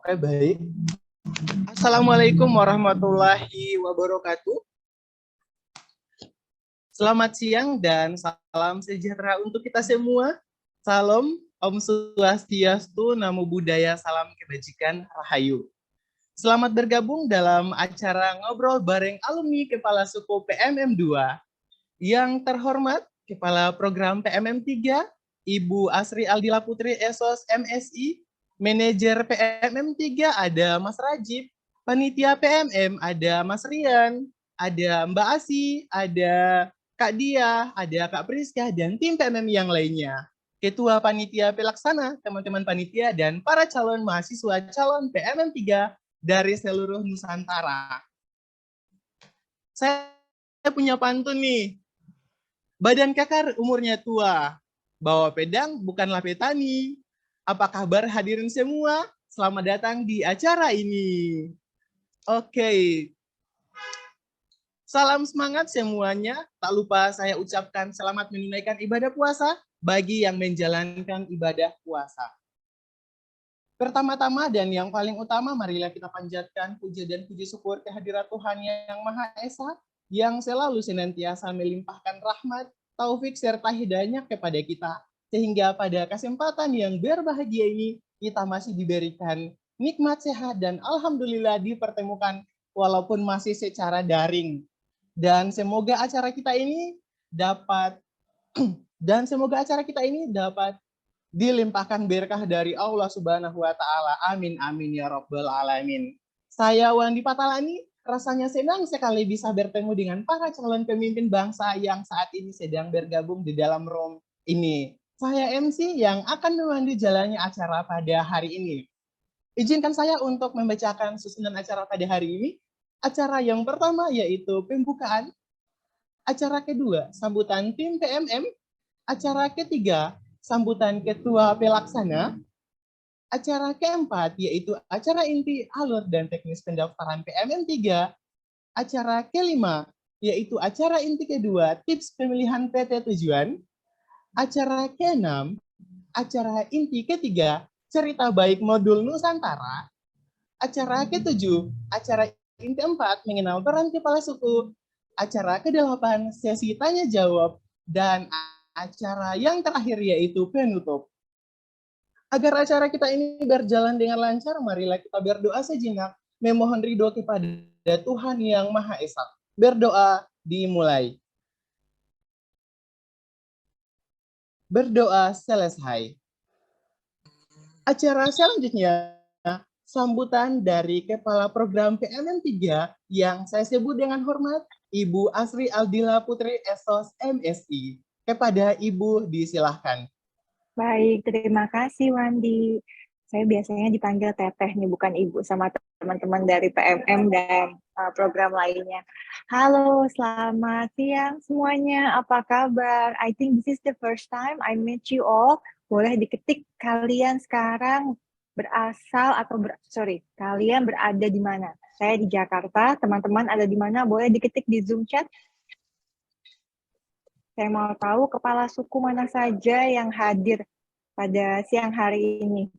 Oke, baik. Assalamualaikum warahmatullahi wabarakatuh. Selamat siang dan salam sejahtera untuk kita semua. Salam, Om Swastiastu, Namo Buddhaya, salam kebajikan, Rahayu. Selamat bergabung dalam acara Ngobrol Bareng Alumni Kepala Suku PMM 2. Yang terhormat, Kepala Program PMM 3, Ibu Asri Aldila Putri Esos MSI, Manajer PMM 3 ada Mas Rajib, Panitia PMM ada Mas Rian, ada Mbak Asi, ada Kak Dia, ada Kak Priska, dan tim PMM yang lainnya. Ketua Panitia Pelaksana, teman-teman panitia, dan para calon mahasiswa calon PMM 3 dari seluruh Nusantara. Saya punya pantun nih. Badan kekar umurnya tua, bawa pedang bukanlah petani. Apa kabar hadirin semua? Selamat datang di acara ini. Oke. Salam semangat semuanya. Tak lupa saya ucapkan selamat menunaikan ibadah puasa bagi yang menjalankan ibadah puasa. Pertama-tama dan yang paling utama, marilah kita panjatkan puja dan puji syukur kehadirat Tuhan Yang Maha Esa, yang selalu senantiasa melimpahkan rahmat, taufik, serta hidayahnya kepada kita. Sehingga pada kesempatan yang berbahagia ini, kita masih diberikan nikmat sehat dan alhamdulillah dipertemukan walaupun masih secara daring. Dan semoga acara kita ini dapat dilimpahkan berkah dari Allah Subhanahu wa Ta'ala. Amin, amin ya Rabbal Alamin. Saya Wandi Patalani, rasanya senang sekali bisa bertemu dengan para calon pemimpin bangsa yang saat ini sedang bergabung di dalam room ini. Saya MC yang akan memandu jalannya acara pada hari ini. Izinkan saya untuk membacakan susunan acara pada hari ini. Acara yang pertama yaitu pembukaan. Acara kedua, sambutan tim PMM. Acara ketiga, sambutan ketua pelaksana. Acara keempat yaitu acara inti, alur, dan teknis pendaftaran PMM 3. Acara kelima yaitu acara inti kedua, tips pemilihan PT tujuan. Acara keenam, acara inti ketiga, cerita baik modul Nusantara. Acara ketujuh, acara inti 4, mengenal peran kepala suku. Acara ke-8, sesi tanya jawab. Dan acara yang terakhir yaitu penutup. Agar acara kita ini berjalan dengan lancar, marilah kita berdoa sejenak, memohon ridho kepada Tuhan Yang Maha Esa. Berdoa dimulai. Berdoa selesai. Acara selanjutnya, sambutan dari Kepala Program PMM 3 yang saya sebut dengan hormat, Ibu Asri Aldila Putri Esos MSI. Kepada Ibu disilahkan. Baik, terima kasih Wandi. Saya biasanya dipanggil Teteh nih, bukan Ibu, sama teman-teman dari PMM dan program lainnya. Halo, selamat siang semuanya. Apa kabar? I think this is the first time I meet you all. Boleh diketik kalian sekarang berasal atau kalian berada di mana? Saya di Jakarta, teman-teman ada di mana? Boleh diketik di Zoom chat. Saya mau tahu kepala suku mana saja yang hadir pada siang hari ini.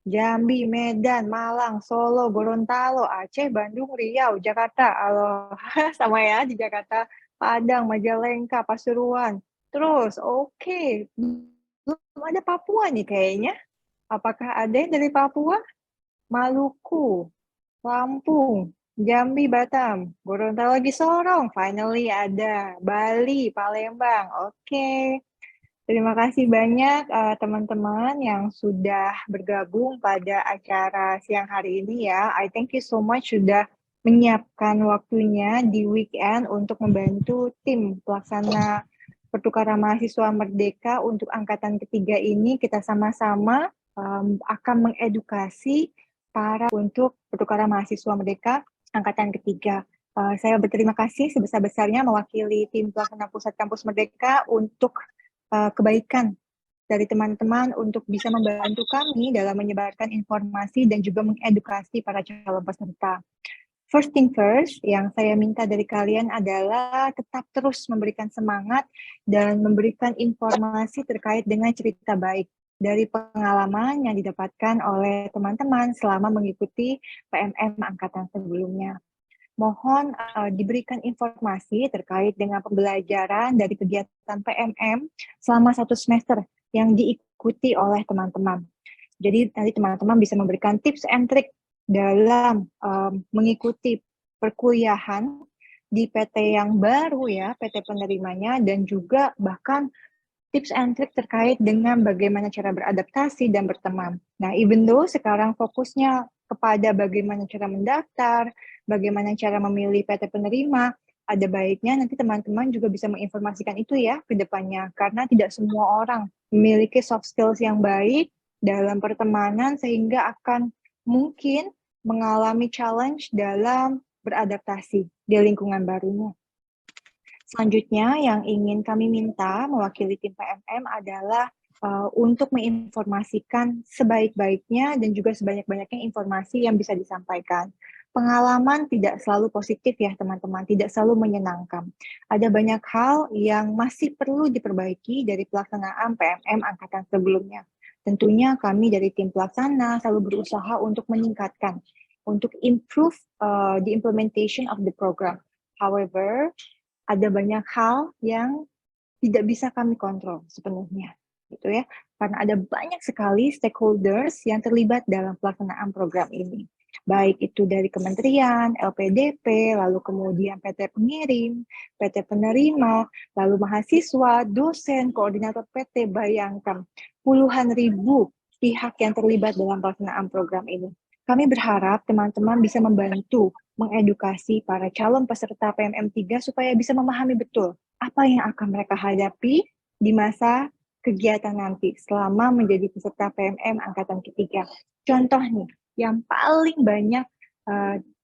Jambi, Medan, Malang, Solo, Gorontalo, Aceh, Bandung, Riau, Jakarta. Aloha, sama ya di Jakarta. Padang, Majalengka, Pasuruan. Terus, oke. Belum ada Papua nih kayaknya. Apakah ada yang dari Papua? Maluku, Lampung, Jambi, Batam, Gorontalo lagi Sorong, finally ada Bali, Palembang. Oke. Terima kasih banyak teman-teman yang sudah bergabung pada acara siang hari ini ya. I thank you so much sudah menyiapkan waktunya di weekend untuk membantu tim pelaksana pertukaran mahasiswa Merdeka untuk angkatan ketiga ini. Kita sama-sama akan mengedukasi para untuk pertukaran mahasiswa Merdeka angkatan ketiga. Saya berterima kasih sebesar-besarnya mewakili tim pelaksana Pusat Kampus Merdeka untuk kebaikan dari teman-teman untuk bisa membantu kami dalam menyebarkan informasi dan juga mengedukasi para calon peserta. First thing first, yang saya minta dari kalian adalah tetap terus memberikan semangat dan memberikan informasi terkait dengan cerita baik dari pengalaman yang didapatkan oleh teman-teman selama mengikuti PMM angkatan sebelumnya. Mohon diberikan informasi terkait dengan pembelajaran dari kegiatan PMM selama 1 semester yang diikuti oleh teman-teman. Jadi nanti teman-teman bisa memberikan tips and trick dalam mengikuti perkuliahan di PT yang baru ya, PT penerimanya, dan juga bahkan tips and trick terkait dengan bagaimana cara beradaptasi dan berteman. Nah, even though sekarang fokusnya kepada bagaimana cara mendaftar, bagaimana cara memilih PT penerima, ada baiknya nanti teman-teman juga bisa menginformasikan itu ya ke depannya, karena tidak semua orang memiliki soft skills yang baik dalam pertemanan sehingga akan mungkin mengalami challenge dalam beradaptasi di lingkungan barunya. Selanjutnya yang ingin kami minta mewakili tim PMM adalah untuk menginformasikan sebaik-baiknya dan juga sebanyak-banyaknya informasi yang bisa disampaikan. Pengalaman tidak selalu positif ya teman-teman, tidak selalu menyenangkan. Ada banyak hal yang masih perlu diperbaiki dari pelaksanaan PMM angkatan sebelumnya. Tentunya kami dari tim pelaksana selalu berusaha untuk meningkatkan, untuk improve the implementation of the program. However, ada banyak hal yang tidak bisa kami kontrol sepenuhnya, gitu ya. Karena ada banyak sekali stakeholders yang terlibat dalam pelaksanaan program ini. Baik itu dari kementerian, LPDP, lalu kemudian PT pengirim, PT penerima, lalu mahasiswa, dosen, koordinator PT, bayangkan puluhan ribu pihak yang terlibat dalam pelaksanaan program ini. Kami berharap teman-teman bisa membantu mengedukasi para calon peserta PMM 3 supaya bisa memahami betul apa yang akan mereka hadapi di masa kegiatan nanti selama menjadi peserta PMM angkatan ketiga. Contoh nih, yang paling banyak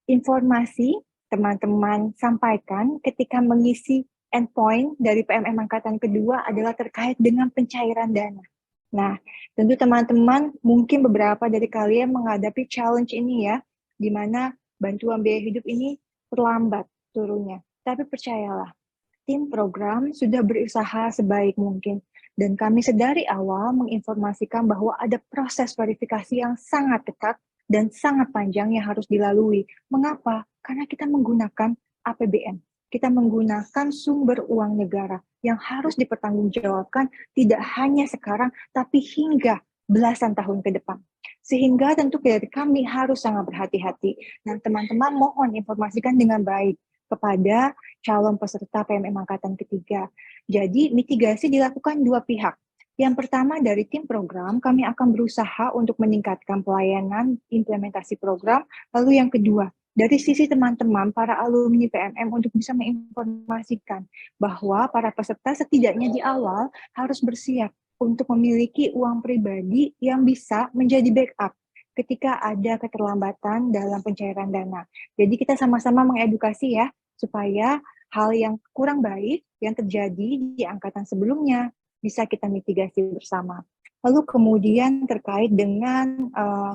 informasi teman-teman sampaikan ketika mengisi endpoint dari PMM angkatan kedua adalah terkait dengan pencairan dana. Nah, tentu teman-teman mungkin beberapa dari kalian menghadapi challenge ini ya, di mana bantuan biaya hidup ini terlambat turunnya. Tapi percayalah, tim program sudah berusaha sebaik mungkin. Dan kami sedari awal menginformasikan bahwa ada proses verifikasi yang sangat ketat dan sangat panjang yang harus dilalui. Mengapa? Karena kita menggunakan APBN. Kita menggunakan sumber uang negara yang harus dipertanggungjawabkan tidak hanya sekarang, tapi hingga belasan tahun ke depan. Sehingga tentu dari kami harus sangat berhati-hati. Dan teman-teman mohon informasikan dengan baik kepada calon peserta PMM angkatan ketiga. Jadi mitigasi dilakukan dua pihak. Yang pertama dari tim program, kami akan berusaha untuk meningkatkan pelayanan implementasi program. Lalu yang kedua, dari sisi teman-teman, para alumni PMM untuk bisa menginformasikan bahwa para peserta setidaknya di awal harus bersiap untuk memiliki uang pribadi yang bisa menjadi backup ketika ada keterlambatan dalam pencairan dana. Jadi kita sama-sama mengedukasi ya, supaya hal yang kurang baik yang terjadi di angkatan sebelumnya bisa kita mitigasi bersama. Lalu kemudian terkait dengan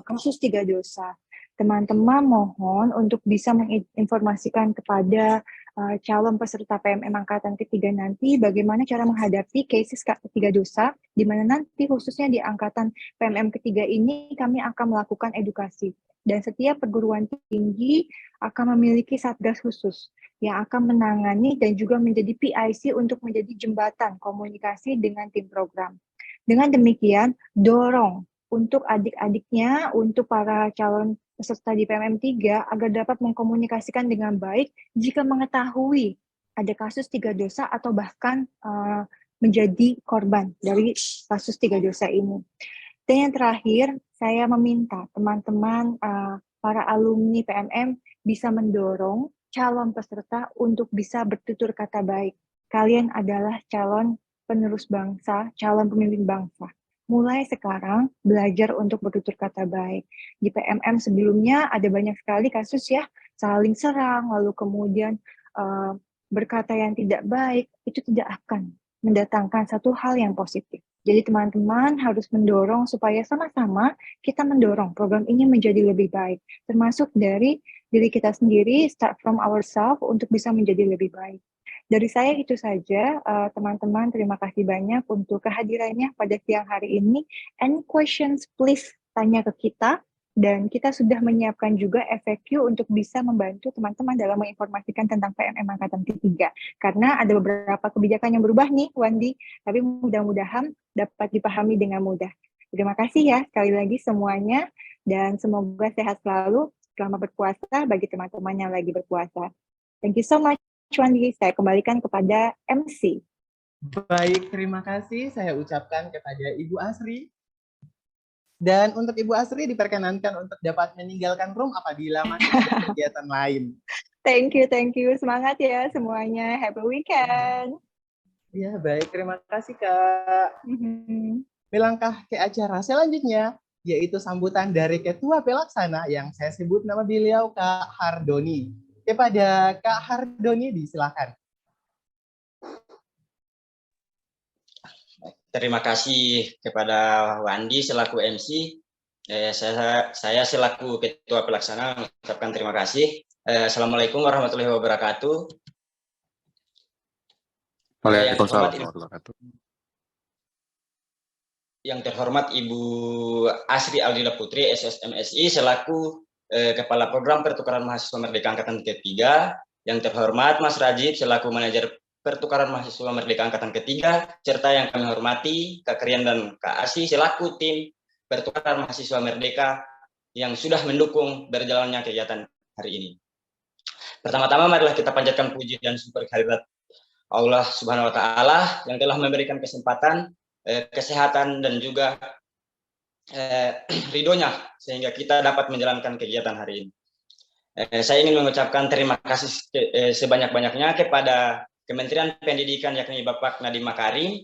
kasus 3 dosa. Teman-teman mohon untuk bisa menginformasikan kepada calon peserta PMM angkatan ketiga nanti bagaimana cara menghadapi cases 3 dosa, di mana nanti khususnya di angkatan PMM ketiga ini kami akan melakukan edukasi. Dan setiap perguruan tinggi akan memiliki satgas khusus yang akan menangani dan juga menjadi PIC untuk menjadi jembatan komunikasi dengan tim program. Dengan demikian, dorong untuk adik-adiknya, untuk para calon peserta di PMM 3 agar dapat mengkomunikasikan dengan baik jika mengetahui ada kasus 3 dosa atau bahkan menjadi korban dari kasus 3 dosa ini. Dan yang terakhir, saya meminta teman-teman para alumni PMM bisa mendorong calon peserta untuk bisa bertutur kata baik. Kalian adalah calon penerus bangsa, calon pemimpin bangsa. Mulai sekarang belajar untuk bertutur kata baik. Di PMM sebelumnya ada banyak sekali kasus ya, saling serang, lalu kemudian berkata yang tidak baik, itu tidak akan mendatangkan satu hal yang positif. Jadi teman-teman harus mendorong supaya sama-sama kita mendorong program ini menjadi lebih baik. Termasuk dari diri kita sendiri, start from ourselves untuk bisa menjadi lebih baik. Dari saya itu saja, teman-teman. Terima kasih banyak untuk kehadirannya pada siang hari ini. Any questions, please tanya ke kita. Dan kita sudah menyiapkan juga FAQ untuk bisa membantu teman-teman dalam menginformasikan tentang PMM Angkatan Ketiga. Karena ada beberapa kebijakan yang berubah nih, Wandi. Tapi mudah-mudahan dapat dipahami dengan mudah. Terima kasih ya sekali lagi semuanya. Dan semoga sehat selalu selama berpuasa bagi teman-teman yang lagi berpuasa. Thank you so much, Wandi. Saya kembalikan kepada MC. Baik, terima kasih saya ucapkan kepada Ibu Asri. Dan untuk Ibu Asri diperkenankan untuk dapat meninggalkan room apabila masih ada kegiatan lain. Thank you. Semangat ya semuanya. Happy weekend. Ya, baik. Terima kasih, Kak. Melangkah ke acara selanjutnya, yaitu sambutan dari Ketua Pelaksana yang saya sebut nama beliau Kak Hardoni. Kepada Kak Hardoni, disilakan. Terima kasih kepada Wandi selaku MC. Saya selaku Ketua Pelaksana mengucapkan terima kasih. Assalamualaikum warahmatullahi wabarakatuh. Waalaikumsalam warahmatullahi wabarakatuh. Yang terhormat Ibu Asri Aldila Putri, SSMSI, selaku Kepala Program Pertukaran Mahasiswa Merdeka Angkatan Ketiga. Yang terhormat Mas Rajib, selaku Manajer Pertukaran Mahasiswa Merdeka Angkatan Ketiga, serta yang kami hormati Kak Krian dan Kak Asi, selaku tim Pertukaran Mahasiswa Merdeka yang sudah mendukung berjalannya kegiatan hari ini. Pertama-tama marilah kita panjatkan puji dan syukur kehadirat Allah Subhanahu wa Ta'ala yang telah memberikan kesempatan, kesehatan dan juga ridhonya sehingga kita dapat menjalankan kegiatan hari ini. Saya ingin mengucapkan terima kasih sebanyak-banyaknya kepada Kementerian Pendidikan yakni Bapak Nadiem Makarim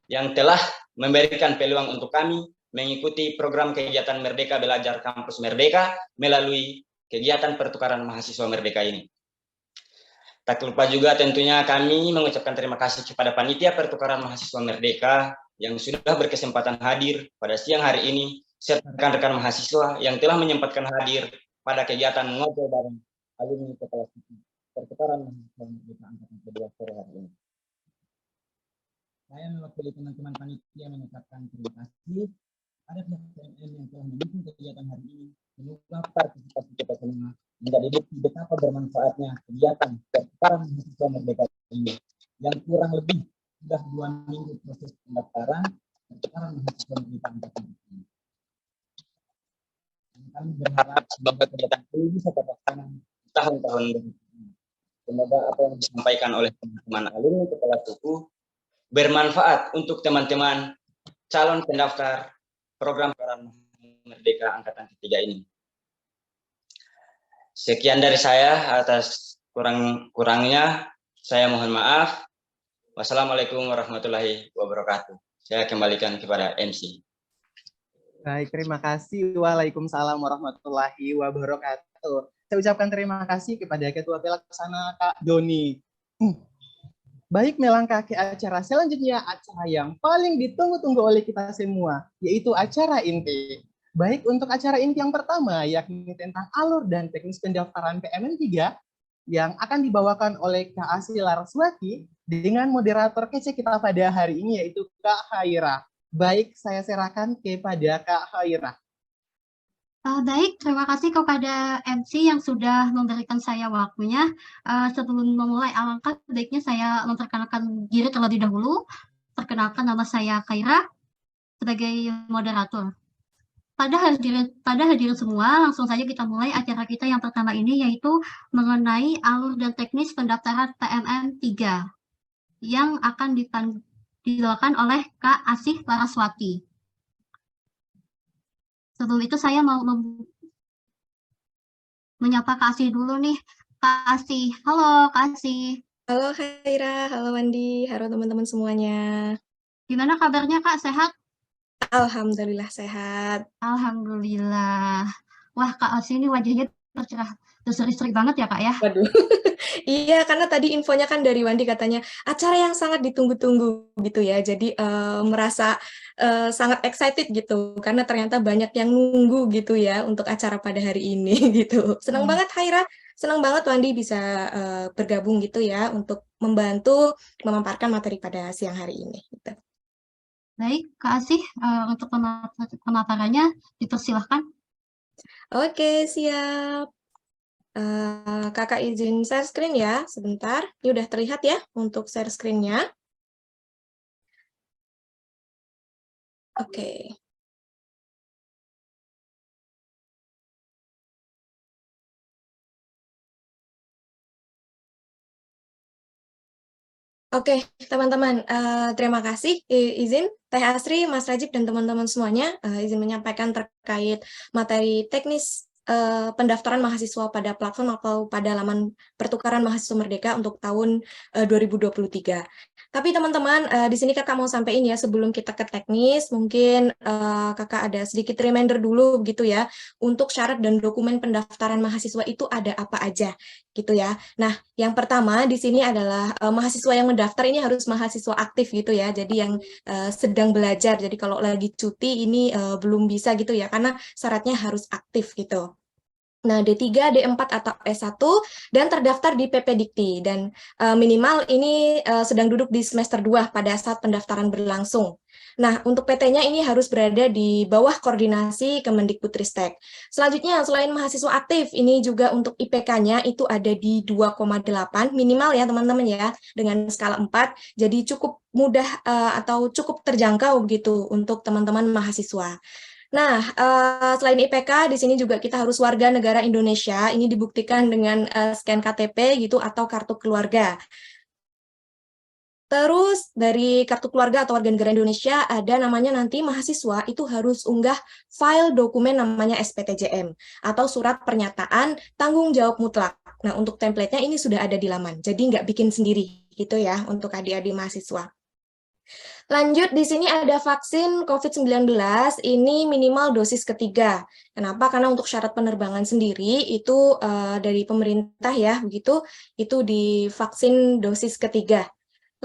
yang telah memberikan peluang untuk kami mengikuti program kegiatan Merdeka Belajar Kampus Merdeka melalui kegiatan pertukaran mahasiswa Merdeka ini. Tak lupa juga tentunya kami mengucapkan terima kasih kepada Panitia Pertukaran Mahasiswa Merdeka yang sudah berkesempatan hadir pada siang hari ini, serta rekan-rekan mahasiswa yang telah menyempatkan hadir pada kegiatan ngobrol bareng alumni kepala Pertukaran Mahasiswa Merdeka Angkatan Kedua sore hari ini. Saya mewakili teman-teman panitia mengucapkan terima kasih pada pihak PMM yang telah mendukung kegiatan hari ini. Semoga partisipasi kita semua menjadi bukti betapa bermanfaatnya kegiatan Pertukaran Mahasiswa Merdeka ini yang kurang lebih sudah 2 minggu proses pendaftaran Pertukaran Mahasiswa Merdeka Angkatan Ketiga. Kami berharap semoga kegiatan ini bisa terlaksana tahun-tahun berikutnya. Semoga apa yang disampaikan oleh teman-teman alumni kepala suku bermanfaat untuk teman-teman calon pendaftar program Pertukaran Merdeka Angkatan Ketiga ini. Sekian dari saya, atas kurang-kurangnya saya mohon maaf. Wassalamualaikum warahmatullahi wabarakatuh. Saya kembalikan kepada MC. Baik, terima kasih. Waalaikumsalam warahmatullahi wabarakatuh. Saya ucapkan terima kasih kepada Ketua Pelaksana Kak Doni. Baik, melangkah ke acara selanjutnya, acara yang paling ditunggu-tunggu oleh kita semua, yaitu acara inti. Baik, untuk acara inti yang pertama, yakni tentang alur dan teknis pendaftaran PMN 3, yang akan dibawakan oleh Kak Asri Laraswati dengan moderator kece kita pada hari ini, yaitu Kak Haira. Baik, saya serahkan kepada Kak Haira. Baik, terima kasih kepada MC yang sudah memberikan saya waktunya. Sebelum memulai, alangkah baiknya saya memperkenalkan diri terlebih dahulu. Perkenalkan, nama saya Kaira sebagai moderator. Pada hadirin semua, langsung saja kita mulai acara kita yang pertama ini, yaitu mengenai alur dan teknis pendaftaran PMN 3 yang akan dibawakan oleh Kak Asih Laraswati. Sebelum itu saya mau menyapa Kak Asih dulu nih. Kak Asih, halo Kak Asih. Halo Khaira, halo Wandi, halo teman-teman semuanya. Gimana kabarnya Kak, sehat? Alhamdulillah sehat. Alhamdulillah. Wah Kak Asih ini wajahnya Seri-seri banget ya Kak ya? Waduh. Iya, karena tadi infonya kan dari Wandi katanya acara yang sangat ditunggu-tunggu gitu ya. Jadi merasa sangat excited gitu karena ternyata banyak yang nunggu gitu ya untuk acara pada hari ini gitu. Senang banget Haira, senang banget Wandi bisa bergabung gitu ya untuk membantu memaparkan materi pada siang hari ini gitu. Baik, Kak Asih, untuk pemaparannya dipersilahkan. Oke, siap. Kakak izin share screen ya, sebentar. Ini udah terlihat ya untuk share screen-nya. Oke. Oke, teman-teman, terima kasih. Izin Teh Asri, Mas Rajib, dan teman-teman semuanya, izin menyampaikan terkait materi teknis pendaftaran mahasiswa pada platform atau pada laman pertukaran mahasiswa merdeka untuk tahun 2023. Tapi teman-teman, di sini kakak mau sampaikan ya, sebelum kita ke teknis, mungkin kakak ada sedikit reminder dulu gitu ya, untuk syarat dan dokumen pendaftaran mahasiswa itu ada apa aja gitu ya. Nah, yang pertama di sini adalah mahasiswa yang mendaftar ini harus mahasiswa aktif gitu ya. Jadi yang sedang belajar. Jadi kalau lagi cuti ini belum bisa gitu ya, karena syaratnya harus aktif gitu. Nah, D3, D4 atau S1 dan terdaftar di PPDikti dan minimal ini sedang duduk di semester 2 pada saat pendaftaran berlangsung. Nah, untuk PT-nya ini harus berada di bawah koordinasi Kemendikbudristek. Selanjutnya, selain mahasiswa aktif, ini juga untuk IPK-nya itu ada di 2,8 minimal ya teman-teman ya, dengan skala 4. Jadi cukup mudah atau cukup terjangkau begitu untuk teman-teman mahasiswa. Nah, selain IPK, di sini juga kita harus warga negara Indonesia. Ini dibuktikan dengan scan KTP gitu atau kartu keluarga. Terus dari kartu keluarga atau warga negara Indonesia ada namanya nanti mahasiswa itu harus unggah file dokumen namanya SPTJM atau surat pernyataan tanggung jawab mutlak. Nah, untuk template-nya ini sudah ada di laman, jadi nggak bikin sendiri gitu ya untuk adik-adik mahasiswa. Lanjut, di sini ada vaksin COVID-19, ini minimal dosis ketiga. Kenapa? Karena untuk syarat penerbangan sendiri itu dari pemerintah ya, begitu, itu di vaksin dosis ketiga.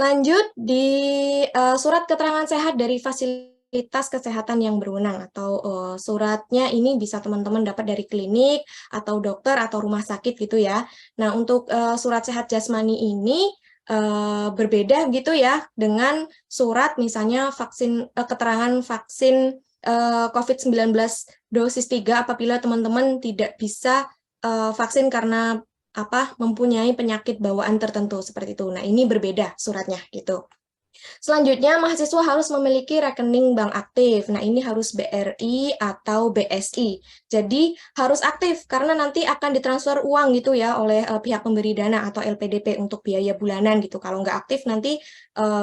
Lanjut, di surat keterangan sehat dari fasilitas kesehatan yang berwenang atau suratnya ini bisa teman-teman dapat dari klinik atau dokter atau rumah sakit gitu ya. Nah, untuk surat sehat jasmani ini berbeda gitu ya dengan surat misalnya vaksin keterangan vaksin COVID-19 dosis 3 apabila teman-teman tidak bisa vaksin karena mempunyai penyakit bawaan tertentu seperti itu. Nah, ini berbeda suratnya gitu. Selanjutnya, mahasiswa harus memiliki rekening bank aktif. Nah, ini harus BRI atau BSI. Jadi, harus aktif karena nanti akan ditransfer uang gitu ya oleh pihak pemberi dana atau LPDP untuk biaya bulanan gitu. Kalau nggak aktif nanti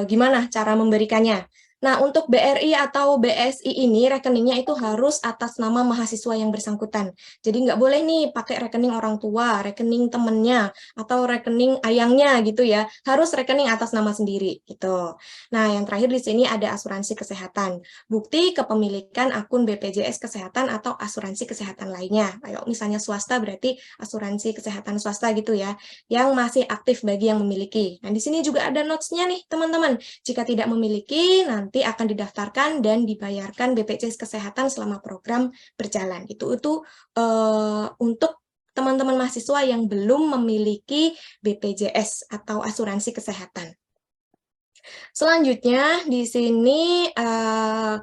gimana cara memberikannya? Nah, untuk BRI atau BSI ini rekeningnya itu harus atas nama mahasiswa yang bersangkutan. Jadi nggak boleh nih pakai rekening orang tua, rekening temennya, atau rekening ayangnya gitu ya. Harus rekening atas nama sendiri gitu. Nah, yang terakhir di sini ada asuransi kesehatan. Bukti kepemilikan akun BPJS Kesehatan atau asuransi kesehatan lainnya. Kayak misalnya swasta berarti asuransi kesehatan swasta gitu ya, yang masih aktif bagi yang memiliki. Nah, di sini juga ada notes-nya nih, teman-teman. Jika tidak memiliki, nanti akan didaftarkan dan dibayarkan BPJS Kesehatan selama program berjalan. Itu untuk teman-teman mahasiswa yang belum memiliki BPJS atau asuransi kesehatan. Selanjutnya di sini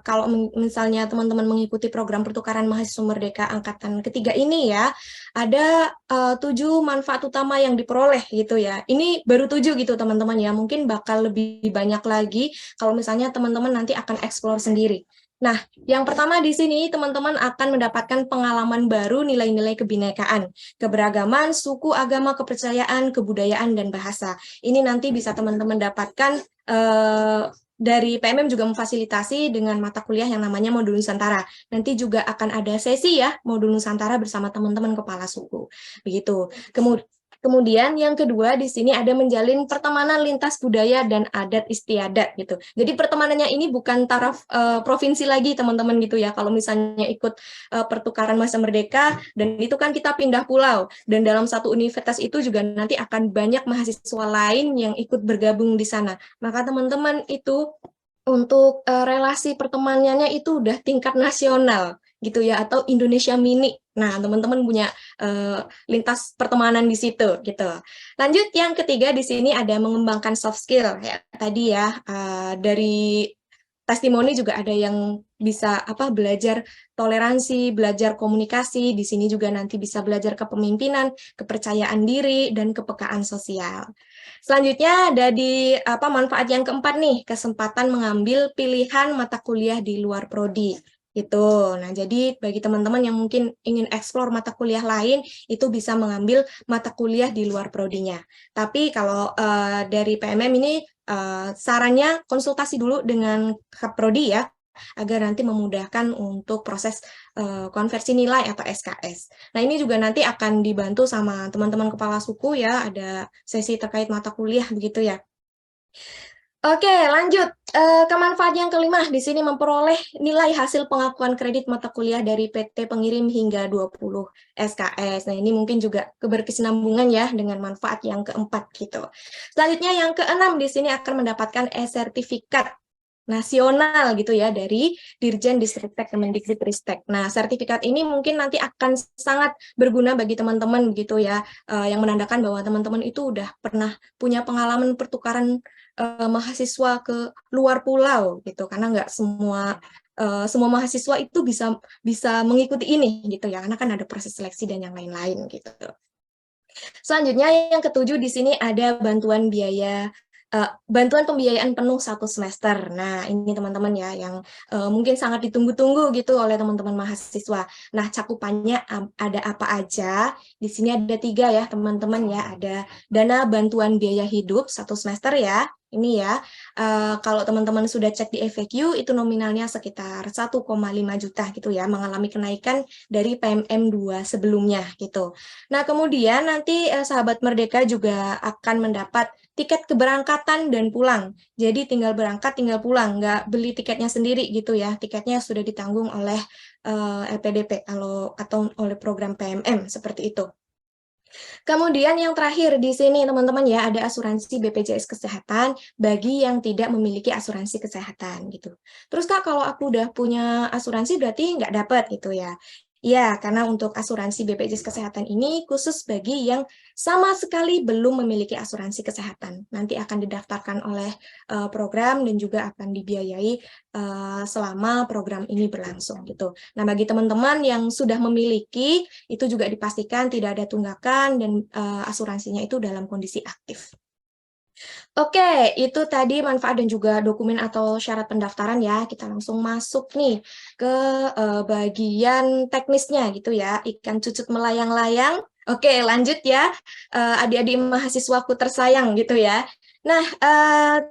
kalau misalnya teman-teman mengikuti program pertukaran mahasiswa merdeka angkatan ketiga ini ya, ada 7 manfaat utama yang diperoleh gitu ya. Ini baru 7 gitu teman-teman ya, mungkin bakal lebih banyak lagi kalau misalnya teman-teman nanti akan explore sendiri. Nah, yang pertama di sini teman-teman akan mendapatkan pengalaman baru nilai-nilai kebinekaan, keberagaman, suku, agama, kepercayaan, kebudayaan, dan bahasa. Ini nanti bisa teman-teman dapatkan dari PMM juga memfasilitasi dengan mata kuliah yang namanya Modul Nusantara. Nanti juga akan ada sesi ya, Modul Nusantara bersama teman-teman kepala suku. Begitu. Kemudian yang kedua di sini ada menjalin pertemanan lintas budaya dan adat istiadat gitu. Jadi pertemanannya ini bukan taraf provinsi lagi teman-teman gitu ya. Kalau misalnya ikut pertukaran masa merdeka dan itu kan kita pindah pulau dan dalam satu universitas itu juga nanti akan banyak mahasiswa lain yang ikut bergabung di sana. Maka teman-teman itu untuk relasi pertemanannya itu udah tingkat nasional gitu ya atau Indonesia Mini. Nah, teman-teman punya lintas pertemanan di situ gitu. Lanjut yang ketiga di sini ada mengembangkan soft skill ya. Tadi ya dari testimoni juga ada yang bisa belajar toleransi, belajar komunikasi, di sini juga nanti bisa belajar kepemimpinan, kepercayaan diri dan kepekaan sosial. Selanjutnya ada di manfaat yang keempat nih, kesempatan mengambil pilihan mata kuliah di luar prodi. Gitu. Nah, jadi bagi teman-teman yang mungkin ingin eksplor mata kuliah lain, itu bisa mengambil mata kuliah di luar prodinya. Tapi kalau dari PMM ini sarannya konsultasi dulu dengan Kapprodi ya, agar nanti memudahkan untuk proses konversi nilai atau SKS. Nah, ini juga nanti akan dibantu sama teman-teman kepala suku ya, ada sesi terkait mata kuliah begitu ya. Oke, lanjut ke manfaat yang kelima. Di sini memperoleh nilai hasil pengakuan kredit mata kuliah dari PT pengirim hingga 20 SKS. Nah, ini mungkin juga berkesinambungan ya dengan manfaat yang keempat gitu. Selanjutnya yang keenam di sini akan mendapatkan e-sertifikat nasional gitu ya dari Dirjen Distristek Kemendikbudristek. Nah, sertifikat ini mungkin nanti akan sangat berguna bagi teman-teman gitu ya, yang menandakan bahwa teman-teman itu udah pernah punya pengalaman pertukaran mahasiswa ke luar pulau gitu, karena nggak semua mahasiswa itu bisa mengikuti ini gitu ya, karena kan ada proses seleksi dan yang lain-lain gitu. Selanjutnya yang ketujuh di sini ada bantuan pembiayaan penuh 1 semester. Nah, ini teman-teman ya yang mungkin sangat ditunggu-tunggu gitu oleh teman-teman mahasiswa. Nah, cakupannya ada apa aja? Di sini ada 3 ya teman-teman ya. Ada dana bantuan biaya hidup 1 semester ya. Ini ya, kalau teman-teman sudah cek di FAQ, itu nominalnya sekitar 1,5 juta gitu ya, mengalami kenaikan dari PMM 2 sebelumnya gitu. Nah, kemudian nanti sahabat Merdeka juga akan mendapat tiket keberangkatan dan pulang. Jadi tinggal berangkat, tinggal pulang, nggak beli tiketnya sendiri gitu ya. Tiketnya sudah ditanggung oleh LPDP atau oleh program PMM seperti itu. Kemudian yang terakhir di sini teman-teman ya ada asuransi BPJS Kesehatan bagi yang tidak memiliki asuransi kesehatan gitu. Terus Kak kalau aku udah punya asuransi berarti nggak dapat gitu ya. Ya, karena untuk asuransi BPJS Kesehatan ini khusus bagi yang sama sekali belum memiliki asuransi kesehatan. Nanti akan didaftarkan oleh program dan juga akan dibiayai selama program ini berlangsung gitu. Nah, bagi teman-teman yang sudah memiliki, itu juga dipastikan tidak ada tunggakan dan asuransinya itu dalam kondisi aktif. Oke, itu tadi manfaat dan juga dokumen atau syarat pendaftaran ya. Kita langsung masuk nih ke bagian teknisnya gitu ya. Ikan cucut melayang-layang. Oke, lanjut ya. Adik-adik mahasiswaku tersayang gitu ya. Nah,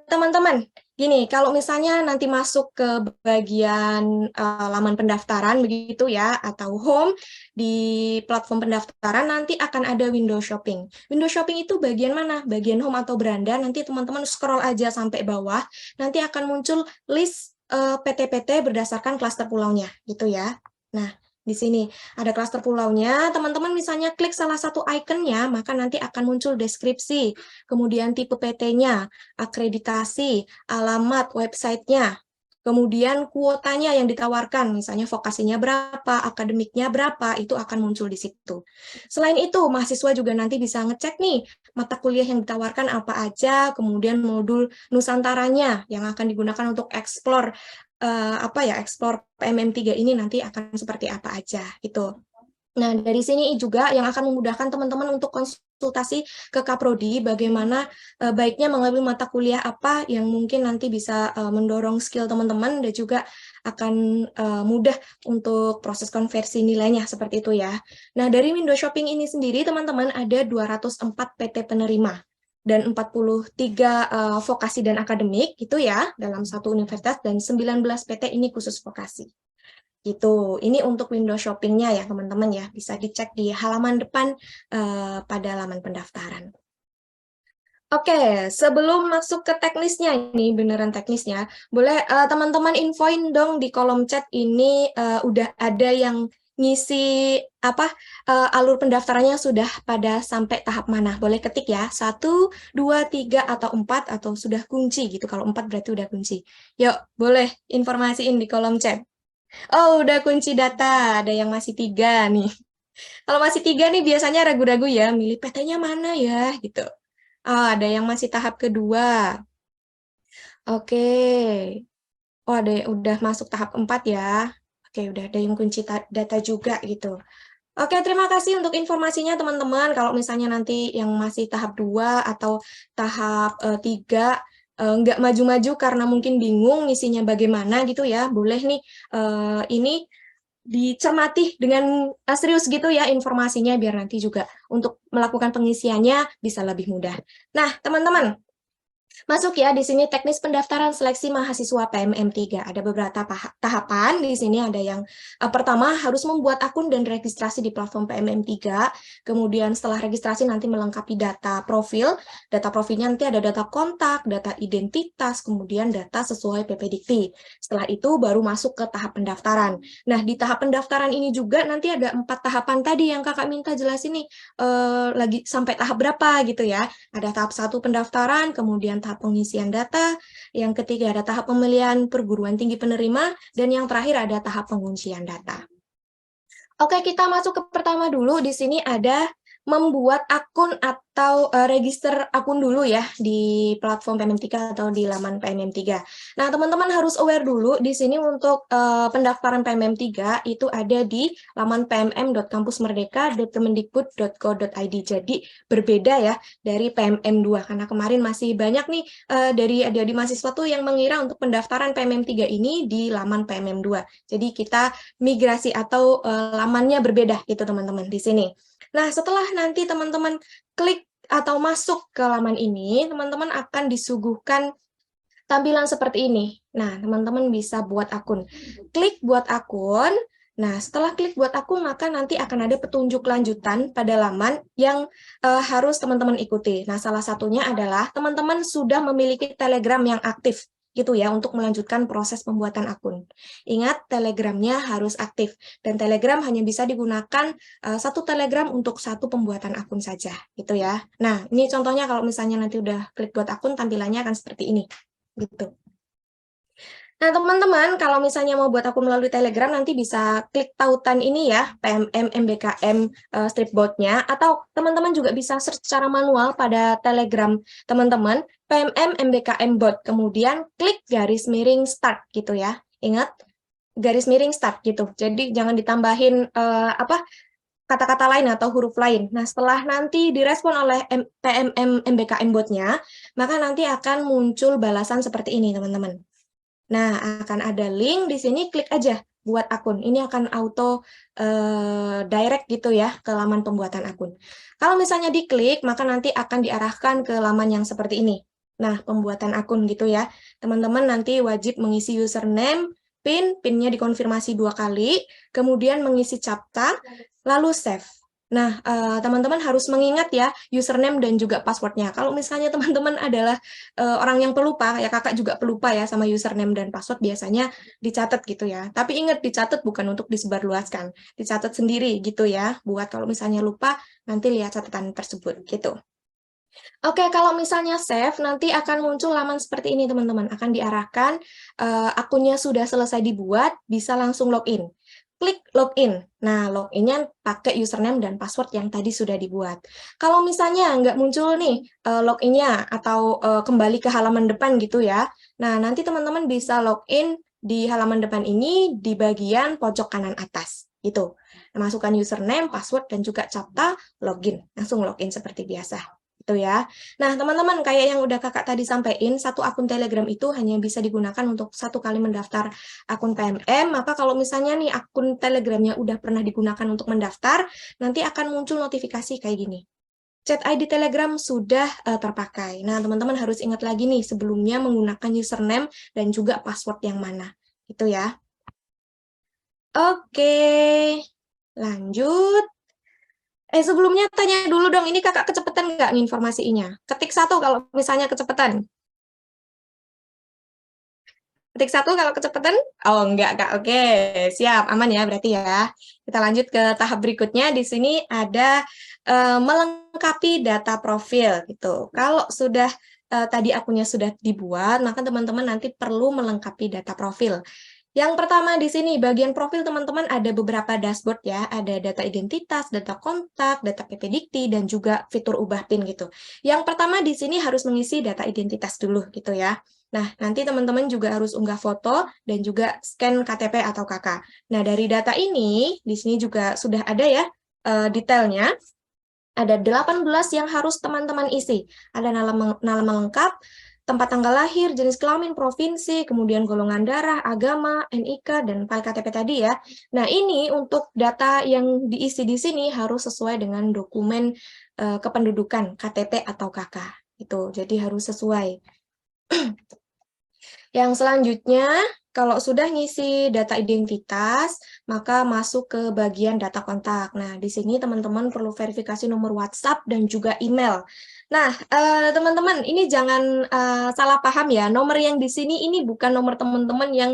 teman-teman, gini, kalau misalnya nanti masuk ke bagian laman pendaftaran begitu ya, atau home di platform pendaftaran, nanti akan ada window shopping. Window shopping itu bagian mana? Bagian home atau beranda, nanti teman-teman scroll aja sampai bawah, nanti akan muncul list PT-PT berdasarkan klaster pulaunya, gitu ya. Nah, di sini ada klaster pulaunya, teman-teman misalnya klik salah satu ikonnya, maka nanti akan muncul deskripsi, kemudian tipe PT-nya, akreditasi, alamat websitenya, kemudian kuotanya yang ditawarkan, misalnya vokasinya berapa, akademiknya berapa, itu akan muncul di situ. Selain itu, mahasiswa juga nanti bisa ngecek nih, mata kuliah yang ditawarkan apa aja, kemudian modul Nusantaranya yang akan digunakan untuk explore explore PMM3 ini nanti akan seperti apa aja gitu. Nah, dari sini juga yang akan memudahkan teman-teman untuk konsultasi ke Kapprodi bagaimana baiknya mengambil mata kuliah apa yang mungkin nanti bisa mendorong skill teman-teman dan juga akan mudah untuk proses konversi nilainya seperti itu ya. Nah, dari window shopping ini sendiri teman-teman ada 204 PT penerima dan 43 vokasi dan akademik gitu ya dalam satu universitas dan 19 PT ini khusus vokasi. Gitu. Ini untuk window shopping-nya ya teman-teman ya. Bisa dicek di halaman depan pada halaman pendaftaran. Oke, sebelum masuk ke teknisnya ini, beneran teknisnya, boleh teman-teman infoin dong di kolom chat ini udah ada yang ngisi apa alur pendaftarannya sudah pada sampai tahap mana? Boleh ketik ya, 1, 2, 3, atau 4, atau sudah kunci gitu. Kalau 4 berarti udah kunci. Yuk, boleh informasiin di kolom chat. Oh, udah kunci data, ada yang masih 3 nih. Kalau masih 3 nih biasanya ragu-ragu ya, milih PT-nya mana ya, gitu. Ada yang masih tahap kedua. Oke. Oh, ada yang udah masuk tahap 4 ya. Oke, udah ada yang kunci data juga gitu. Oke, terima kasih untuk informasinya teman-teman. Kalau misalnya nanti yang masih tahap 2 atau tahap 3 nggak maju-maju karena mungkin bingung ngisinya bagaimana gitu ya, boleh nih ini dicermati dengan serius gitu ya informasinya biar nanti juga untuk melakukan pengisiannya bisa lebih mudah. Nah, teman-teman, masuk ya di sini teknis pendaftaran seleksi mahasiswa PMM3. Ada beberapa tahapan. Di sini ada yang pertama harus membuat akun dan registrasi di platform PMM3. Kemudian setelah registrasi nanti melengkapi data profil. Data profilnya nanti ada data kontak, data identitas, kemudian data sesuai PPDikti. Setelah itu baru masuk ke tahap pendaftaran. Nah, di tahap pendaftaran ini juga nanti ada 4 tahapan tadi yang kakak minta jelasin nih lagi sampai tahap berapa gitu ya. Ada tahap 1 pendaftaran, kemudian tahap pengisian data, yang ketiga ada tahap pemilihan perguruan tinggi penerima, dan yang terakhir ada tahap penguncian data. Oke, kita masuk ke pertama dulu. Di sini ada membuat akun atau register akun dulu ya di platform PMM3 atau di laman PMM3. Nah, teman-teman harus aware dulu di sini untuk pendaftaran PMM3 itu ada di laman pmm.kampusmerdeka.kemendikbud.go.id. Jadi berbeda ya dari PMM2 karena kemarin masih banyak nih dari adik-adik mahasiswa tuh yang mengira untuk pendaftaran PMM3 ini di laman PMM2. Jadi kita migrasi atau lamannya berbeda gitu teman-teman di sini. Nah, setelah nanti teman-teman klik atau masuk ke laman ini, teman-teman akan disuguhkan tampilan seperti ini. Nah, teman-teman bisa buat akun. Klik buat akun. Nah, setelah klik buat akun, maka nanti akan ada petunjuk lanjutan pada laman yang harus teman-teman ikuti. Nah, salah satunya adalah teman-teman sudah memiliki Telegram yang aktif gitu ya untuk melanjutkan proses pembuatan akun. Ingat, Telegramnya harus aktif dan Telegram hanya bisa digunakan satu Telegram untuk satu pembuatan akun saja gitu ya. Nah, ini contohnya kalau misalnya nanti udah klik buat akun, tampilannya akan seperti ini gitu. Nah, teman-teman, kalau misalnya mau buat akun melalui Telegram, nanti bisa klik tautan ini ya, PMM MBKM stripbot-nya, atau teman-teman juga bisa search secara manual pada Telegram teman-teman, PMM MBKM bot, kemudian klik garis miring start gitu ya. Ingat, garis miring start gitu. Jadi jangan ditambahin kata-kata lain atau huruf lain. Nah, setelah nanti direspon oleh PMM MBKM bot-nya, maka nanti akan muncul balasan seperti ini, teman-teman. Nah, akan ada link di sini, klik aja buat akun. Ini akan auto direct gitu ya ke laman pembuatan akun. Kalau misalnya diklik, maka nanti akan diarahkan ke laman yang seperti ini. Nah, pembuatan akun gitu ya. Teman-teman nanti wajib mengisi username, PIN-nya dikonfirmasi 2 kali, kemudian mengisi CAPTCHA, lalu save. Nah, teman-teman harus mengingat ya username dan juga passwordnya. Kalau misalnya teman-teman adalah orang yang pelupa, ya kakak juga pelupa ya sama username dan password biasanya dicatat gitu ya. Tapi ingat dicatat bukan untuk disebarluaskan, dicatat sendiri gitu ya. Buat kalau misalnya lupa nanti lihat catatan tersebut gitu. Oke, kalau misalnya save, nanti akan muncul laman seperti ini teman-teman. Akan diarahkan akunnya sudah selesai dibuat, bisa langsung login. Klik login. Nah, loginnya pakai username dan password yang tadi sudah dibuat. Kalau misalnya nggak muncul nih loginnya atau kembali ke halaman depan gitu ya. Nah, nanti teman-teman bisa login di halaman depan ini di bagian pojok kanan atas. Gitu. Masukkan username, password, dan juga CAPTCHA, login. Langsung login seperti biasa. Gitu ya. Nah, teman-teman, kayak yang udah kakak tadi sampaikan, satu akun Telegram itu hanya bisa digunakan untuk 1 kali mendaftar akun PMM, maka kalau misalnya nih akun Telegramnya udah pernah digunakan untuk mendaftar, nanti akan muncul notifikasi kayak gini. Chat ID Telegram sudah terpakai. Nah, teman-teman harus ingat lagi nih, sebelumnya menggunakan username dan juga password yang mana. Gitu ya. Oke, lanjut. Sebelumnya tanya dulu dong, ini kakak kecepatan nggak nih informasinya? Ketik 1 kalau misalnya kecepatan. Ketik 1 kalau kecepatan? Oh, enggak, Kak. Oke, siap. Aman ya berarti ya. Kita lanjut ke tahap berikutnya. Di sini ada melengkapi data profil gitu. Kalau sudah tadi akunnya sudah dibuat, maka teman-teman nanti perlu melengkapi data profil. Yang pertama di sini, bagian profil teman-teman ada beberapa dashboard ya, ada data identitas, data kontak, data PP Dikti, dan juga fitur ubah PIN gitu. Yang pertama di sini harus mengisi data identitas dulu gitu ya. Nah, nanti teman-teman juga harus unggah foto dan juga scan KTP atau KK. Nah, dari data ini, di sini juga sudah ada ya detailnya. Ada 18 yang harus teman-teman isi. Ada nama lengkap, tempat tanggal lahir, jenis kelamin, provinsi, kemudian golongan darah, agama, NIK, dan file KTP tadi ya. Nah, ini untuk data yang diisi di sini harus sesuai dengan dokumen kependudukan, KTP atau KK. Itu, jadi harus sesuai. Yang selanjutnya, kalau sudah ngisi data identitas, maka masuk ke bagian data kontak. Nah, di sini teman-teman perlu verifikasi nomor WhatsApp dan juga email. Nah, teman-teman, ini jangan salah paham ya. Nomor yang di sini ini bukan nomor teman-teman yang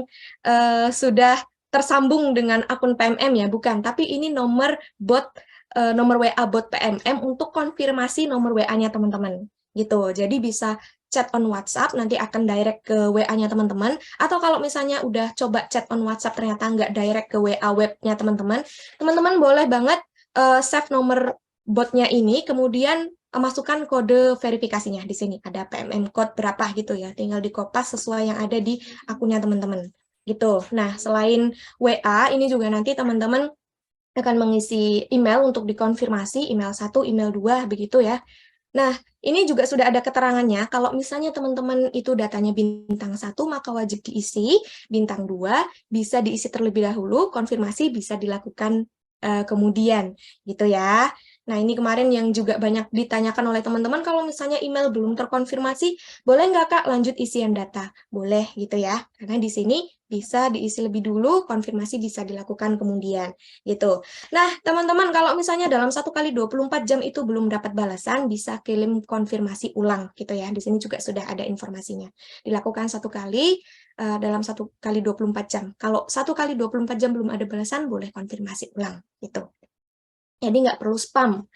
sudah tersambung dengan akun PMM ya, bukan. Tapi ini nomor bot, nomor WA bot PMM untuk konfirmasi nomor WA-nya teman-teman. Gitu. Jadi bisa chat on WhatsApp, nanti akan direct ke WA-nya teman-teman, atau kalau misalnya udah coba chat on WhatsApp ternyata nggak direct ke WA webnya teman-teman, teman-teman boleh banget save nomor botnya ini, kemudian masukkan kode verifikasinya di sini, ada PMM code berapa gitu ya, tinggal dikopas sesuai yang ada di akunnya teman-teman. Gitu. Nah, selain WA, ini juga nanti teman-teman akan mengisi email untuk dikonfirmasi, email 1, email 2, begitu ya. Nah, ini juga sudah ada keterangannya, kalau misalnya teman-teman itu datanya bintang 1, maka wajib diisi, bintang 2 bisa diisi terlebih dahulu, konfirmasi bisa dilakukan kemudian, gitu ya. Nah, ini kemarin yang juga banyak ditanyakan oleh teman-teman, kalau misalnya email belum terkonfirmasi, boleh nggak Kak lanjut isian data? Boleh gitu ya, karena di sini bisa diisi lebih dulu, konfirmasi bisa dilakukan kemudian, gitu. Nah, teman-teman, kalau misalnya dalam 1 kali 24 jam itu belum dapat balasan, bisa kirim konfirmasi ulang, gitu ya. Di sini juga sudah ada informasinya. Dilakukan 1 kali, dalam 1 kali 24 jam. Kalau 1 kali 24 jam belum ada balasan, boleh konfirmasi ulang, gitu. Jadi nggak perlu spam.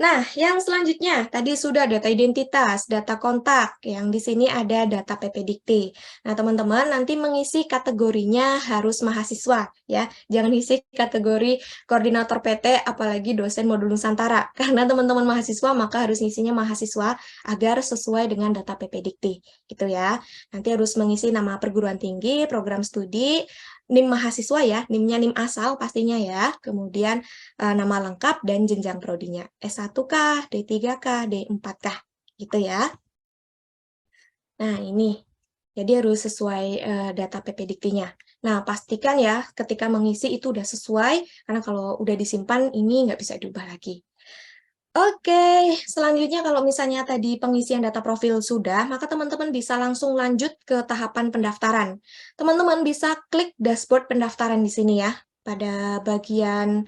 Nah, yang selanjutnya tadi sudah data identitas, data kontak, yang di sini ada data PP Dikti. Nah, teman-teman nanti mengisi kategorinya harus mahasiswa ya. Jangan isi kategori koordinator PT apalagi dosen modul Nusantara. Karena teman-teman mahasiswa maka harus ngisinya mahasiswa agar sesuai dengan data PP Dikti gitu ya. Nanti harus mengisi nama perguruan tinggi, program studi, NIM mahasiswa ya, NIM-nya NIM asal pastinya ya, kemudian nama lengkap dan jenjang prodinya, S1-kah, D3-kah, D4-kah, gitu ya. Nah, ini, jadi harus sesuai data PP Diktinya. Nah, pastikan ya ketika mengisi itu udah sesuai, karena kalau udah disimpan ini nggak bisa diubah lagi. Oke, selanjutnya kalau misalnya tadi pengisian data profil sudah, maka teman-teman bisa langsung lanjut ke tahapan pendaftaran. Teman-teman bisa klik dashboard pendaftaran di sini ya. Pada bagian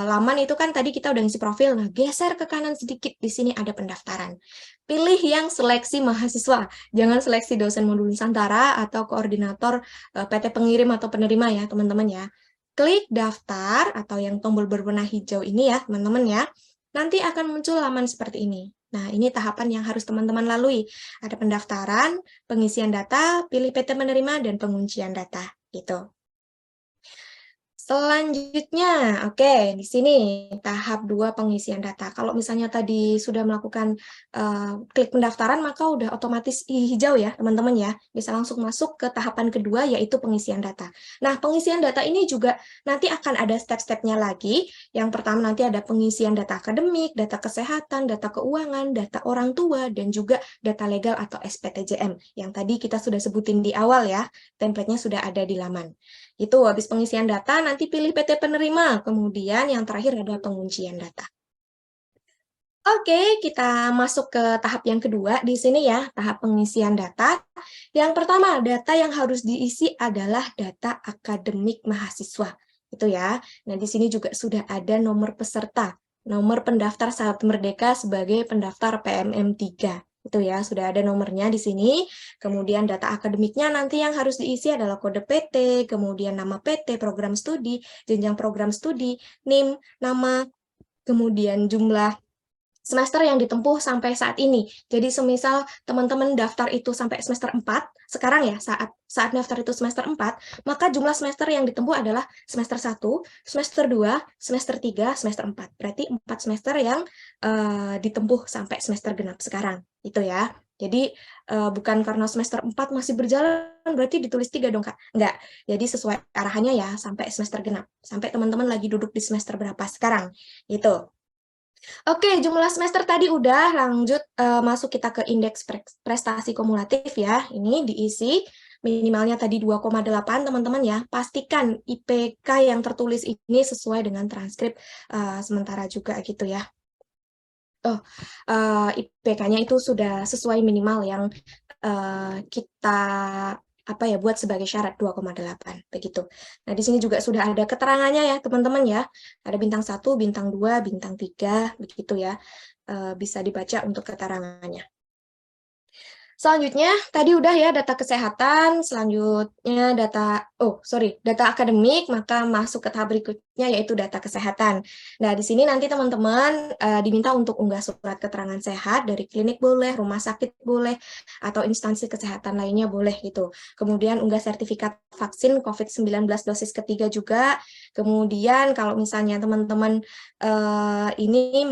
laman itu kan tadi kita udah ngisi profil, nah geser ke kanan sedikit, di sini ada pendaftaran. Pilih yang seleksi mahasiswa, jangan seleksi dosen modul Nusantara atau koordinator PT pengirim atau penerima ya teman-teman ya. Klik daftar atau yang tombol berwarna hijau ini ya teman-teman ya. Nanti akan muncul laman seperti ini. Nah, ini tahapan yang harus teman-teman lalui. Ada pendaftaran, pengisian data, pilih PT penerima, dan penguncian data. Gitu. Selanjutnya, oke, di sini tahap 2 pengisian data. Kalau misalnya tadi sudah melakukan klik pendaftaran, maka udah otomatis hijau ya, teman-teman ya. Bisa langsung masuk ke tahapan kedua, yaitu pengisian data. Nah, pengisian data ini juga nanti akan ada step-stepnya lagi. Yang pertama nanti ada pengisian data akademik, data kesehatan, data keuangan, data orang tua, dan juga data legal atau SPTJM. Yang tadi kita sudah sebutin di awal ya, template-nya sudah ada di laman. Itu habis pengisian data, nanti pilih PT penerima, kemudian yang terakhir ada penguncian data. Oke, kita masuk ke tahap yang kedua di sini ya, tahap pengisian data. Yang pertama, data yang harus diisi adalah data akademik mahasiswa. Itu ya. Nah, di sini juga sudah ada nomor peserta, nomor pendaftar Sahabat Merdeka sebagai pendaftar PMM 3. Itu ya, sudah ada nomornya di sini. Kemudian data akademiknya nanti yang harus diisi adalah kode PT, kemudian nama PT, program studi, jenjang program studi, NIM, nama, kemudian jumlah semester yang ditempuh sampai saat ini. Jadi semisal teman-teman daftar itu sampai semester 4, sekarang ya saat daftar itu semester 4, maka jumlah semester yang ditempuh adalah semester 1, semester 2, semester 3, semester 4. Berarti 4 semester yang ditempuh sampai semester genap sekarang. Itu ya. Jadi bukan karena semester 4 masih berjalan, berarti ditulis 3 dong, Kak. Enggak. Jadi sesuai arahannya ya sampai semester genap. Sampai teman-teman lagi duduk di semester berapa sekarang. Itu. Oke, jumlah semester tadi udah, lanjut masuk kita ke indeks prestasi kumulatif ya. Ini diisi minimalnya tadi 2,8 teman-teman ya. Pastikan IPK yang tertulis ini sesuai dengan transkrip sementara juga gitu ya. IPK-nya itu sudah sesuai minimal yang kita buat sebagai syarat 2,8 begitu. Nah, di sini juga sudah ada keterangannya ya, teman-teman ya. Ada bintang 1, bintang 2, bintang 3 begitu ya. Bisa dibaca untuk keterangannya. Selanjutnya, tadi udah ya data kesehatan, selanjutnya data akademik, maka masuk ke tahap berikutnya yaitu data kesehatan. Nah, di sini nanti teman-teman diminta untuk unggah surat keterangan sehat dari klinik boleh, rumah sakit boleh, atau instansi kesehatan lainnya boleh gitu. Kemudian unggah sertifikat vaksin COVID-19 dosis ketiga juga. Kemudian kalau misalnya teman-teman ini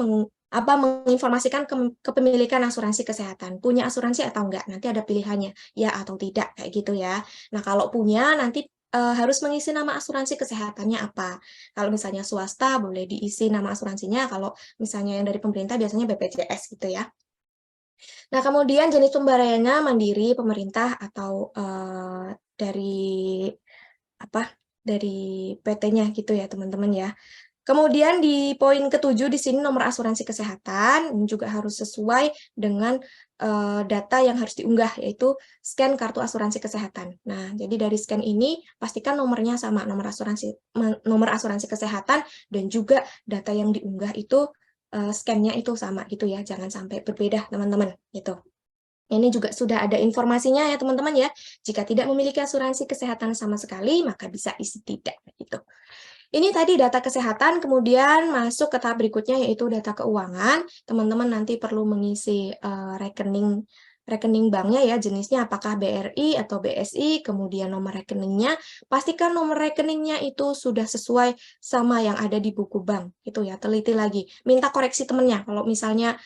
menginformasikan kepemilikan asuransi kesehatan. Punya asuransi atau enggak? Nanti ada pilihannya, ya atau tidak, kayak gitu ya. Nah, kalau punya, nanti harus mengisi nama asuransi kesehatannya apa. Kalau misalnya swasta, boleh diisi nama asuransinya. Kalau misalnya yang dari pemerintah, biasanya BPJS gitu ya. Nah, kemudian jenis pembayarannya mandiri, pemerintah, atau dari PT-nya gitu ya, teman-teman ya. Kemudian di poin ke-7 di sini nomor asuransi kesehatan ini juga harus sesuai dengan data yang harus diunggah, yaitu scan kartu asuransi kesehatan. Nah, jadi dari scan ini pastikan nomornya sama, nomor asuransi kesehatan, dan juga data yang diunggah itu scan-nya itu sama gitu ya, jangan sampai berbeda teman-teman gitu. Ini juga sudah ada informasinya ya teman-teman ya. Jika tidak memiliki asuransi kesehatan sama sekali, maka bisa isi tidak gitu. Ini tadi data kesehatan, kemudian masuk ke tahap berikutnya yaitu data keuangan. Teman-teman nanti perlu mengisi rekening banknya ya, jenisnya apakah BRI atau BSI, kemudian nomor rekeningnya. Pastikan nomor rekeningnya itu sudah sesuai sama yang ada di buku bank, gitu ya, teliti lagi. Minta koreksi temennya, kalau misalnya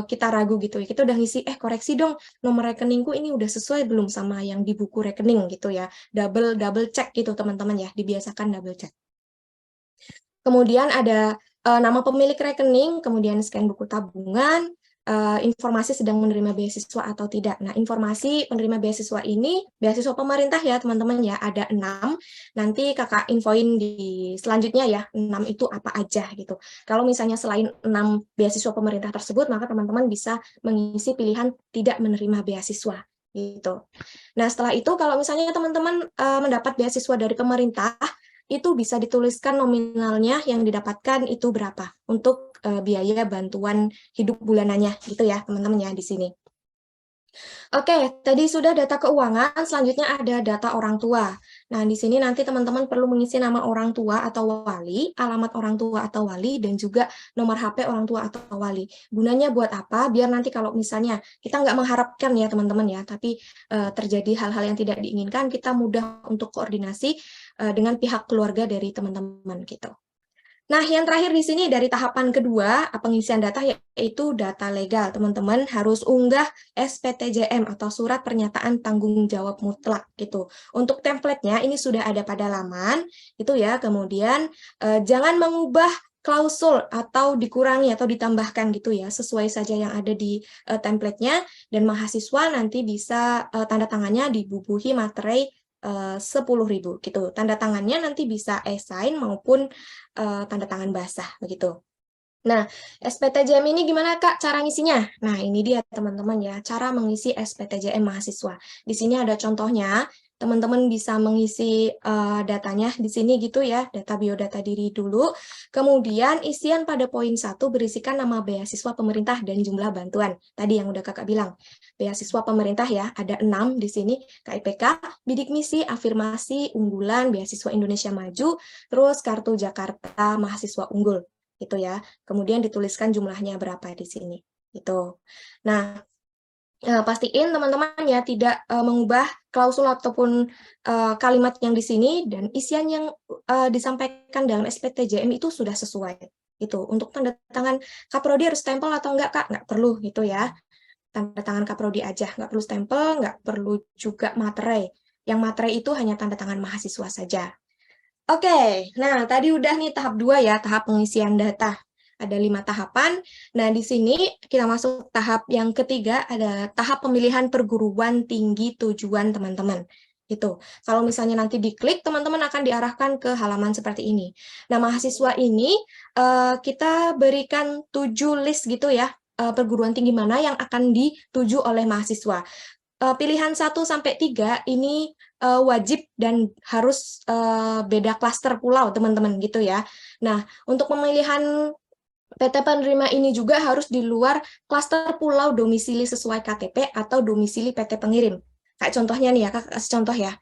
kita ragu gitu ya, kita udah ngisi, koreksi dong, nomor rekeningku ini udah sesuai belum sama yang di buku rekening gitu ya. Double check gitu teman-teman ya, dibiasakan double check. Kemudian ada nama pemilik rekening, kemudian scan buku tabungan, informasi sedang menerima beasiswa atau tidak. Nah, informasi penerima beasiswa ini, beasiswa pemerintah ya teman-teman ya, ada 6. Nanti kakak infoin di selanjutnya ya, 6 itu apa aja gitu. Kalau misalnya selain 6 beasiswa pemerintah tersebut, maka teman-teman bisa mengisi pilihan tidak menerima beasiswa gitu. Nah, setelah itu kalau misalnya teman-teman mendapat beasiswa dari pemerintah, itu bisa dituliskan nominalnya yang didapatkan itu berapa untuk biaya bantuan hidup bulanannya gitu ya teman-teman ya di sini. Oke, tadi sudah data keuangan, selanjutnya ada data orang tua. Nah, di sini nanti teman-teman perlu mengisi nama orang tua atau wali, alamat orang tua atau wali, dan juga nomor HP orang tua atau wali. Gunanya buat apa? Biar nanti kalau misalnya kita nggak mengharapkan ya teman-teman ya, tapi terjadi hal-hal yang tidak diinginkan, kita mudah untuk koordinasi dengan pihak keluarga dari teman-teman gitu. Nah, yang terakhir di sini dari tahapan kedua, pengisian data yaitu data legal. Teman-teman harus unggah SPTJM atau surat pernyataan tanggung jawab mutlak gitu. Untuk template-nya ini sudah ada pada laman, itu ya. Kemudian jangan mengubah klausul atau dikurangi atau ditambahkan gitu ya, sesuai saja yang ada di template-nya, dan mahasiswa nanti bisa tanda tangannya dibubuhi materai 10.000 gitu. Tanda tangannya nanti bisa e-sign maupun tanda tangan basah begitu. Nah, SPTJM ini gimana Kak cara ngisinya? Nah, ini dia teman-teman ya, cara mengisi SPTJM mahasiswa. Di sini ada contohnya. teman-teman bisa mengisi datanya di sini gitu ya, data biodata diri dulu. Kemudian isian pada poin 1 berisikan nama beasiswa pemerintah dan jumlah bantuan. Tadi yang udah kakak bilang, beasiswa pemerintah ya, ada 6 di sini, KIPK, bidik misi, afirmasi, unggulan, beasiswa Indonesia Maju, terus kartu Jakarta mahasiswa unggul, gitu ya. Kemudian dituliskan jumlahnya berapa di sini, gitu. Nah, pastiin teman-teman ya tidak mengubah klausul ataupun kalimat yang di sini, dan isian yang disampaikan dalam SPTJM itu sudah sesuai. Itu untuk tanda tangan kaprodi harus stempel atau enggak Kak? Nggak perlu gitu ya. Tanda tangan kaprodi aja, nggak perlu stempel, nggak perlu juga materai. Yang materai itu hanya tanda tangan mahasiswa saja. Oke, nah tadi udah nih tahap 2 ya, tahap pengisian data. Ada 5 tahapan. Nah, di sini kita masuk tahap yang ketiga, ada tahap pemilihan perguruan tinggi tujuan teman-teman. Gitu. Kalau misalnya nanti diklik, teman-teman akan diarahkan ke halaman seperti ini. Nah, mahasiswa ini kita berikan 7 list gitu ya, perguruan tinggi mana yang akan dituju oleh mahasiswa. Pilihan 1-3 ini wajib dan harus beda klaster pulau, teman-teman, gitu ya. Nah, untuk pemilihan PT penerima ini juga harus di luar klaster pulau domisili sesuai KTP atau domisili PT pengirim. Kayak contohnya nih ya, kakak kasih contoh ya.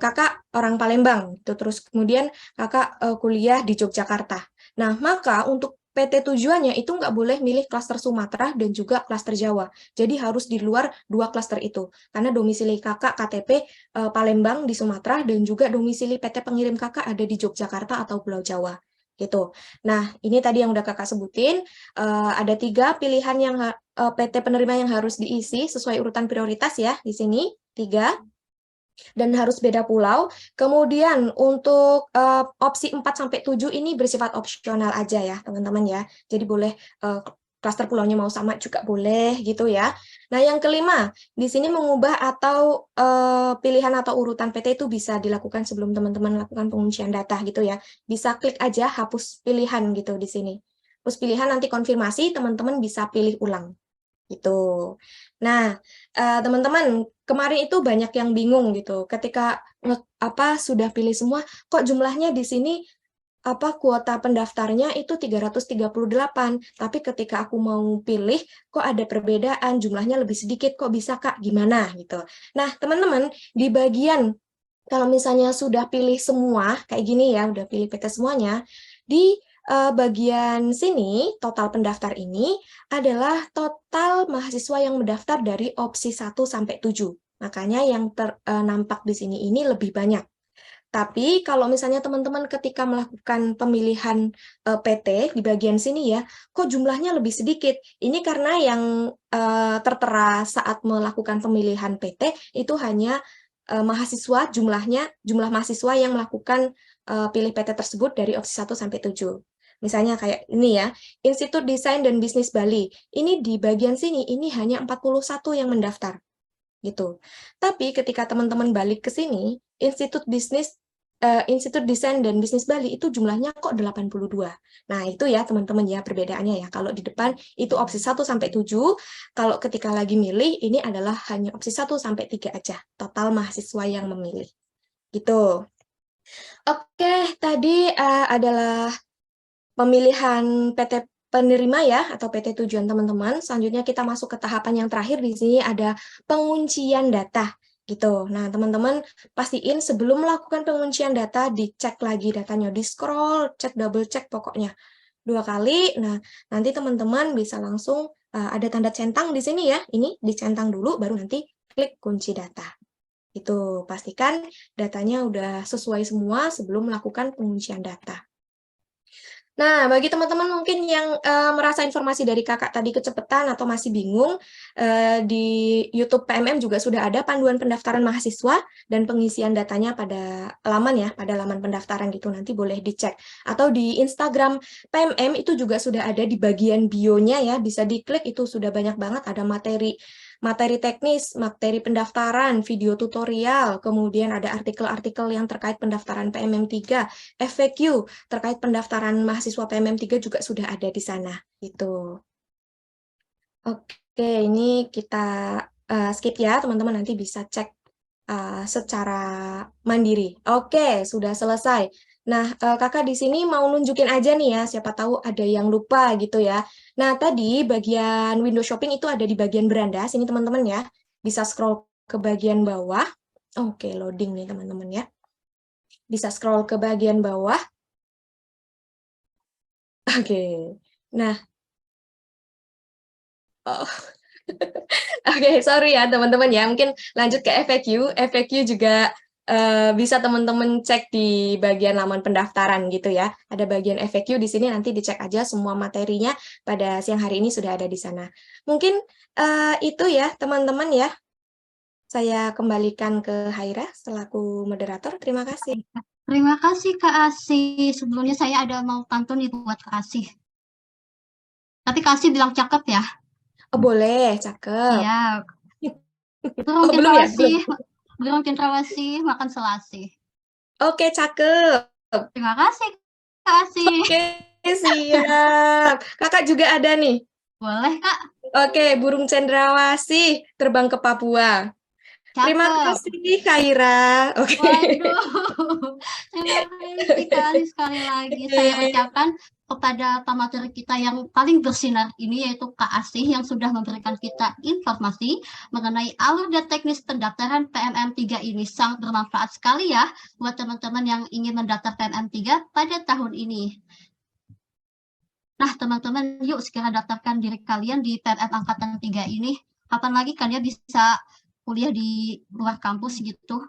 Kakak orang Palembang, gitu. Terus kemudian kakak kuliah di Yogyakarta. Nah, maka untuk PT tujuannya itu nggak boleh milih klaster Sumatera dan juga klaster Jawa. Jadi harus di luar 2 klaster itu. Karena domisili kakak KTP Palembang di Sumatera dan juga domisili PT pengirim kakak ada di Yogyakarta atau Pulau Jawa. Gitu. Nah, ini tadi yang udah kakak sebutin, ada 3 pilihan yang PT penerima yang harus diisi sesuai urutan prioritas ya, di sini 3, dan harus beda pulau. Kemudian untuk opsi 4-7 ini bersifat opsional aja ya, teman-teman ya. Jadi boleh klaster pulaunya mau sama juga boleh gitu ya. Nah, yang kelima, di sini mengubah atau pilihan atau urutan PT itu bisa dilakukan sebelum teman-teman lakukan penguncian data gitu ya. Bisa klik aja hapus pilihan gitu di sini. Hapus pilihan, nanti konfirmasi, teman-teman bisa pilih ulang gitu. Nah, teman-teman, kemarin itu banyak yang bingung gitu. Ketika sudah pilih semua, kok jumlahnya di sini kuota pendaftarnya itu 338, tapi ketika aku mau pilih kok ada perbedaan, jumlahnya lebih sedikit, kok bisa Kak, gimana gitu. Nah, teman-teman, di bagian kalau misalnya sudah pilih semua kayak gini ya, udah pilih PT semuanya, di bagian sini total pendaftar ini adalah total mahasiswa yang mendaftar dari opsi 1-7. Makanya yang nampak di sini ini lebih banyak. Tapi kalau misalnya teman-teman ketika melakukan pemilihan PT di bagian sini ya, kok jumlahnya lebih sedikit? Ini karena yang tertera saat melakukan pemilihan PT itu hanya mahasiswa, jumlah mahasiswa yang melakukan pilih PT tersebut dari opsi 1-7. Misalnya kayak ini ya, Institut Desain dan Bisnis Bali. Ini di bagian sini, ini hanya 41 yang mendaftar. Gitu. Tapi ketika teman-teman balik ke sini, Institut Desain dan Bisnis Bali itu jumlahnya kok 82. Nah, itu ya teman-teman ya perbedaannya ya. Kalau di depan itu opsi 1-7, kalau ketika lagi milih ini adalah hanya opsi 1-3 aja, total mahasiswa yang memilih. Gitu. Oke, tadi adalah pemilihan PT penerima ya, atau PT tujuan teman-teman. Selanjutnya kita masuk ke tahapan yang terakhir. Di sini ada penguncian data gitu. Nah, teman-teman pastiin sebelum melakukan penguncian data dicek lagi datanya, di scroll, double check pokoknya 2 kali. Nah, nanti teman-teman bisa langsung ada tanda centang di sini ya. Ini dicentang dulu baru nanti klik kunci data. Itu pastikan datanya udah sesuai semua sebelum melakukan penguncian data. Nah, bagi teman-teman mungkin yang merasa informasi dari kakak tadi kecepatan atau masih bingung, di YouTube PMM juga sudah ada panduan pendaftaran mahasiswa dan pengisian datanya pada laman ya, pada laman pendaftaran gitu, nanti boleh dicek. Atau di Instagram PMM itu juga sudah ada di bagian bio-nya ya, bisa diklik, itu sudah banyak banget, ada materi teknis, materi pendaftaran, video tutorial, kemudian ada artikel-artikel yang terkait pendaftaran PMM 3, FAQ terkait pendaftaran mahasiswa PMM 3 juga sudah ada di sana. Gitu. Oke, ini kita skip ya, teman-teman nanti bisa cek secara mandiri. Oke, sudah selesai. Nah, kakak di sini mau nunjukin aja nih ya, siapa tahu ada yang lupa gitu ya. Nah, tadi bagian window shopping itu ada di bagian beranda, sini teman-teman ya. Bisa scroll ke bagian bawah. Oke, loading nih teman-teman ya. Bisa scroll ke bagian bawah. Oke, nah, oh. Oke, sorry ya teman-teman ya. Mungkin lanjut ke FAQ. FAQ juga bisa teman-teman cek di bagian laman pendaftaran gitu ya. Ada bagian FAQ di sini, nanti dicek aja semua materinya pada siang hari ini sudah ada di sana. Mungkin itu ya teman-teman ya. Saya kembalikan ke Haira selaku moderator. Terima kasih. Terima kasih Kak Asih. Sebelumnya saya ada mau pantun nih buat Kak Asih. Tapi Kak Asih bilang cakep ya. Oh, boleh, cakep. Iya. Oh, belum ya? Burung cendrawasih makan selasih. Oke, cakep. Terima kasih Kak Asih. Oke, siap. Kakak juga ada nih. Boleh Kak. Oke, burung cendrawasih terbang ke Papua. Terima kasih, Kaira. Oke. Waduh, terima kasih Kak Asih sekali lagi. Saya ucapkan kepada pemateri kita yang paling bersinar ini, yaitu Kak Asih, yang sudah memberikan kita informasi mengenai alur dan teknis pendaftaran PMM 3 ini. Sangat bermanfaat sekali ya buat teman-teman yang ingin mendaftar PMM 3 pada tahun ini. Nah, teman-teman, yuk segera daftarkan diri kalian di PMM Angkatan 3 ini. Kapan lagi kan ya bisa kuliah di luar kampus gitu.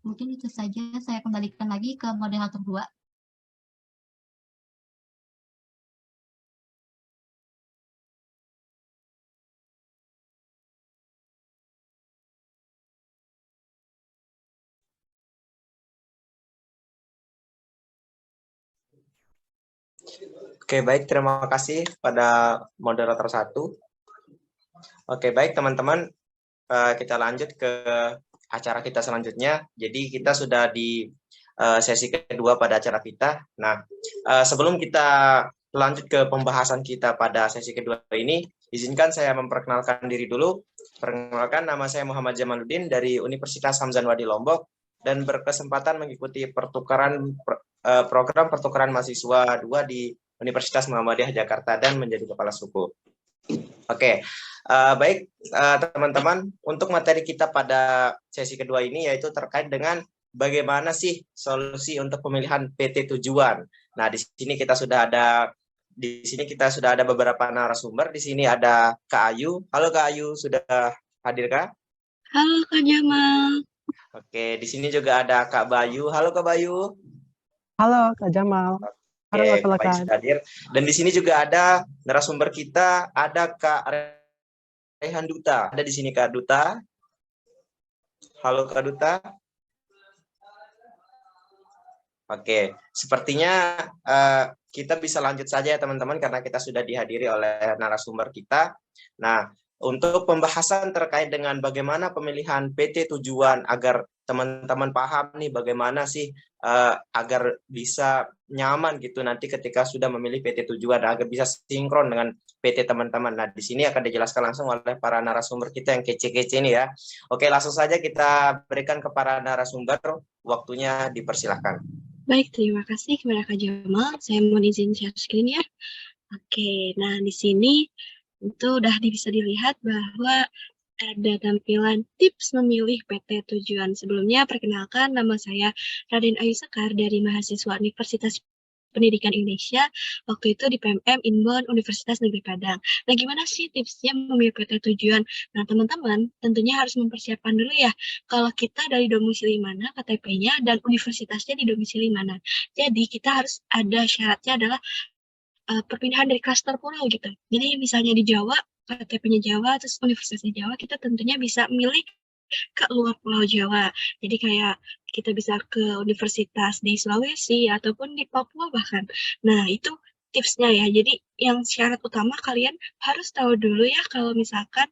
Mungkin itu saja, saya kembalikan lagi ke moderator 2. Oke, baik. Terima kasih pada moderator 1. Oke, baik teman-teman. Kita lanjut ke acara kita selanjutnya. Jadi kita sudah di sesi kedua pada acara kita. Nah, sebelum kita lanjut ke pembahasan kita pada sesi kedua ini, izinkan saya memperkenalkan diri dulu. Perkenalkan, nama saya Muhammad Jamaluddin dari Universitas Hamzah Wadi Lombok dan berkesempatan mengikuti program pertukaran mahasiswa 2 di Universitas Muhammadiyah Jakarta dan menjadi kepala suku. Oke, baik teman-teman, untuk materi kita pada sesi kedua ini yaitu terkait dengan bagaimana sih solusi untuk pemilihan PT tujuan. Nah, di sini kita sudah ada beberapa narasumber. Di sini ada Kak Ayu. Halo Kak Ayu, sudah hadir Kak? Halo Kak Jamal. Oke, di sini juga ada Kak Bayu. Halo Kak Bayu. Halo Kak Jamal. Oke, Kak Bayu sudah hadir. Dan di sini juga ada narasumber kita, ada Kak Rehan Duta. Ada di sini Kak Duta. Halo Kak Duta. Oke, sepertinya kita bisa lanjut saja ya teman-teman karena kita sudah dihadiri oleh narasumber kita. Nah, untuk pembahasan terkait dengan bagaimana pemilihan PT tujuan agar teman-teman paham nih bagaimana sih agar bisa nyaman gitu nanti ketika sudah memilih PT tujuan, agar bisa sinkron dengan PT teman-teman. Nah, di sini akan dijelaskan langsung oleh para narasumber kita yang kece-kece ini ya. Oke, langsung saja kita berikan ke para narasumber, waktunya dipersilahkan. Baik, terima kasih kepada Kak Jamal. Saya mohon izin share screen ya. Oke, nah di sini itu udah bisa dilihat bahwa ada tampilan tips memilih PT tujuan. Sebelumnya, perkenalkan nama saya Raden Ayu Sekar dari mahasiswa Universitas Pendidikan Indonesia, waktu itu di PMM Inbound Universitas Negeri Padang. Nah, gimana sih tipsnya memilih PT tujuan? Nah, teman-teman tentunya harus mempersiapkan dulu ya, kalau kita dari domisili mana KTP-nya dan universitasnya di domisili mana. Jadi, kita harus ada syaratnya adalah perpindahan dari klaster pulau gitu. Jadi, misalnya di Jawa, KTP-nya Jawa, terus universitasnya Jawa, kita tentunya bisa milih ke luar Pulau Jawa. Jadi kayak kita bisa ke universitas di Sulawesi ataupun di Papua bahkan. Nah, itu tipsnya ya. Jadi yang syarat utama kalian harus tahu dulu ya kalau misalkan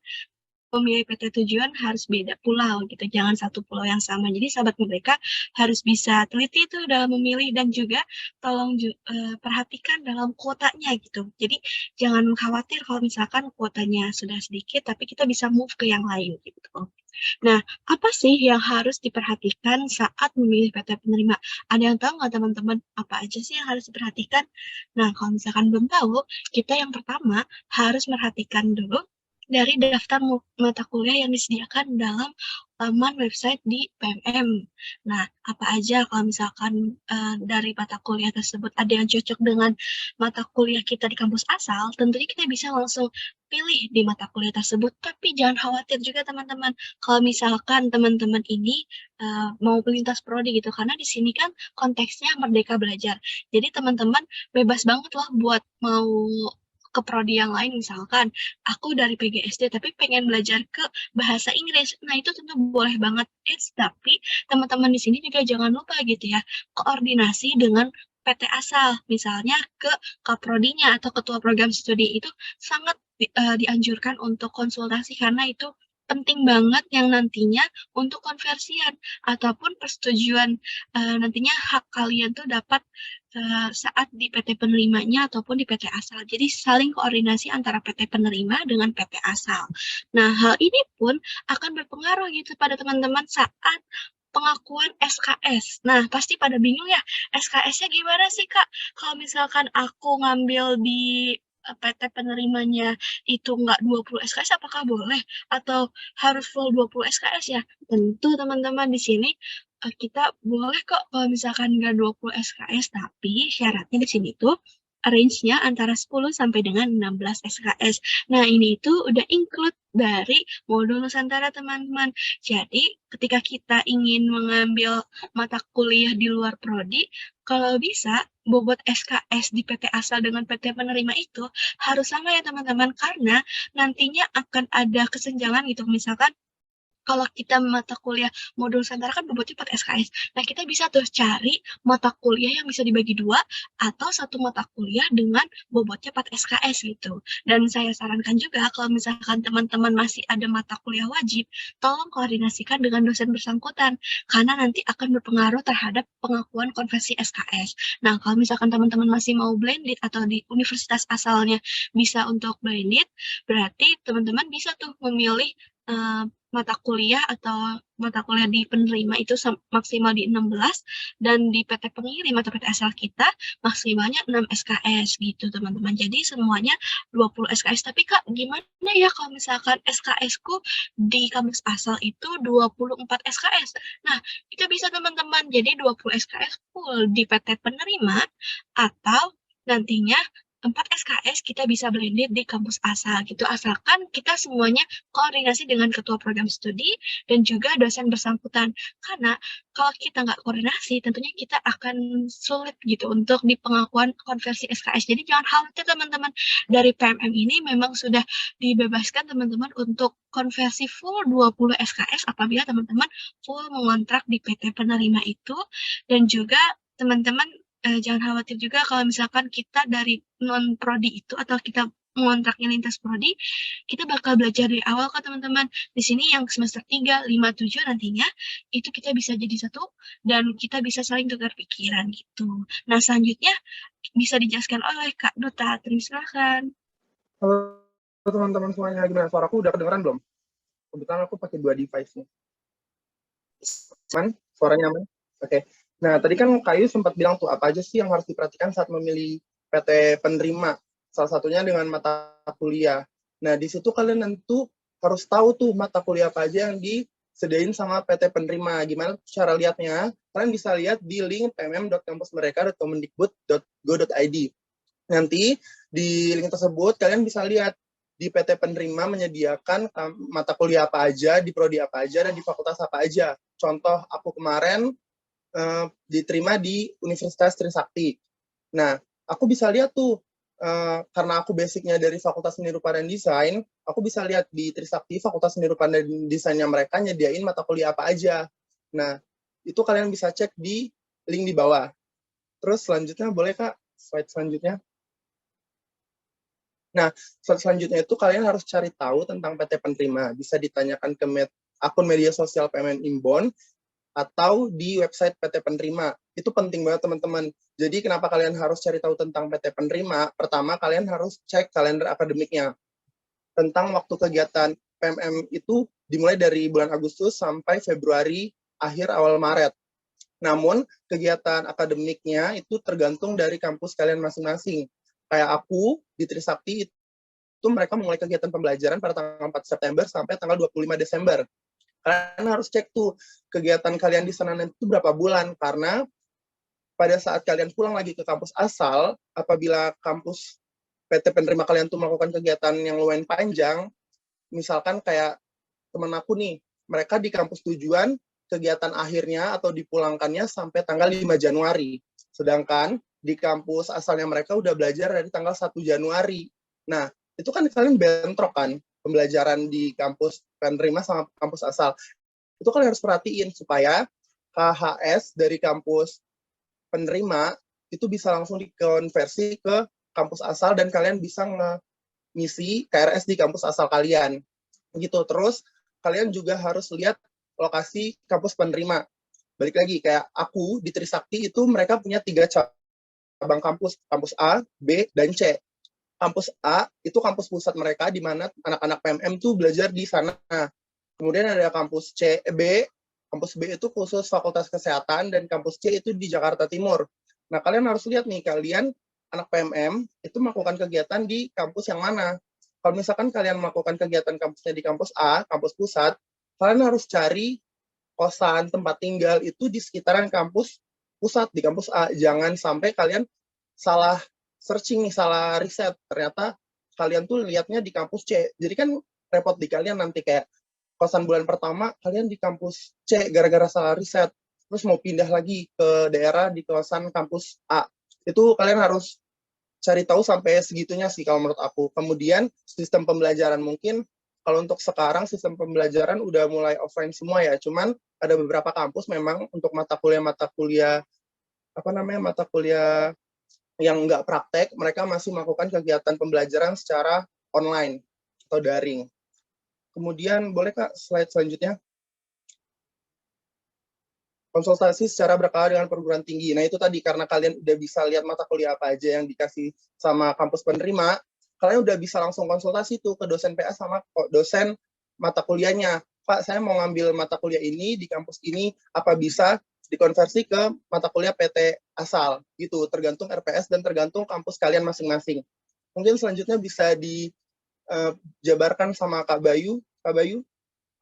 memilih PT tujuan harus beda pulau gitu, jangan satu pulau yang sama. Jadi sahabat mereka harus bisa teliti itu dalam memilih dan juga tolong perhatikan dalam kuotanya gitu. Jadi jangan khawatir kalau misalkan kuotanya sudah sedikit, tapi kita bisa move ke yang lain gitu. Nah, apa sih yang harus diperhatikan saat memilih PT penerima? Ada yang tahu nggak teman-teman apa aja sih yang harus diperhatikan? Nah, kalau misalkan belum tahu, kita yang pertama harus merhatikan dulu dari daftar mata kuliah yang disediakan dalam laman website di PMM. Nah, apa aja kalau misalkan dari mata kuliah tersebut ada yang cocok dengan mata kuliah kita di kampus asal, tentunya kita bisa langsung pilih di mata kuliah tersebut. Tapi jangan khawatir juga teman-teman, kalau misalkan teman-teman ini mau lintas prodi gitu, karena di sini kan konteksnya Merdeka Belajar. Jadi teman-teman bebas banget loh buat mau ke prodi yang lain, misalkan aku dari PGSD tapi pengen belajar ke bahasa Inggris. Nah, itu tentu boleh banget. Tapi teman-teman di sini juga jangan lupa gitu ya, koordinasi dengan PT asal, misalnya ke kaprodinya atau ketua program studi itu sangat dianjurkan untuk konsultasi karena itu penting banget yang nantinya untuk konversian ataupun persetujuan nantinya hak kalian tuh dapat saat di PT penerimanya ataupun di PT asal. Jadi saling koordinasi antara PT penerima dengan PT asal. Nah, hal ini pun akan berpengaruh gitu pada teman-teman saat pengakuan SKS. Nah, pasti pada bingung ya, SKS-nya gimana sih, Kak? Kalau misalkan aku ngambil di PT penerimanya itu nggak 20 SKS, apakah boleh? Atau harus full 20 SKS ya? Tentu teman-teman di sini kita boleh kok kalau misalkan nggak 20 SKS, tapi syaratnya di sini tuh range-nya antara 10 sampai dengan 16 SKS. Nah, ini itu udah include dari modul Nusantara, teman-teman. Jadi, ketika kita ingin mengambil mata kuliah di luar prodi, kalau bisa, bobot SKS di PT asal dengan PT penerima itu harus sama ya, teman-teman. Karena nantinya akan ada kesenjangan gitu. Misalkan, kalau kita mata kuliah modul Nusantara kan bobotnya 4 SKS. Nah, kita bisa tuh cari mata kuliah yang bisa dibagi 2 atau satu mata kuliah dengan bobotnya 4 SKS gitu. Dan saya sarankan juga kalau misalkan teman-teman masih ada mata kuliah wajib, tolong koordinasikan dengan dosen bersangkutan karena nanti akan berpengaruh terhadap pengakuan konversi SKS. Nah, kalau misalkan teman-teman masih mau blended atau di universitas asalnya bisa untuk blended, berarti teman-teman bisa tuh memilih mata kuliah atau mata kuliah di penerima itu maksimal di 16 dan di PT pengirim atau PT asal kita maksimalnya 6 SKS gitu, teman-teman. Jadi semuanya 20 SKS. Tapi Kak, gimana ya kalau misalkan SKS-ku di kampus asal itu 24 SKS? Nah, kita bisa teman-teman jadi 20 SKS full di PT penerima atau nantinya 4 SKS kita bisa blended di kampus asal gitu, asalkan kita semuanya koordinasi dengan ketua program studi dan juga dosen bersangkutan. Karena kalau kita nggak koordinasi, tentunya kita akan sulit gitu untuk di pengakuan konversi SKS. Jadi jangan khawatir teman-teman, dari PMM ini memang sudah dibebaskan teman-teman untuk konversi full 20 SKS apabila teman-teman full mengontrak di PT penerima itu, dan juga teman-teman jangan khawatir juga kalau misalkan kita dari non-prodi itu atau kita mengontraknya lintas prodi, kita bakal belajar dari awal kok teman-teman. Di sini yang semester 3, 5, 7 nantinya, itu kita bisa jadi satu dan kita bisa saling tukar pikiran gitu. Nah, selanjutnya bisa dijelaskan oleh Kak Duta. Terima kasih. Halo teman-teman semuanya, gimana suaraku udah kedengeran belum? Kebetulan aku pakai 2 device nih. Suaranya aman? Oke. Nah, tadi kan Kayu sempat bilang tuh apa aja sih yang harus diperhatikan saat memilih PT penerima. Salah satunya dengan mata kuliah. Nah, di situ kalian tentu harus tahu tuh mata kuliah apa aja yang disediain sama PT penerima. Gimana cara lihatnya? Kalian bisa lihat di link pmm.kampusmereka.kemendikbud.go.id. Nanti di link tersebut kalian bisa lihat di PT penerima menyediakan mata kuliah apa aja, di prodi apa aja, dan di fakultas apa aja. Contoh, aku kemarin diterima di Universitas Trisakti. Nah, aku bisa lihat tuh, karena aku basicnya dari Fakultas Seni Rupa dan Desain, aku bisa lihat di Trisakti, Fakultas Seni Rupa dan Desainnya mereka nyediain mata kuliah apa aja. Nah, itu kalian bisa cek di link di bawah. Terus selanjutnya, boleh Kak, slide selanjutnya. Nah, selanjutnya itu kalian harus cari tahu tentang PT Penerima. Bisa ditanyakan ke akun media sosial PMN Imbon atau di website PT Penerima. Itu penting banget teman-teman. Jadi kenapa kalian harus cari tahu tentang PT Penerima? Pertama, kalian harus cek kalender akademiknya. Tentang waktu kegiatan PMM itu dimulai dari bulan Agustus sampai Februari, akhir awal Maret. Namun, kegiatan akademiknya itu tergantung dari kampus kalian masing-masing. Kayak aku, di Trisakti, itu mereka mulai kegiatan pembelajaran pada tanggal 4 September sampai tanggal 25 Desember. Kalian harus cek tuh kegiatan kalian di sana nanti itu berapa bulan, karena pada saat kalian pulang lagi ke kampus asal, apabila kampus PT Penerima kalian tuh melakukan kegiatan yang lumayan panjang, misalkan kayak temen aku nih, mereka di kampus tujuan, kegiatan akhirnya atau dipulangkannya sampai tanggal 5 Januari. Sedangkan di kampus asalnya mereka udah belajar dari tanggal 1 Januari. Nah, itu kan kalian bentrok kan, pembelajaran di kampus penerima sama kampus asal. Itu kalian harus perhatiin supaya KHS dari kampus penerima itu bisa langsung dikonversi ke kampus asal dan kalian bisa ngisi KRS di kampus asal kalian. Gitu. Terus kalian juga harus lihat lokasi kampus penerima. Balik lagi, kayak aku di Trisakti itu mereka punya 3 cabang kampus, kampus A, B, dan C. Kampus A itu kampus pusat mereka di mana anak-anak PMM tuh belajar di sana. Kemudian ada kampus kampus B itu khusus Fakultas Kesehatan, dan kampus C itu di Jakarta Timur. Nah, kalian harus lihat nih, kalian anak PMM itu melakukan kegiatan di kampus yang mana. Kalau misalkan kalian melakukan kegiatan kampusnya di kampus A, kampus pusat, kalian harus cari kosan tempat tinggal itu di sekitaran kampus pusat, di kampus A. Jangan sampai kalian salah searching nih, salah riset. Ternyata kalian tuh lihatnya di kampus C. Jadi kan repot di kalian nanti, kayak kosan bulan pertama kalian di kampus C gara-gara salah riset. Terus mau pindah lagi ke daerah di kawasan kampus A. Itu kalian harus cari tahu sampai segitunya sih kalau menurut aku. Kemudian sistem pembelajaran, mungkin kalau untuk sekarang sistem pembelajaran udah mulai offline semua ya. Cuman ada beberapa kampus memang untuk mata kuliah yang nggak praktek, mereka masih melakukan kegiatan pembelajaran secara online atau daring. Kemudian boleh Kak slide selanjutnya? Konsultasi secara berkala dengan perguruan tinggi. Nah, itu tadi karena kalian udah bisa lihat mata kuliah apa aja yang dikasih sama kampus penerima, kalian udah bisa langsung konsultasi tuh ke dosen PA sama dosen mata kuliahnya. Pak, saya mau ngambil mata kuliah ini di kampus ini, apa bisa dikonversi ke mata kuliah PT asal? Gitu, tergantung RPS dan tergantung kampus kalian masing-masing. Mungkin selanjutnya bisa dijabarkan sama Kak Bayu. Kak Bayu?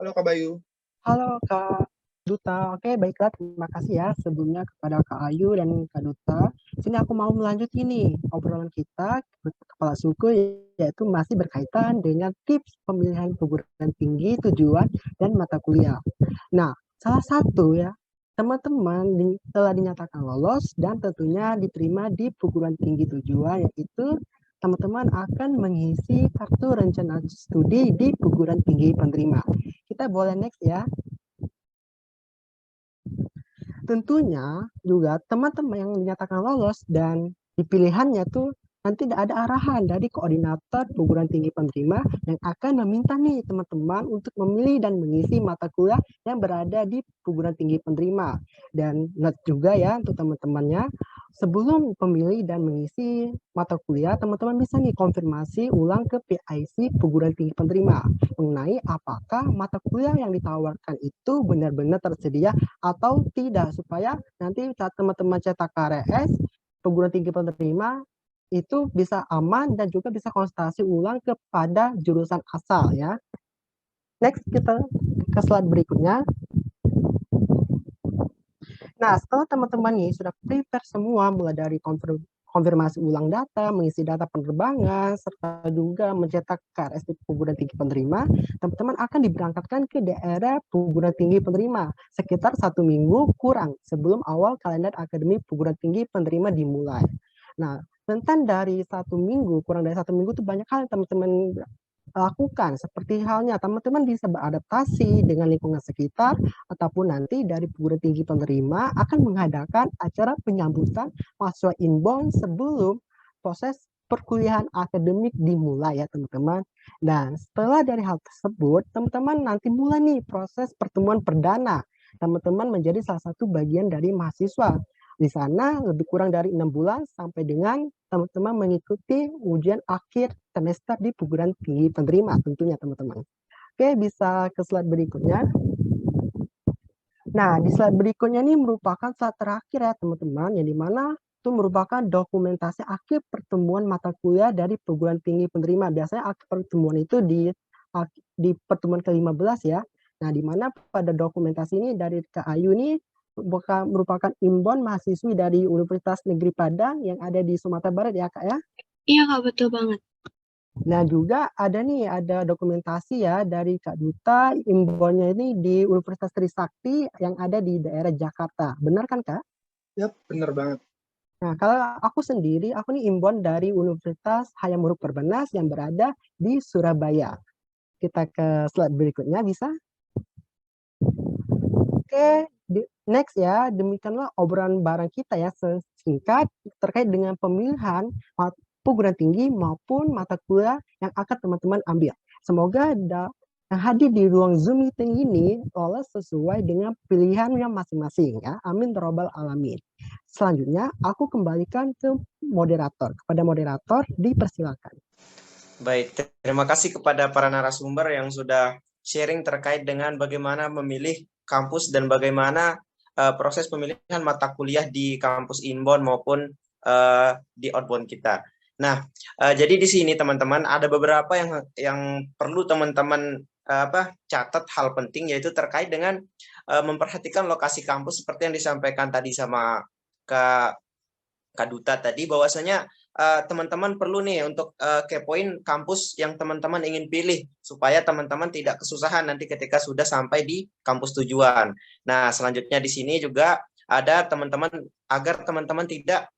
Halo Kak Bayu. Halo Kak Duta. Oke, baiklah, terima kasih ya sebelumnya kepada Kak Ayu dan Kak Duta. Sini aku mau melanjut ini obrolan kita kepala suku, yaitu masih berkaitan dengan tips pemilihan perguruan tinggi, tujuan, dan mata kuliah. Nah, salah satu ya, teman-teman telah dinyatakan lolos dan tentunya diterima di perguruan tinggi tujuan, yaitu teman-teman akan mengisi kartu rencana studi di perguruan tinggi penerima. Kita boleh next ya. Tentunya juga teman-teman yang dinyatakan lolos dan dipilihannya tuh nanti ada arahan dari koordinator perguruan tinggi penerima yang akan meminta nih teman-teman untuk memilih dan mengisi mata kuliah yang berada di perguruan tinggi penerima. Dan note juga ya untuk teman-temannya, sebelum memilih dan mengisi mata kuliah, teman-teman bisa nih konfirmasi ulang ke PIC perguruan tinggi penerima mengenai apakah mata kuliah yang ditawarkan itu benar-benar tersedia atau tidak, supaya nanti saat teman-teman cetak KRS perguruan tinggi penerima itu bisa aman dan juga bisa konsultasi ulang kepada jurusan asal ya. Next, kita ke slide berikutnya. Nah, setelah teman-teman nih sudah prepare semua, mulai dari konfirmasi ulang data, mengisi data penerbangan, serta juga mencetak KRS di perguruan tinggi penerima, teman-teman akan diberangkatkan ke daerah perguruan tinggi penerima sekitar 1 minggu kurang sebelum awal kalender akademi perguruan tinggi penerima dimulai. Nah, rentan dari 1 minggu, kurang dari 1 minggu itu banyak hal yang teman-teman lakukan, seperti halnya teman-teman bisa beradaptasi dengan lingkungan sekitar, ataupun nanti dari perguruan tinggi penerima akan mengadakan acara penyambutan mahasiswa inbound sebelum proses perkuliahan akademik dimulai ya teman-teman. Dan setelah dari hal tersebut, teman-teman nanti mulai nih proses pertemuan perdana. Teman-teman menjadi salah satu bagian dari mahasiswa. Di sana lebih kurang dari 6 bulan sampai dengan teman-teman mengikuti ujian akhir semester di perguruan tinggi penerima tentunya teman-teman. Oke, bisa ke slide berikutnya. Nah, di slide berikutnya ini merupakan slide terakhir ya teman-teman, yang dimana itu merupakan dokumentasi akhir pertemuan mata kuliah dari perguruan tinggi penerima. Biasanya akhir pertemuan itu di pertemuan ke-15 ya. Nah, di mana pada dokumentasi ini dari Kak Ayu ini merupakan imbon mahasiswi dari Universitas Negeri Padang yang ada di Sumatera Barat ya Kak ya? Iya Kak, betul banget. Nah, juga ada dokumentasi ya dari Kak Duta, imbonnya ini di Universitas Trisakti yang ada di daerah Jakarta. Benar kan Kak? Yap, bener banget. Nah, kalau aku sendiri, aku nih imbon dari Universitas Hayam Wuruk Perbanas yang berada di Surabaya. Kita ke slide berikutnya, bisa? Oke, next ya, demikianlah obrolan bareng kita ya, singkat terkait dengan pemilihan perguruan tinggi maupun mata kuliah yang akan teman-teman ambil. Semoga yang hadir di ruang Zoom meeting ini lolos sesuai dengan pilihannya masing-masing ya. Amin robbal alamin. Selanjutnya aku kembalikan ke moderator. Kepada moderator dipersilakan. Baik, terima kasih kepada para narasumber yang sudah sharing terkait dengan bagaimana memilih kampus dan bagaimana proses pemilihan mata kuliah di kampus inbound maupun di outbound kita. Nah, jadi di sini teman-teman ada beberapa yang perlu teman-teman catat hal penting, yaitu terkait dengan memperhatikan lokasi kampus seperti yang disampaikan tadi sama Kak Duta tadi, bahwasanya teman-teman perlu nih untuk kepoin kampus yang teman-teman ingin pilih supaya teman-teman tidak kesusahan nanti ketika sudah sampai di kampus tujuan. Nah, selanjutnya di sini juga ada teman-teman agar teman-teman tidak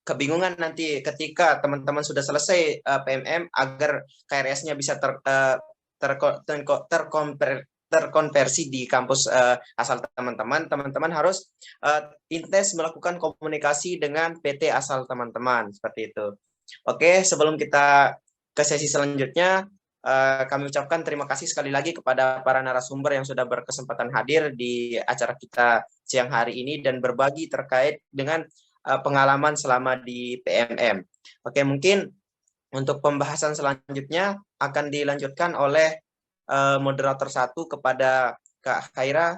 kebingungan nanti ketika teman-teman sudah selesai PMM, agar KRS-nya bisa terkonversi di kampus asal teman-teman. Teman-teman harus intens melakukan komunikasi dengan PT asal teman-teman, seperti itu. Oke, sebelum kita ke sesi selanjutnya, kami ucapkan terima kasih sekali lagi kepada para narasumber yang sudah berkesempatan hadir di acara kita siang hari ini dan berbagi terkait dengan pengalaman selama di PMM. Oke, mungkin untuk pembahasan selanjutnya akan dilanjutkan oleh moderator 1 kepada Kak Khaira.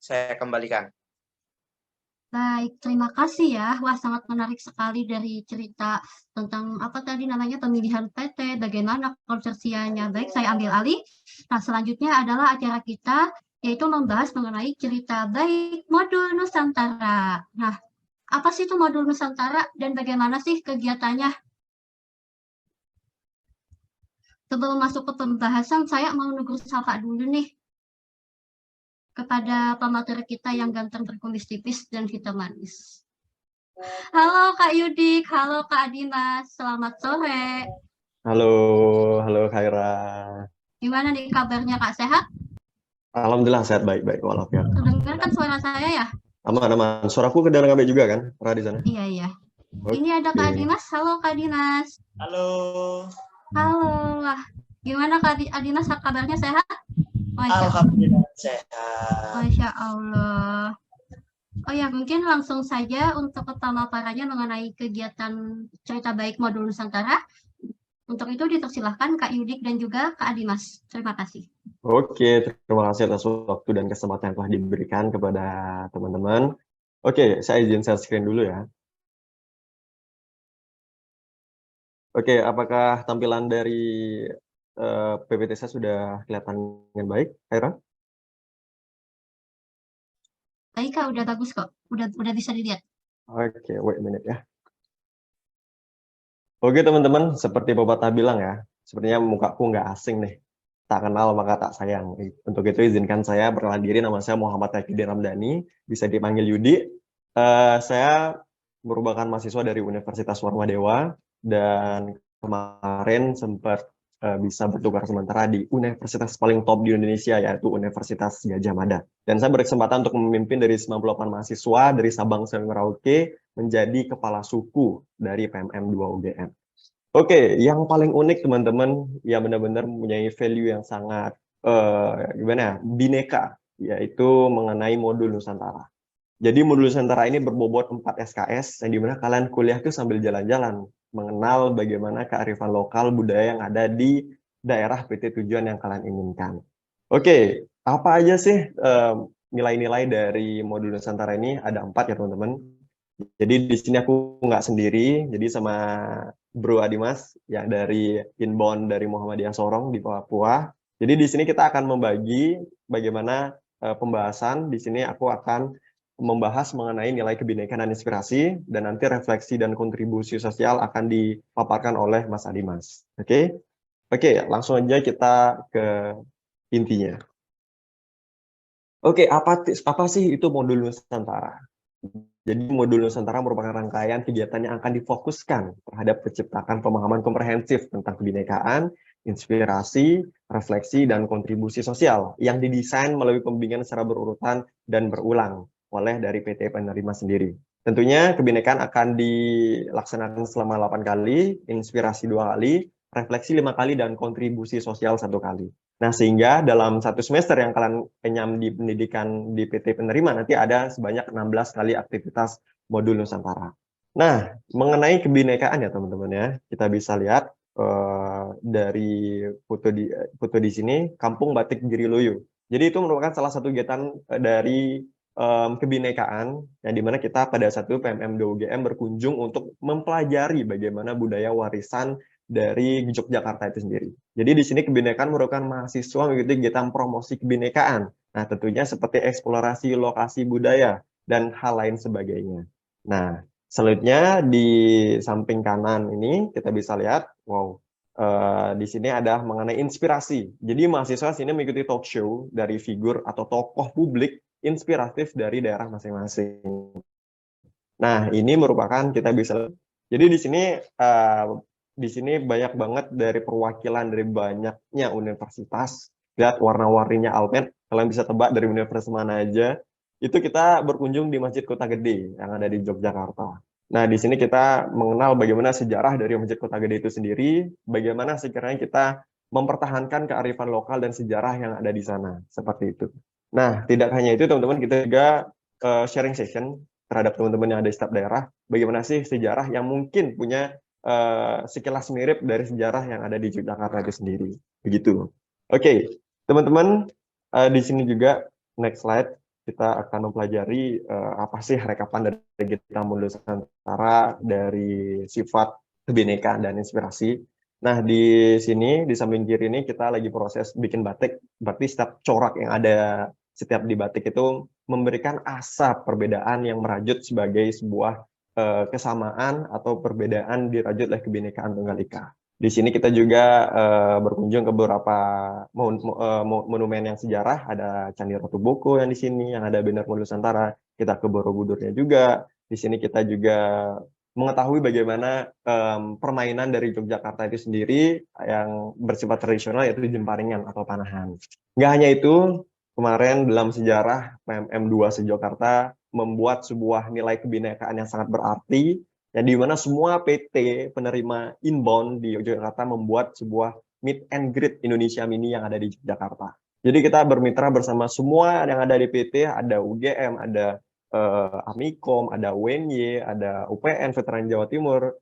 Saya kembalikan. Baik, terima kasih ya. Wah, sangat menarik sekali dari cerita tentang apa tadi namanya pemilihan PT, bagaimana konsorsianya. Baik, saya ambil alih. Nah, selanjutnya adalah acara kita, yaitu membahas mengenai cerita baik modul Nusantara. Nah, apa sih itu modul Nusantara dan bagaimana sih kegiatannya? Sebelum masuk ke pembahasan, saya mau nunggu sapa dulu nih kepada pemateri kita yang ganteng berkumis tipis dan hitam manis. Halo Kak Yudik, halo Kak Dimas, selamat sore. Halo Khaira. Gimana nih kabarnya Kak, sehat? Alhamdulillah sehat, baik walafiat. Terdengar kan suara saya ya? Aman. Suaraku kedengaran baik juga kan, Ra di sana? Iya. Oke. Ini ada Kak Dimas, halo Kak Dimas. Halo. Wah, gimana Kak Dimas, kabarnya sehat? Alhamdulillah sehat. Masya Allah. Oh ya, mungkin langsung saja untuk pemaparannya mengenai kegiatan cerita baik modul Nusantara. Untuk itu dipersilahkan Kak Yudik dan juga Kak Dimas. Terima kasih. Oke, terima kasih atas waktu dan kesempatan yang telah diberikan kepada teman-teman. Oke, saya izin share screen dulu ya. Oke, apakah tampilan dari PPT saya sudah kelihatan dengan baik, Khaira? Baik Kak, udah bagus kok. Udah bisa dilihat. Oke, wait a minute ya. Oke teman-teman, seperti pepatah bilang ya, sepertinya mukaku nggak asing nih. Tak kenal maka tak sayang. Untuk itu izinkan saya perkenalan diri, nama saya Muhammad Taqiyuddin Ramdhani, bisa dipanggil Yudi. Saya merupakan mahasiswa dari Universitas Warmadewa, dan kemarin sempat bisa bertukar sementara di universitas paling top di Indonesia, yaitu Universitas Gadjah Mada. Dan saya berkesempatan untuk memimpin dari 98 mahasiswa dari Sabang sampai Merauke menjadi kepala suku dari PMM 2 UGM. Oke, yang paling unik teman-teman yang benar-benar mempunyai value yang sangat gimana ya, bineka, yaitu mengenai modul Nusantara. Jadi modul Nusantara ini berbobot 4 SKS yang dimana kalian kuliah tuh sambil jalan-jalan, mengenal bagaimana kearifan lokal budaya yang ada di daerah PT tujuan yang kalian inginkan. Oke, apa aja sih nilai-nilai dari modul Nusantara ini? Ada 4 ya teman-teman. Jadi di sini aku nggak sendiri, jadi sama Bro Adimas yang dari inbound dari Muhammadiyah Sorong di Papua. Jadi di sini kita akan membagi bagaimana pembahasan. Di sini aku akan membahas mengenai nilai kebinekaan dan inspirasi, dan nanti refleksi dan kontribusi sosial akan dipaparkan oleh Mas Adimas. Oke? Oke, langsung aja kita ke intinya. Oke, apa sih itu modul Nusantara? Jadi modul Nusantara merupakan rangkaian kegiatan yang akan difokuskan terhadap menciptakan pemahaman komprehensif tentang kebinekaan, inspirasi, refleksi, dan kontribusi sosial yang didesain melalui pembimbingan secara berurutan dan berulang oleh dari PT penerima sendiri. Tentunya kebinekaan akan dilaksanakan selama 8 kali, inspirasi 2 kali, refleksi 5 kali, dan kontribusi sosial 1 kali. Nah, sehingga dalam 1 semester yang kalian penyam di pendidikan di PT penerima, nanti ada sebanyak 16 kali aktivitas modul Nusantara. Nah, mengenai kebinekaan ya teman-teman ya, kita bisa lihat dari foto di sini, Kampung Batik Giriloyo. Jadi itu merupakan salah satu kegiatan dari kebinekaan, yang dimana kita pada satu PMM 2 UGM berkunjung untuk mempelajari bagaimana budaya warisan dari Yogyakarta itu sendiri. Jadi di sini kebinekaan merupakan mahasiswa mengikuti kegiatan promosi kebinekaan. Nah, tentunya seperti eksplorasi lokasi budaya dan hal lain sebagainya. Nah, selanjutnya di samping kanan ini kita bisa lihat, wow, di sini ada mengenai inspirasi. Jadi mahasiswa sini mengikuti talk show dari figur atau tokoh publik inspiratif dari daerah masing-masing. Nah, ini merupakan kita bisa, jadi di sini banyak banget dari perwakilan dari banyaknya universitas. Lihat warna-warninya almet, kalian bisa tebak dari universitas mana aja. Itu kita berkunjung di Masjid Kota Gede yang ada di Yogyakarta. Nah, di sini kita mengenal bagaimana sejarah dari Masjid Kota Gede itu sendiri, bagaimana sekiranya kita mempertahankan kearifan lokal dan sejarah yang ada di sana, seperti itu. Nah, tidak hanya itu teman-teman, kita juga sharing session terhadap teman-teman yang ada di setiap daerah, bagaimana sih sejarah yang mungkin punya sekilas mirip dari sejarah yang ada di Yogyakarta itu sendiri. Begitu. Oke, teman-teman, di sini juga next slide kita akan mempelajari apa sih rekapan dari kegiatan modul Nusantara dari sifat kebinekaan dan inspirasi. Nah, di sini di samping kiri ini kita lagi proses bikin batik. Berarti setiap corak yang ada setiap di batik itu memberikan asa perbedaan yang merajut sebagai sebuah kesamaan atau perbedaan dirajut oleh kebinekaan Tunggal Ika. Di sini kita juga berkunjung ke beberapa monumen yang sejarah, ada Candi Ratu Boko yang di sini, yang ada banner modul Nusantara. Kita ke Borobudurnya juga. Di sini kita juga mengetahui bagaimana permainan dari Yogyakarta itu sendiri yang bersifat tradisional, yaitu jemparingan atau panahan. Nggak hanya itu, kemarin dalam sejarah PMM 2 se-Jakarta membuat sebuah nilai kebinekaan yang sangat berarti, yang di mana semua PT penerima inbound di Yogyakarta membuat sebuah meet and greet Indonesia Mini yang ada di Jakarta. Jadi kita bermitra bersama semua yang ada di PT, ada UGM, ada Amikom, ada UNY, ada UPN, Veteran Jawa Timur,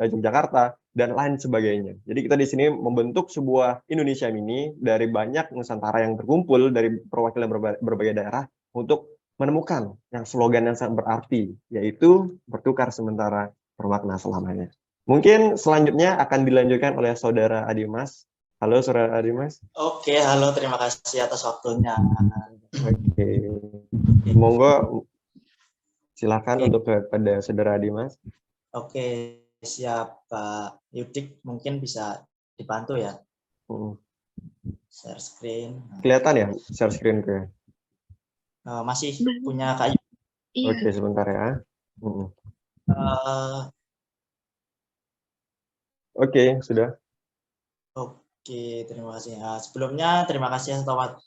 Yogyakarta, dan lain sebagainya. Jadi kita di sini membentuk sebuah Indonesia Mini dari banyak Nusantara yang terkumpul dari perwakilan berbagai daerah untuk menemukan yang slogan yang sangat berarti, yaitu bertukar sementara bermakna selamanya. Mungkin selanjutnya akan dilanjutkan oleh Saudara Adimas. Halo Saudara Adimas. Oke, halo, terima kasih atas waktunya. Oke. Monggo silakan untuk kepada Saudara Adimas. Oke, siap Pak Yudik, mungkin bisa dibantu ya. Share screen. Kelihatan ya share screen ke? Masih punya Kak Yudik. Iya. Oke, sebentar ya. Oke, sudah. Oke, terima kasih. Sebelumnya terima kasih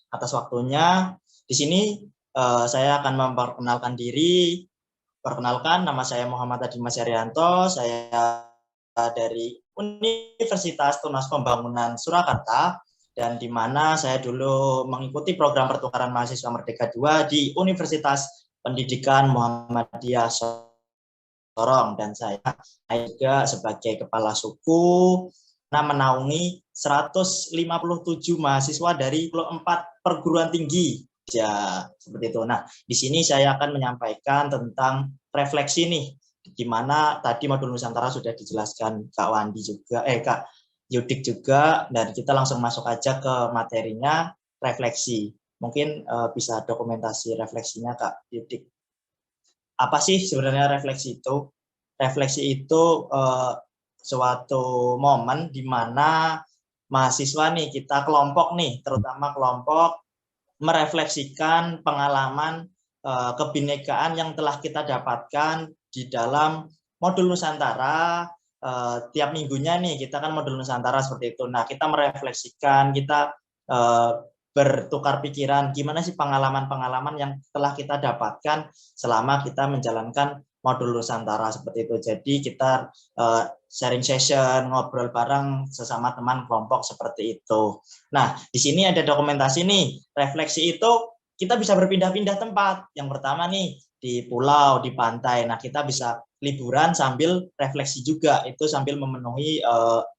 atas waktunya. Di sini saya akan memperkenalkan diri. Perkenalkan, nama saya Muhammad Adimas Arianto. Saya dari Universitas Tunas Pembangunan Surakarta, dan di mana saya dulu mengikuti program pertukaran mahasiswa Merdeka II di Universitas Pendidikan Muhammadiyah Sorong, dan saya juga sebagai kepala suku menaungi 157 mahasiswa dari 4 perguruan tinggi. Ya, seperti itu. Nah, di sini saya akan menyampaikan tentang refleksi nih, di mana tadi modul Nusantara sudah dijelaskan Kak Wandi juga, Kak Yudik juga, dan kita langsung masuk aja ke materinya, refleksi. Mungkin bisa dokumentasi refleksinya Kak Yudik. Apa sih sebenarnya refleksi itu? Refleksi itu suatu momen di mana mahasiswa nih, kita kelompok nih, terutama kelompok, merefleksikan pengalaman kebinekaan yang telah kita dapatkan di dalam modul Nusantara. Tiap minggunya nih, kita kan modul Nusantara seperti itu. Nah, kita merefleksikan, kita bertukar pikiran, gimana sih pengalaman-pengalaman yang telah kita dapatkan selama kita menjalankan modul Nusantara seperti itu. Jadi kita sharing session, ngobrol bareng sesama teman kelompok seperti itu. Nah, di sini ada dokumentasi nih. Refleksi itu kita bisa berpindah-pindah tempat. Yang pertama nih, di pulau, di pantai. Nah, kita bisa liburan sambil refleksi juga. Itu sambil memenuhi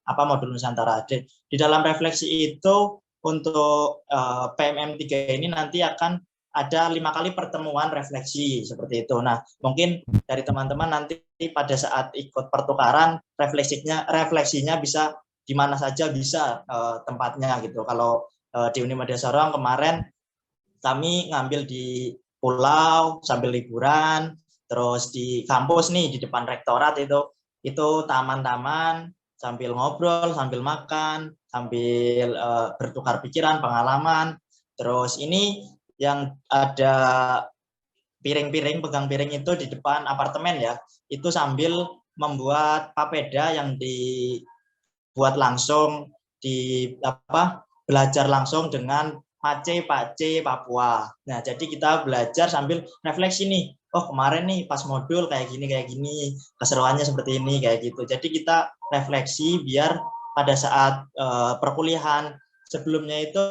modul Nusantara. Di dalam refleksi itu untuk PMM 3 ini nanti akan ada 5 kali pertemuan refleksi seperti itu. Nah, mungkin dari teman-teman nanti pada saat ikut pertukaran refleksinya bisa di mana saja bisa tempatnya gitu. Kalau di Unimedia Sorong kemarin kami ngambil di pulau sambil liburan, terus di kampus nih di depan rektorat itu taman-taman sambil ngobrol, sambil makan, sambil bertukar pikiran, pengalaman. Terus ini yang ada piring-piring, pegang piring itu di depan apartemen ya, itu sambil membuat papeda yang dibuat langsung, belajar langsung dengan Pace Papua. Nah, jadi kita belajar sambil refleksi nih, oh kemarin nih pas modul kayak gini, keseruannya seperti ini, kayak gitu. Jadi kita refleksi biar pada saat perkuliahan sebelumnya itu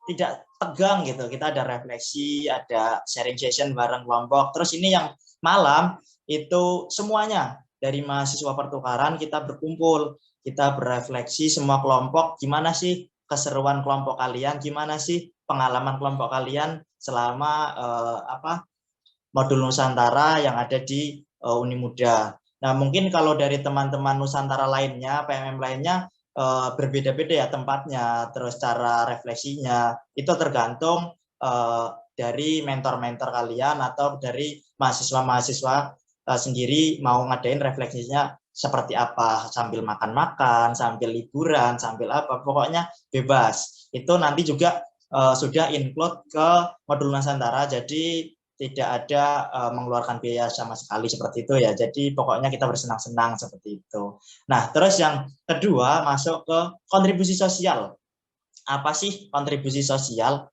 tidak tegang gitu. Kita ada refleksi, ada sharing session bareng kelompok. Terus ini yang malam itu semuanya dari mahasiswa pertukaran kita berkumpul, kita berefleksi semua kelompok, gimana sih keseruan kelompok kalian, gimana sih pengalaman kelompok kalian selama modul Nusantara yang ada di Unimuda. Nah, mungkin kalau dari teman-teman Nusantara lainnya, PMM lainnya, berbeda-beda ya tempatnya, terus cara refleksinya itu tergantung dari mentor-mentor kalian atau dari mahasiswa-mahasiswa sendiri mau ngadain refleksinya seperti apa, sambil makan-makan, sambil liburan, sambil apa, pokoknya bebas. Itu nanti juga sudah include ke modul Nusantara, jadi tidak ada mengeluarkan biaya sama sekali seperti itu ya. Jadi pokoknya kita bersenang-senang seperti itu. Nah, terus yang kedua masuk ke kontribusi sosial. Apa sih kontribusi sosial?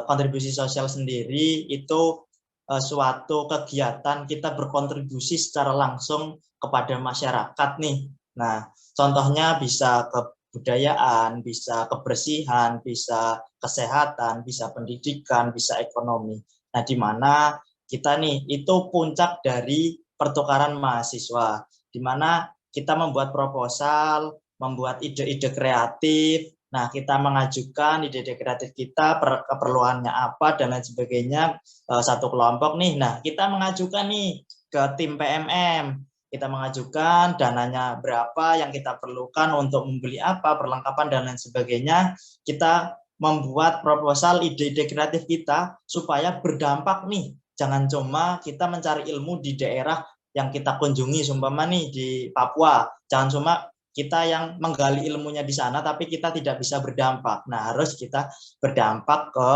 Kontribusi sosial sendiri itu suatu kegiatan kita berkontribusi secara langsung kepada masyarakat nih. Nah, contohnya bisa kebudayaan, bisa kebersihan, bisa kesehatan, bisa pendidikan, bisa ekonomi. Nah, di mana kita nih, itu puncak dari pertukaran mahasiswa, di mana kita membuat proposal, membuat ide-ide kreatif, nah kita mengajukan ide-ide kreatif kita, keperluannya apa, dan lain sebagainya, satu kelompok nih, nah kita mengajukan nih ke tim PMM, kita mengajukan dananya berapa yang kita perlukan untuk membeli apa, perlengkapan, dan lain sebagainya, kita membuat proposal ide-ide kreatif kita supaya berdampak nih. Jangan cuma kita mencari ilmu di daerah yang kita kunjungi, seumpama nih di Papua. Jangan cuma kita yang menggali ilmunya di sana tapi kita tidak bisa berdampak. Nah, harus kita berdampak ke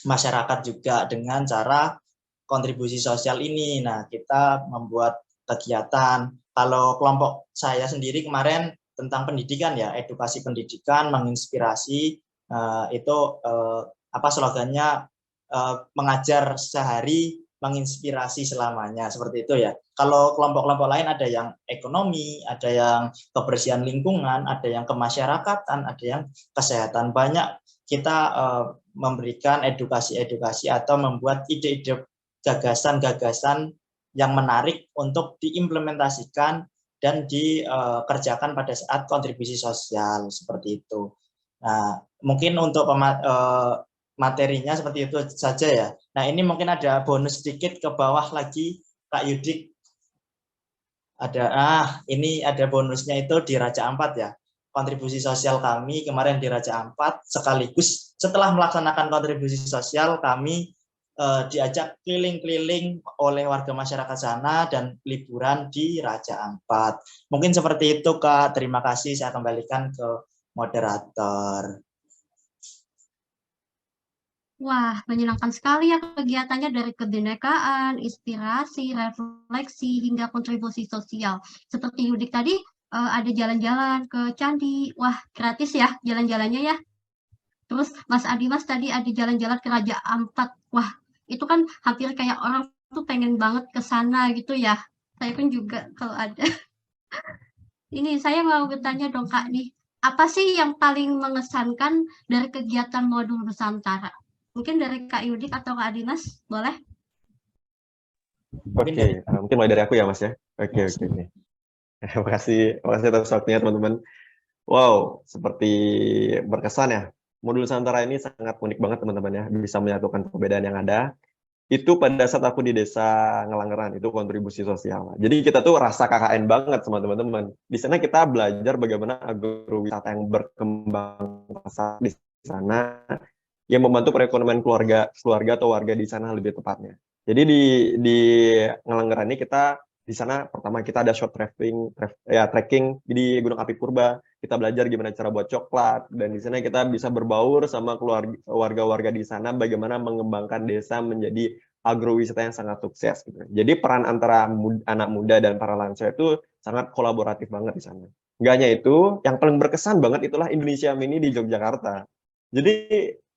masyarakat juga dengan cara kontribusi sosial ini. Nah, kita membuat kegiatan. Kalau kelompok saya sendiri kemarin tentang pendidikan ya, edukasi pendidikan, menginspirasi. Itu slogannya mengajar sehari menginspirasi selamanya, seperti itu ya. Kalau kelompok-kelompok lain ada yang ekonomi, ada yang kebersihan lingkungan, ada yang kemasyarakatan, ada yang kesehatan. Banyak kita memberikan edukasi-edukasi atau membuat ide-ide gagasan-gagasan yang menarik untuk diimplementasikan dan dikerjakan pada saat kontribusi sosial, seperti itu. Nah, mungkin untuk materinya seperti itu saja ya. Nah, ini mungkin ada bonus sedikit ke bawah lagi, Kak Yudik. Ini ada bonusnya itu di Raja Ampat ya. Kontribusi sosial kami kemarin di Raja Ampat, sekaligus setelah melaksanakan kontribusi sosial kami diajak keliling-keliling oleh warga masyarakat sana dan liburan di Raja Ampat. Mungkin seperti itu, Kak. Terima kasih, saya kembalikan ke moderator. Wah, menyenangkan sekali ya kegiatannya dari kebinekaan, inspirasi, refleksi, hingga kontribusi sosial. Seperti Yudik tadi, ada jalan-jalan ke candi. Wah, gratis ya jalan-jalannya ya. Terus Mas Adimas tadi ada jalan-jalan ke Raja Ampat. Wah, itu kan hampir kayak orang tuh pengen banget ke sana gitu ya. Saya pun juga kalau ada. Ini saya mau bertanya dong Kak nih, apa sih yang paling mengesankan dari kegiatan modul Nusantara? Mungkin dari Kak Yudik atau Kak Adimas, boleh? Oke, mungkin mulai dari aku ya Mas ya. Oke. Makasih atas waktunya teman-teman. Wow, seperti berkesan ya. Modul Nusantara ini sangat unik banget teman-teman ya, bisa menyatukan perbedaan yang ada. Itu pada saat aku di desa Ngelanggeran, itu kontribusi sosial. Jadi kita tuh rasa KKN banget sama teman-teman. Di sana kita belajar bagaimana agrowisata yang berkembang pesat di sana, yang membantu perekonomian keluarga atau warga di sana lebih tepatnya. Jadi di Ngelanggeran ini kita di sana pertama kita ada short trekking di Gunung Api Purba. Kita belajar gimana cara buat coklat, dan di sana kita bisa berbaur sama warga-warga di sana bagaimana mengembangkan desa menjadi agrowisata yang sangat sukses gitu. Jadi peran antara anak muda dan para lansia itu sangat kolaboratif banget di sana. Nggak hanya itu, yang paling berkesan banget itulah Indonesia Mini di Yogyakarta. Jadi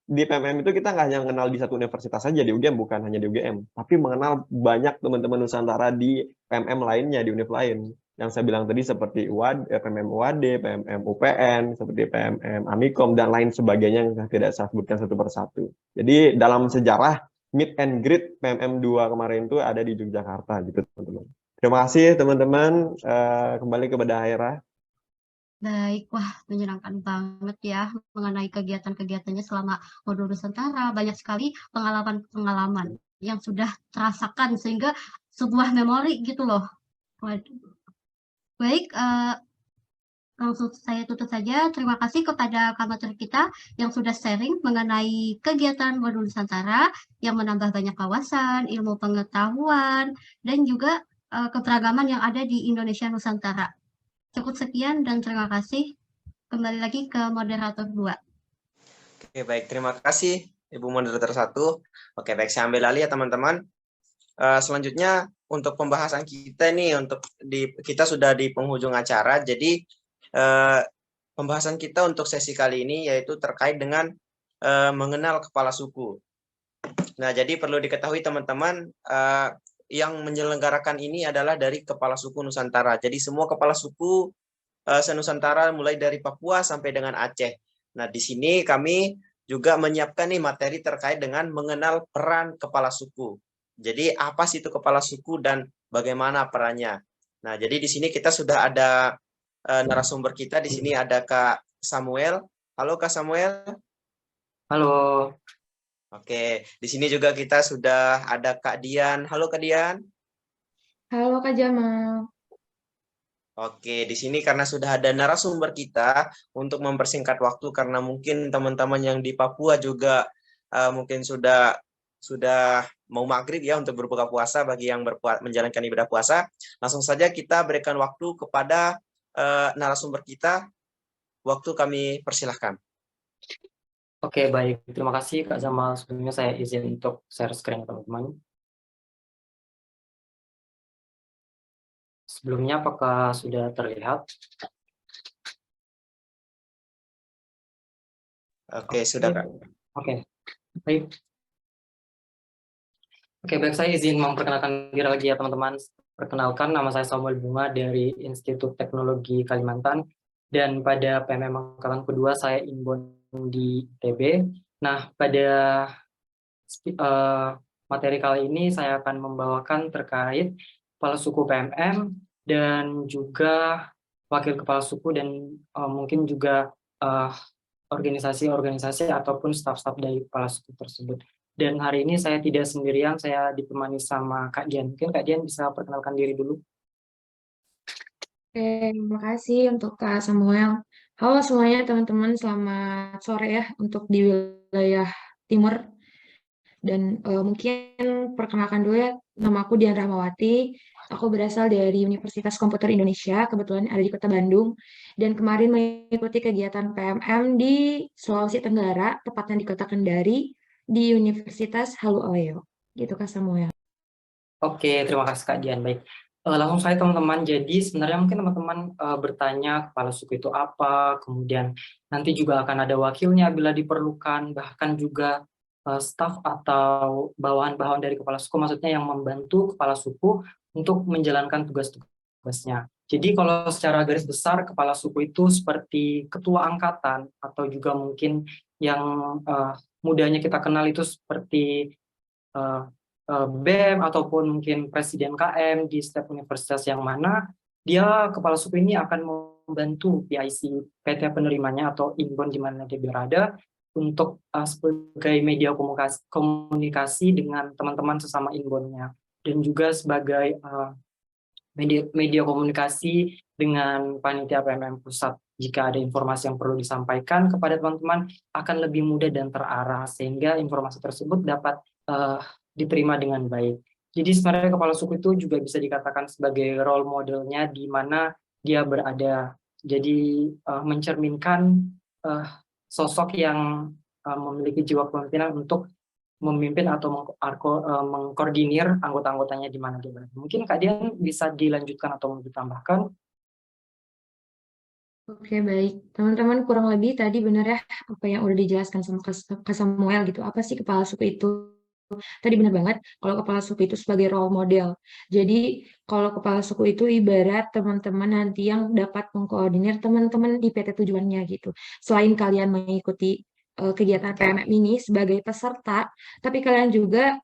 di PMM itu kita nggak hanya mengenal di satu universitas saja, di UGM, bukan hanya di UGM, tapi mengenal banyak teman-teman Nusantara di PMM lainnya, di univ lain. Yang saya bilang tadi seperti PMM UAD, PMM UPN, seperti PMM Amikom, dan lain sebagainya yang tidak saya sebutkan satu persatu. Jadi dalam sejarah meet and greet PMM 2 kemarin itu ada di Yogyakarta gitu teman-teman. Terima kasih teman-teman, kembali kepada Haira. Baik, wah menyenangkan banget ya mengenai kegiatan-kegiatannya selama modul Nusantara. Banyak sekali pengalaman-pengalaman yang sudah terasakan sehingga sebuah memori gitu loh. Waduh. Baik, langsung saya tutup saja. Terima kasih kepada kamateri kita yang sudah sharing mengenai kegiatan modul Nusantara yang menambah banyak wawasan, ilmu pengetahuan, dan juga keberagaman yang ada di Indonesia Nusantara. Cukup sekian dan terima kasih. Kembali lagi ke moderator 2. Oke, baik. Terima kasih Ibu moderator 1. Oke, baik. Saya ambil alih ya teman-teman. Selanjutnya untuk pembahasan kita ini, kita sudah di penghujung acara. Jadi pembahasan kita untuk sesi kali ini yaitu terkait dengan mengenal kepala suku. Nah, jadi perlu diketahui teman-teman, yang menyelenggarakan ini adalah dari Kepala Suku Nusantara. Jadi semua kepala suku se-Nusantara mulai dari Papua sampai dengan Aceh. Nah, di sini kami juga menyiapkan nih materi terkait dengan mengenal peran kepala suku. Jadi apa sih itu kepala suku dan bagaimana perannya? Nah, jadi di sini kita sudah ada narasumber kita. Di sini ada Kak Samuel. Halo Kak Samuel. Halo. Oke, di sini juga kita sudah ada Kak Dian. Halo Kak Dian. Halo Kak Jamal. Oke, di sini karena sudah ada narasumber kita, untuk mempersingkat waktu karena mungkin teman-teman yang di Papua juga mungkin sudah mau maghrib ya untuk berbuka puasa bagi yang menjalankan ibadah puasa. Langsung saja kita berikan waktu kepada narasumber kita. Waktu kami persilahkan. Oke, baik. Terima kasih Kak Jamal. Sebelumnya saya izin untuk share screen teman-teman. Sebelumnya apakah sudah terlihat? Oke, sudah Kak. Oke, baik. Oke, baik, saya izin memperkenalkan diri lagi ya teman-teman. Perkenalkan, nama saya Samuel Bunga dari Institut Teknologi Kalimantan. Dan pada PMM Angkatan kedua, saya inbound di ITB. Nah, pada materi kali ini saya akan membawakan terkait kepala suku PMM dan juga wakil kepala suku dan mungkin juga organisasi-organisasi ataupun staf-staf dari kepala suku tersebut. Dan hari ini saya tidak sendirian, saya ditemani sama Kak Dian. Mungkin Kak Dian bisa perkenalkan diri dulu. Oke, terima kasih untuk Kak Samuel. Halo semuanya teman-teman, selamat sore ya untuk di wilayah timur. Dan mungkin perkenalkan dulu ya, nama aku Dian Rahmawati. Aku berasal dari Universitas Komputer Indonesia, kebetulan ada di Kota Bandung. Dan kemarin mengikuti kegiatan PMM di Sulawesi Tenggara, tepatnya di Kota Kendari, di Universitas Haluoleo. Gitu Kak Samuel. Oke, terima kasih Kak Dian. Baik, langsung saya teman-teman. Jadi sebenarnya mungkin teman-teman bertanya kepala suku itu apa, kemudian nanti juga akan ada wakilnya bila diperlukan, bahkan juga staf atau bawahan-bawahan dari kepala suku, maksudnya yang membantu kepala suku untuk menjalankan tugas-tugasnya. Jadi kalau secara garis besar kepala suku itu seperti ketua angkatan atau juga mungkin yang mudahnya kita kenal itu seperti BEM ataupun mungkin presiden KM di setiap universitas yang mana dia kepala suku ini akan membantu PIC PT penerimanya atau inbound di mana dia berada untuk sebagai media komunikasi dengan teman-teman sesama inboundnya dan juga sebagai media komunikasi dengan panitia PMM pusat. Jika ada informasi yang perlu disampaikan kepada teman-teman akan lebih mudah dan terarah sehingga informasi tersebut dapat diterima dengan baik. Jadi sebenarnya kepala suku itu juga bisa dikatakan sebagai role modelnya di mana dia berada. Jadi mencerminkan sosok yang memiliki jiwa kepemimpinan untuk memimpin atau mengkoordinir anggota-anggotanya di mana dia berada. Mungkin Kak Dian bisa dilanjutkan atau ditambahkan. Oke, baik. Teman-teman kurang lebih tadi benar ya apa yang udah dijelaskan sama Kak Samuel gitu. Apa sih kepala suku itu? Tadi benar banget, kalau kepala suku itu sebagai role model. Jadi, kalau kepala suku itu ibarat teman-teman nanti yang dapat mengkoordinir teman-teman di PT tujuannya gitu. Selain kalian mengikuti kegiatan PMM ini sebagai peserta, tapi kalian juga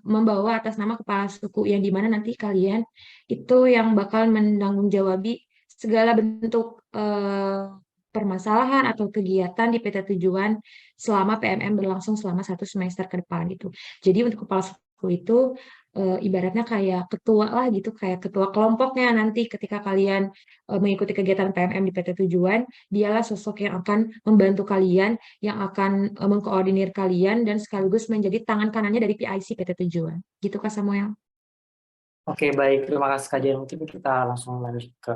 membawa atas nama kepala suku yang dimana nanti kalian itu yang bakal menanggung-jawabi segala bentuk permasalahan atau kegiatan di PT tujuan selama PMM berlangsung selama 1 semester ke depan gitu. Jadi untuk kepala suku itu ibaratnya kayak ketua lah gitu, kayak ketua kelompoknya nanti ketika kalian mengikuti kegiatan PMM di PT tujuan, dialah sosok yang akan membantu kalian, yang akan mengkoordinir kalian dan sekaligus menjadi tangan kanannya dari PIC PT tujuan. Gitu Kak Samuel. Oke, baik. Terima kasih Kak Dian. Mungkin kita langsung lanjut ke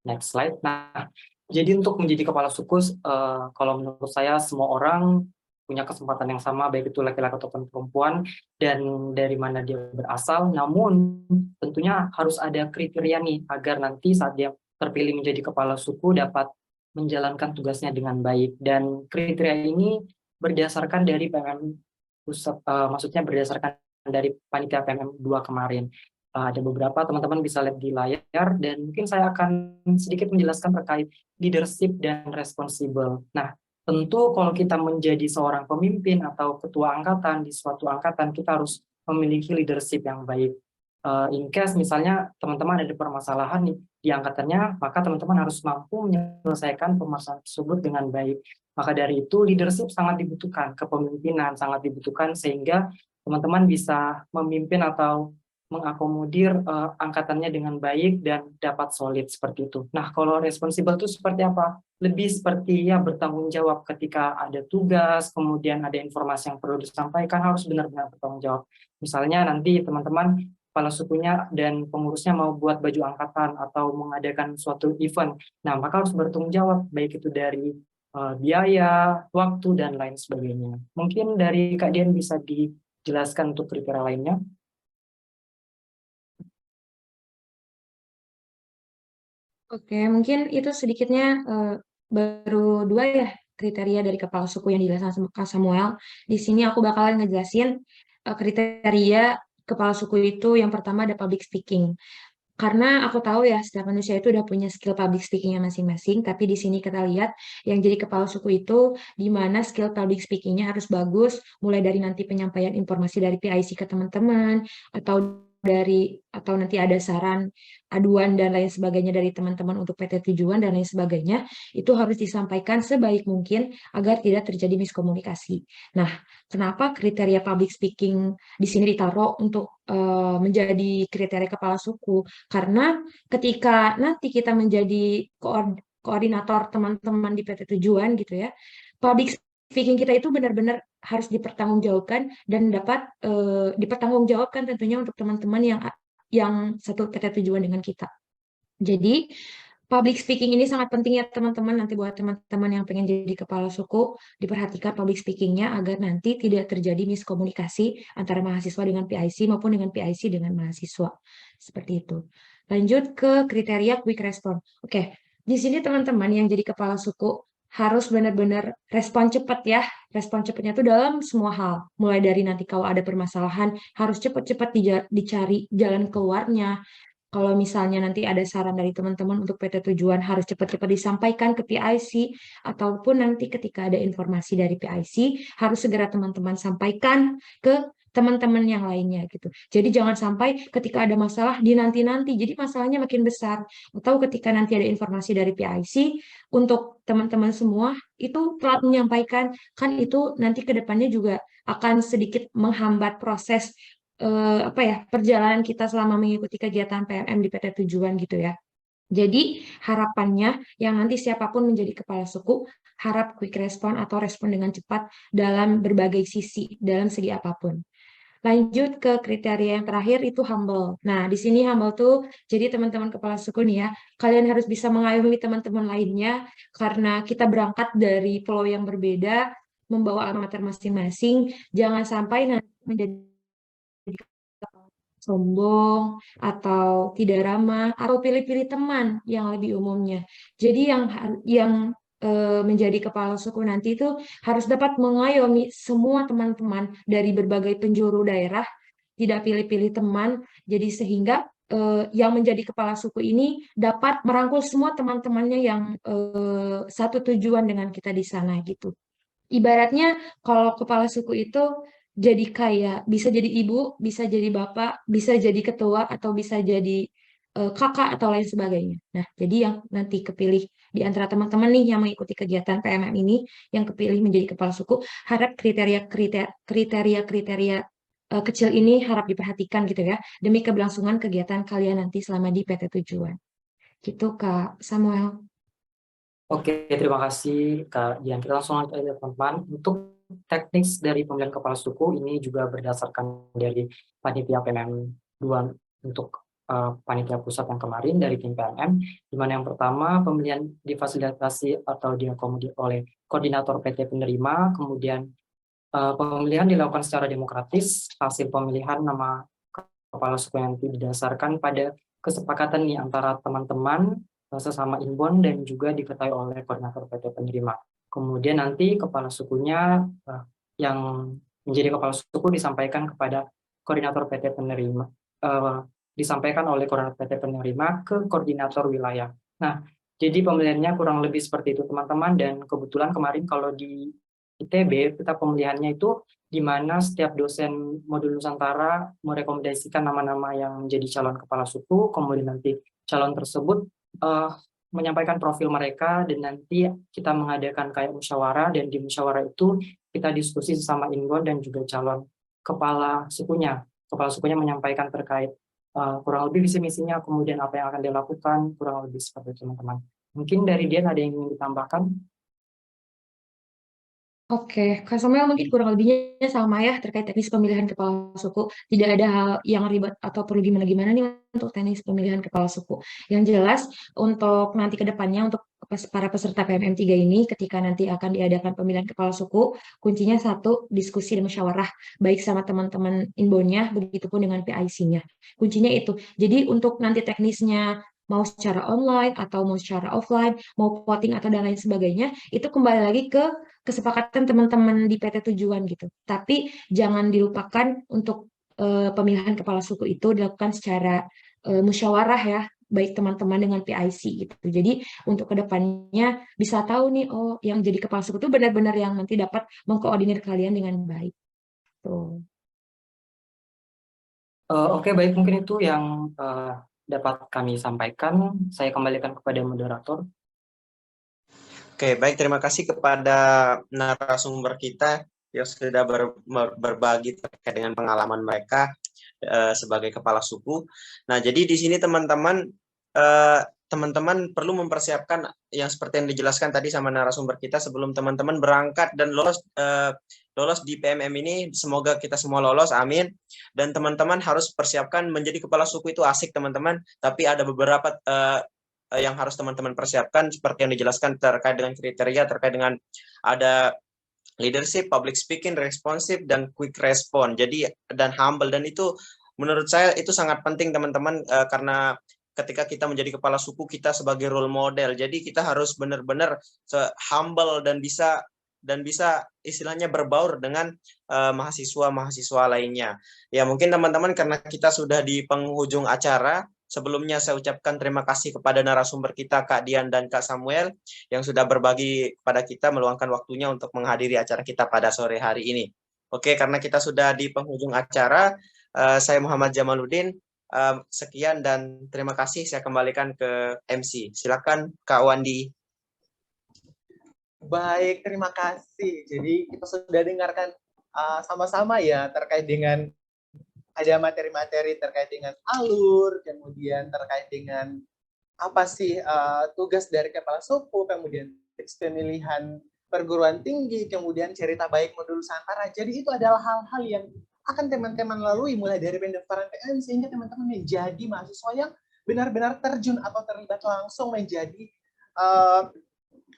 next slide. Nah, jadi untuk menjadi kepala suku, kalau menurut saya semua orang punya kesempatan yang sama, baik itu laki-laki ataupun perempuan, dan dari mana dia berasal. Namun tentunya harus ada kriteria nih, agar nanti saat dia terpilih menjadi kepala suku dapat menjalankan tugasnya dengan baik. Dan kriteria ini berdasarkan dari PMM pusat, maksudnya berdasarkan dari panitia PMM 2 kemarin. Ada beberapa teman-teman bisa lihat di layar dan mungkin saya akan sedikit menjelaskan terkait leadership dan responsible. Nah, tentu kalau kita menjadi seorang pemimpin atau ketua angkatan di suatu angkatan, kita harus memiliki leadership yang baik. In case misalnya teman-teman ada permasalahan di angkatannya, maka teman-teman harus mampu menyelesaikan permasalahan tersebut dengan baik. Maka dari itu leadership sangat dibutuhkan, kepemimpinan sangat dibutuhkan sehingga teman-teman bisa memimpin atau mengakomodir angkatannya dengan baik dan dapat solid seperti itu. Nah, kalau responsible itu seperti apa? Lebih seperti ya bertanggung jawab ketika ada tugas, kemudian ada informasi yang perlu disampaikan, harus benar-benar bertanggung jawab. Misalnya nanti teman-teman kepala sukunya dan pengurusnya mau buat baju angkatan atau mengadakan suatu event. Nah, maka harus bertanggung jawab, baik itu dari biaya, waktu, dan lain sebagainya. Mungkin dari Kak Dian bisa dijelaskan untuk kriteria lainnya. Oke, mungkin itu sedikitnya baru 2 ya kriteria dari kepala suku yang dijelaskan sama Kak Samuel. Di sini aku bakalan ngejelasin kriteria kepala suku itu yang pertama ada public speaking. Karena aku tahu ya, setiap manusia itu udah punya skill public speaking-nya masing-masing, tapi di sini kita lihat yang jadi kepala suku itu di mana skill public speaking-nya harus bagus, mulai dari nanti penyampaian informasi dari PIC ke teman-teman, atau nanti ada saran, aduan, dan lain sebagainya dari teman-teman untuk PT tujuan dan lain sebagainya, itu harus disampaikan sebaik mungkin agar tidak terjadi miskomunikasi. Nah, kenapa kriteria public speaking di sini ditaruh untuk menjadi kriteria kepala suku? Karena ketika nanti kita menjadi koordinator teman-teman di PT tujuan gitu ya, public speaking kita itu benar-benar harus dipertanggungjawabkan dan dapat dipertanggungjawabkan tentunya untuk teman-teman yang satu PT tujuan dengan kita. Jadi public speaking ini sangat penting ya teman-teman, nanti buat teman-teman yang pengen jadi kepala suku, diperhatikan public speaking-nya agar nanti tidak terjadi miskomunikasi antara mahasiswa dengan PIC maupun dengan PIC dengan mahasiswa. Seperti itu. Lanjut ke kriteria quick response. Oke, di sini teman-teman yang jadi kepala suku harus benar-benar respon cepat ya. Respon cepatnya itu dalam semua hal. Mulai dari nanti kalau ada permasalahan, harus cepat-cepat dicari jalan keluarnya. Kalau misalnya nanti ada saran dari teman-teman untuk PT tujuan, harus cepat-cepat disampaikan ke PIC, ataupun nanti ketika ada informasi dari PIC, harus segera teman-teman sampaikan ke teman-teman yang lainnya gitu. Jadi jangan sampai ketika ada masalah dinanti-nanti, jadi masalahnya makin besar. Atau ketika nanti ada informasi dari PIC, untuk teman-teman semua itu telat menyampaikan, kan itu nanti ke depannya juga akan sedikit menghambat proses perjalanan kita selama mengikuti kegiatan PMM di PT tujuan gitu ya. Jadi harapannya yang nanti siapapun menjadi kepala suku, harap quick respon atau respon dengan cepat dalam berbagai sisi, dalam segi apapun. Lanjut ke kriteria yang terakhir itu humble. Nah, di sini humble tuh jadi teman-teman kepala suku nih ya, kalian harus bisa mengayomi teman-teman lainnya karena kita berangkat dari pulau yang berbeda, membawa almater masing-masing, jangan sampai nanti menjadi sombong atau tidak ramah atau pilih-pilih teman yang lebih umumnya. Jadi yang menjadi kepala suku nanti itu harus dapat mengayomi semua teman-teman dari berbagai penjuru daerah, tidak pilih-pilih teman. Jadi sehingga yang menjadi kepala suku ini dapat merangkul semua teman-temannya yang satu tujuan dengan kita di sana gitu. Ibaratnya kalau kepala suku itu jadi kayak bisa jadi ibu, bisa jadi bapak, bisa jadi ketua, atau bisa jadi kakak atau lain sebagainya. Nah, jadi yang nanti kepilih di antara teman-teman nih yang mengikuti kegiatan PMM ini, yang kepilih menjadi kepala suku, harap kriteria kecil ini harap diperhatikan gitu ya, demi keberlangsungan kegiatan kalian nanti selama di PT tujuan. Gitu Kak Samuel. Oke, terima kasih Kak Dian. Kita langsung lanjut aja teman-teman. Untuk teknik dari pemilihan kepala suku ini juga berdasarkan dari panitia PMM 2 untuk panitia pusat yang kemarin dari tim PMM, di mana yang pertama pemilihan difasilitasi atau diakomodir oleh koordinator PT penerima, kemudian pemilihan dilakukan secara demokratis, hasil pemilihan nama kepala suku yang didasarkan pada kesepakatan nih antara teman-teman sesama inbound dan juga diketahui oleh koordinator PT penerima. Kemudian nanti kepala sukunya yang menjadi kepala suku disampaikan kepada koordinator PT penerima, disampaikan oleh koordinator PT penerima ke koordinator wilayah. Nah, jadi pemilihannya kurang lebih seperti itu teman-teman, dan kebetulan kemarin kalau di ITB kita pemilihannya itu di mana setiap dosen modul Nusantara merekomendasikan nama-nama yang menjadi calon kepala suku, kemudian nanti calon tersebut menyampaikan profil mereka, dan nanti kita mengadakan kayak musyawarah, dan di musyawarah itu kita diskusi sesama inbound dan juga calon kepala sukunya. Kepala sukunya menyampaikan terkait kurang lebih visi misinya, kemudian apa yang akan dilakukan, kurang lebih seperti itu teman-teman. Mungkin dari Dian ada yang ingin ditambahkan? Oke, Kak Samuel mungkin kurang lebihnya sama ya terkait teknis pemilihan kepala suku. Tidak ada hal yang ribet atau perlu gimana-gimana nih untuk teknis pemilihan kepala suku. Yang jelas untuk nanti ke depannya untuk para peserta PMM 3 ini ketika nanti akan diadakan pemilihan kepala suku, kuncinya satu, diskusi dan musyawarah baik sama teman-teman inbound-nya begitupun dengan PIC-nya. Kuncinya itu. Jadi untuk nanti teknisnya mau secara online atau mau secara offline, mau voting atau dan lain sebagainya, itu kembali lagi ke kesepakatan teman-teman di PT tujuan gitu. Tapi jangan dilupakan untuk pemilihan kepala suku itu dilakukan secara musyawarah ya, baik teman-teman dengan PIC gitu. Jadi untuk kedepannya bisa tahu nih, oh yang jadi kepala suku itu benar-benar yang nanti dapat mengkoordinir kalian dengan baik. Tuh. Oke, baik, mungkin itu yang dapat kami sampaikan. Saya kembalikan kepada moderator. Oke, baik, terima kasih kepada narasumber kita yang sudah berbagi terkait dengan pengalaman mereka sebagai kepala suku. Nah, jadi di sini teman-teman perlu mempersiapkan yang seperti yang dijelaskan tadi sama narasumber kita sebelum teman-teman berangkat dan lolos di PMM ini. Semoga kita semua lolos, amin. Dan teman-teman harus persiapkan menjadi kepala suku itu asik teman-teman, tapi ada beberapa yang harus teman-teman persiapkan seperti yang dijelaskan terkait dengan kriteria, terkait dengan ada leadership, public speaking, responsive, dan quick response. Jadi, dan humble. Dan itu menurut saya itu sangat penting teman-teman karena ketika kita menjadi kepala suku, kita sebagai role model. Jadi kita harus benar-benar humble dan bisa istilahnya berbaur dengan mahasiswa-mahasiswa lainnya. Ya mungkin teman-teman karena kita sudah di penghujung acara, sebelumnya saya ucapkan terima kasih kepada narasumber kita Kak Dian dan Kak Samuel yang sudah berbagi kepada kita meluangkan waktunya untuk menghadiri acara kita pada sore hari ini. Oke, karena kita sudah di penghujung acara, saya Muhammad Jamaluddin. Sekian dan terima kasih. Saya kembalikan ke MC. Silakan Kak Wandi. Baik, terima kasih. Jadi kita sudah dengarkan sama-sama ya terkait dengan ada materi-materi terkait dengan alur, kemudian terkait dengan apa sih tugas dari kepala suku, kemudian tips pemilihan perguruan tinggi, kemudian cerita baik modul Nusantara. Jadi itu adalah hal-hal yang akan teman-teman lalui mulai dari pendaftaran PM sehingga teman-teman menjadi mahasiswa yang benar-benar terjun atau terlibat langsung menjadi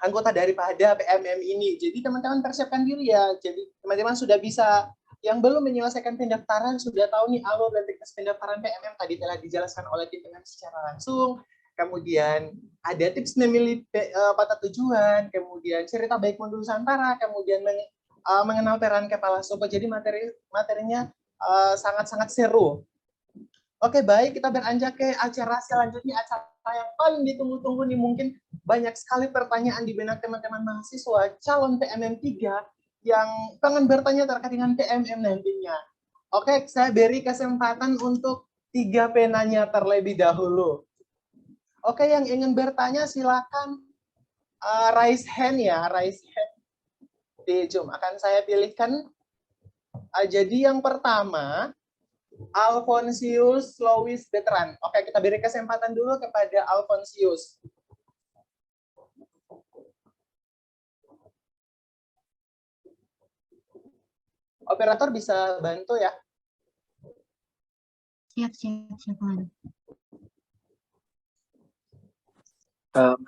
anggota daripada PMM ini. Jadi teman-teman persiapkan diri ya. Jadi teman-teman sudah bisa, yang belum menyelesaikan pendaftaran sudah tahu nih alur dan teknis pendaftaran PMM tadi telah dijelaskan oleh pimpinan secara langsung. Kemudian ada tips memilih peta tujuan, kemudian cerita baik modul Nusantara, kemudian mengenal peran kepala suku. Jadi materinya sangat-sangat seru. Oke, baik, kita beranjak ke acara selanjutnya, acara yang paling ditunggu-tunggu nih. Mungkin banyak sekali pertanyaan di benak teman-teman mahasiswa calon PMM 3 yang pengen bertanya terkait dengan PMM nantinya. Oke, saya beri kesempatan untuk 3 penanya terlebih dahulu. Oke, yang ingin bertanya silakan raise hand ya, raise hand di Zoom. Akan saya pilihkan. Jadi yang pertama, Alfonsius Lois Betran. Oke, kita beri kesempatan dulu kepada Alfonsius. Operator bisa bantu ya? Siap.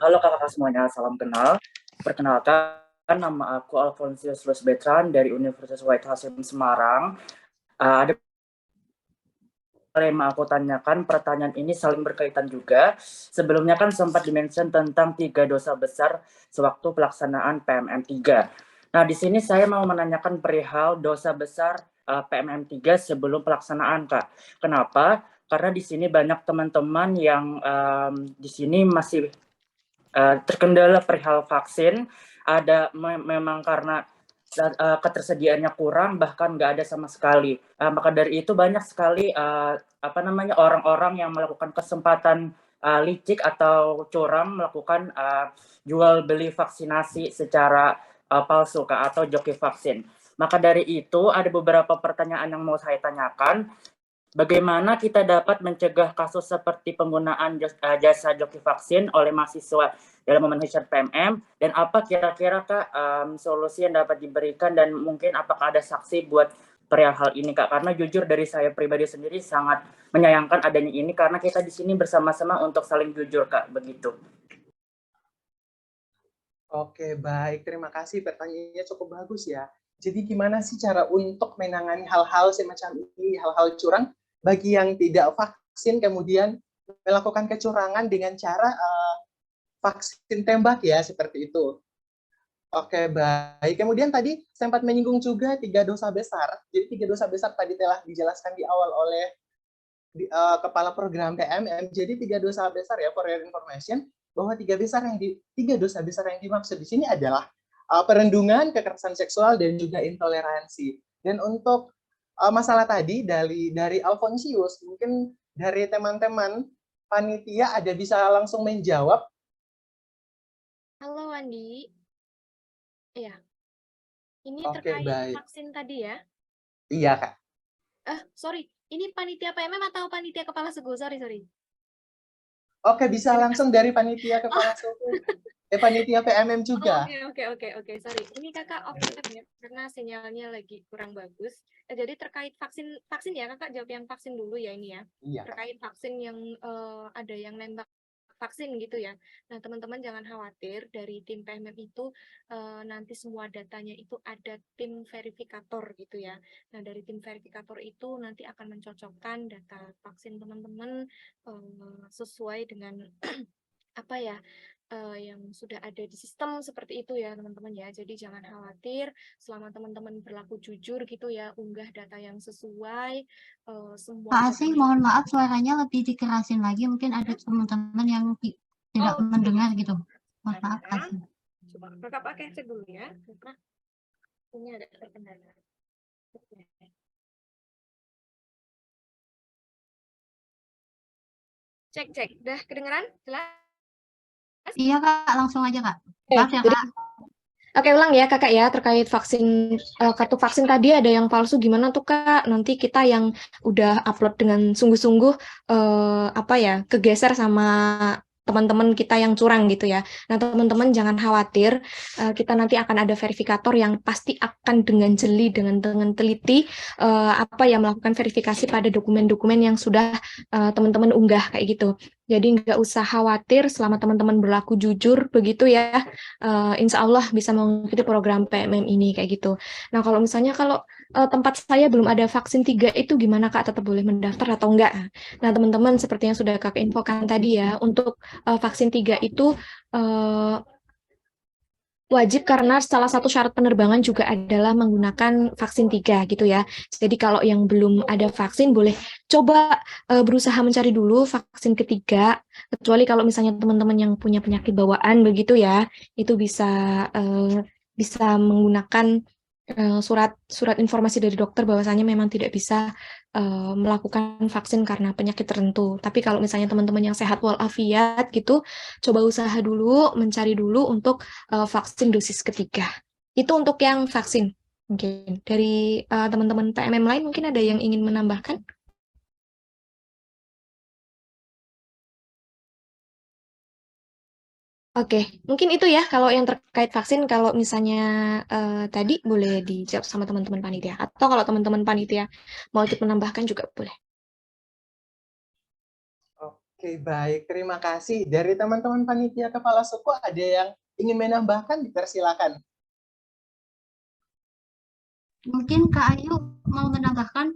Halo kakak semuanya, salam kenal. Perkenalkan, nama aku Alfonsius Lois Betran dari Universitas Wahid Hasim Semarang. Ada yang mau aku tanyakan, pertanyaan ini saling berkaitan juga. Sebelumnya kan sempat dimention tentang 3 dosa besar sewaktu pelaksanaan PMM 3. Nah, di sini saya mau menanyakan perihal dosa besar PMM 3 sebelum pelaksanaan, Kak. Kenapa? Karena di sini banyak teman-teman yang di sini masih terkendala perihal vaksin. Ada memang karena ketersediaannya kurang, bahkan nggak ada sama sekali. Maka dari itu banyak sekali orang-orang yang melakukan kesempatan licik atau curang melakukan jual beli vaksinasi secara palsu atau joki vaksin. Maka dari itu ada beberapa pertanyaan yang mau saya tanyakan. Bagaimana kita dapat mencegah kasus seperti penggunaan jasa joki vaksin oleh mahasiswa dalam memenuhi syarat PMM, dan apa kira-kira Kak solusi yang dapat diberikan, dan mungkin apakah ada saksi buat perihal hal ini Kak? Karena jujur dari saya pribadi sendiri sangat menyayangkan adanya ini karena kita di sini bersama-sama untuk saling jujur Kak, begitu. Oke, baik. Terima kasih. Pertanyaannya cukup bagus ya. Jadi gimana sih cara untuk menangani hal-hal semacam ini, hal-hal curang bagi yang tidak vaksin kemudian melakukan kecurangan dengan cara vaksin tembak ya, seperti itu. Oke, baik. Kemudian tadi sempat menyinggung juga 3 dosa besar. Jadi 3 dosa besar tadi telah dijelaskan di awal oleh Kepala Program PMM. Jadi 3 dosa besar ya, for your information, bahwa 3 dosa besar yang dimaksud di sini adalah perundungan, kekerasan seksual, dan juga intoleransi. Dan untuk masalah tadi dari Alfonsius, mungkin dari teman-teman panitia ada bisa langsung menjawab. Halo Wandi. Iya. Ini Oke, terkait baik. vaksin tadi ya? Iya, Kak. Sorry. Ini panitia PMM atau panitia kepala suku? Sorry. Oke, bisa langsung dari panitia kepala suku. Panitia PMM juga. Oke. Sorry. Ini kakak off ya, karena sinyalnya lagi kurang bagus. Jadi terkait vaksin ya, kakak jawab yang vaksin dulu ya ini ya. Iya. Terkait vaksin yang ada yang nembak vaksin gitu ya. Nah, teman-teman jangan khawatir, dari tim PMM itu nanti semua datanya itu ada tim verifikator gitu ya. Nah, dari tim verifikator itu nanti akan mencocokkan data vaksin teman-teman sesuai dengan apa ya, yang sudah ada di sistem seperti itu ya teman-teman ya. Jadi jangan khawatir, selama teman-teman berlaku jujur gitu ya, unggah data yang sesuai, semua Pak Asing, mohon maaf suaranya lebih dikerasin lagi. Mungkin ada teman-teman yang tidak mendengar gitu. Mohon maaf, Pak Asing. Coba kakak pakai headset dulu ya, karena ini ada terkendala. Cek, udah kedengeran? Jelas? Iya Kak, langsung aja Kak. Maaf ya Kak. Oke, ulang ya kakak ya, terkait vaksin, kartu vaksin tadi ada yang palsu gimana tuh kak? Nanti kita yang udah upload dengan sungguh-sungguh kegeser sama teman-teman kita yang curang gitu ya. Nah teman-teman jangan khawatir, kita nanti akan ada verifikator yang pasti akan dengan jeli, dengan teliti melakukan verifikasi pada dokumen-dokumen yang sudah teman-teman unggah kayak gitu. Jadi nggak usah khawatir, selama teman-teman berlaku jujur begitu ya, insya Allah bisa mengikuti program PMM ini kayak gitu. Nah kalau misalnya tempat saya belum ada vaksin 3 itu gimana kak, tetap boleh mendaftar atau enggak? Nah teman-teman seperti yang sudah kakak infokan tadi ya, untuk vaksin 3 itu wajib karena salah satu syarat penerbangan juga adalah menggunakan vaksin 3 gitu ya. Jadi kalau yang belum ada vaksin boleh coba berusaha mencari dulu vaksin ketiga, kecuali kalau misalnya teman-teman yang punya penyakit bawaan begitu ya, itu bisa menggunakan surat informasi dari dokter bahwasanya memang tidak bisa melakukan vaksin karena penyakit tertentu. Tapi kalau misalnya teman-teman yang sehat walafiat gitu, coba usaha dulu, mencari dulu untuk vaksin dosis ketiga. Itu untuk yang vaksin. Mungkin dari teman-teman PMM lain mungkin ada yang ingin menambahkan? Oke, mungkin itu ya kalau yang terkait vaksin. Kalau misalnya tadi boleh dijawab sama teman-teman panitia. Atau kalau teman-teman panitia mau ikut menambahkan juga boleh. Oke, baik. Terima kasih. Dari teman-teman panitia kepala suku ada yang ingin menambahkan, dipersilakan. Mungkin Kak Ayu mau menambahkan?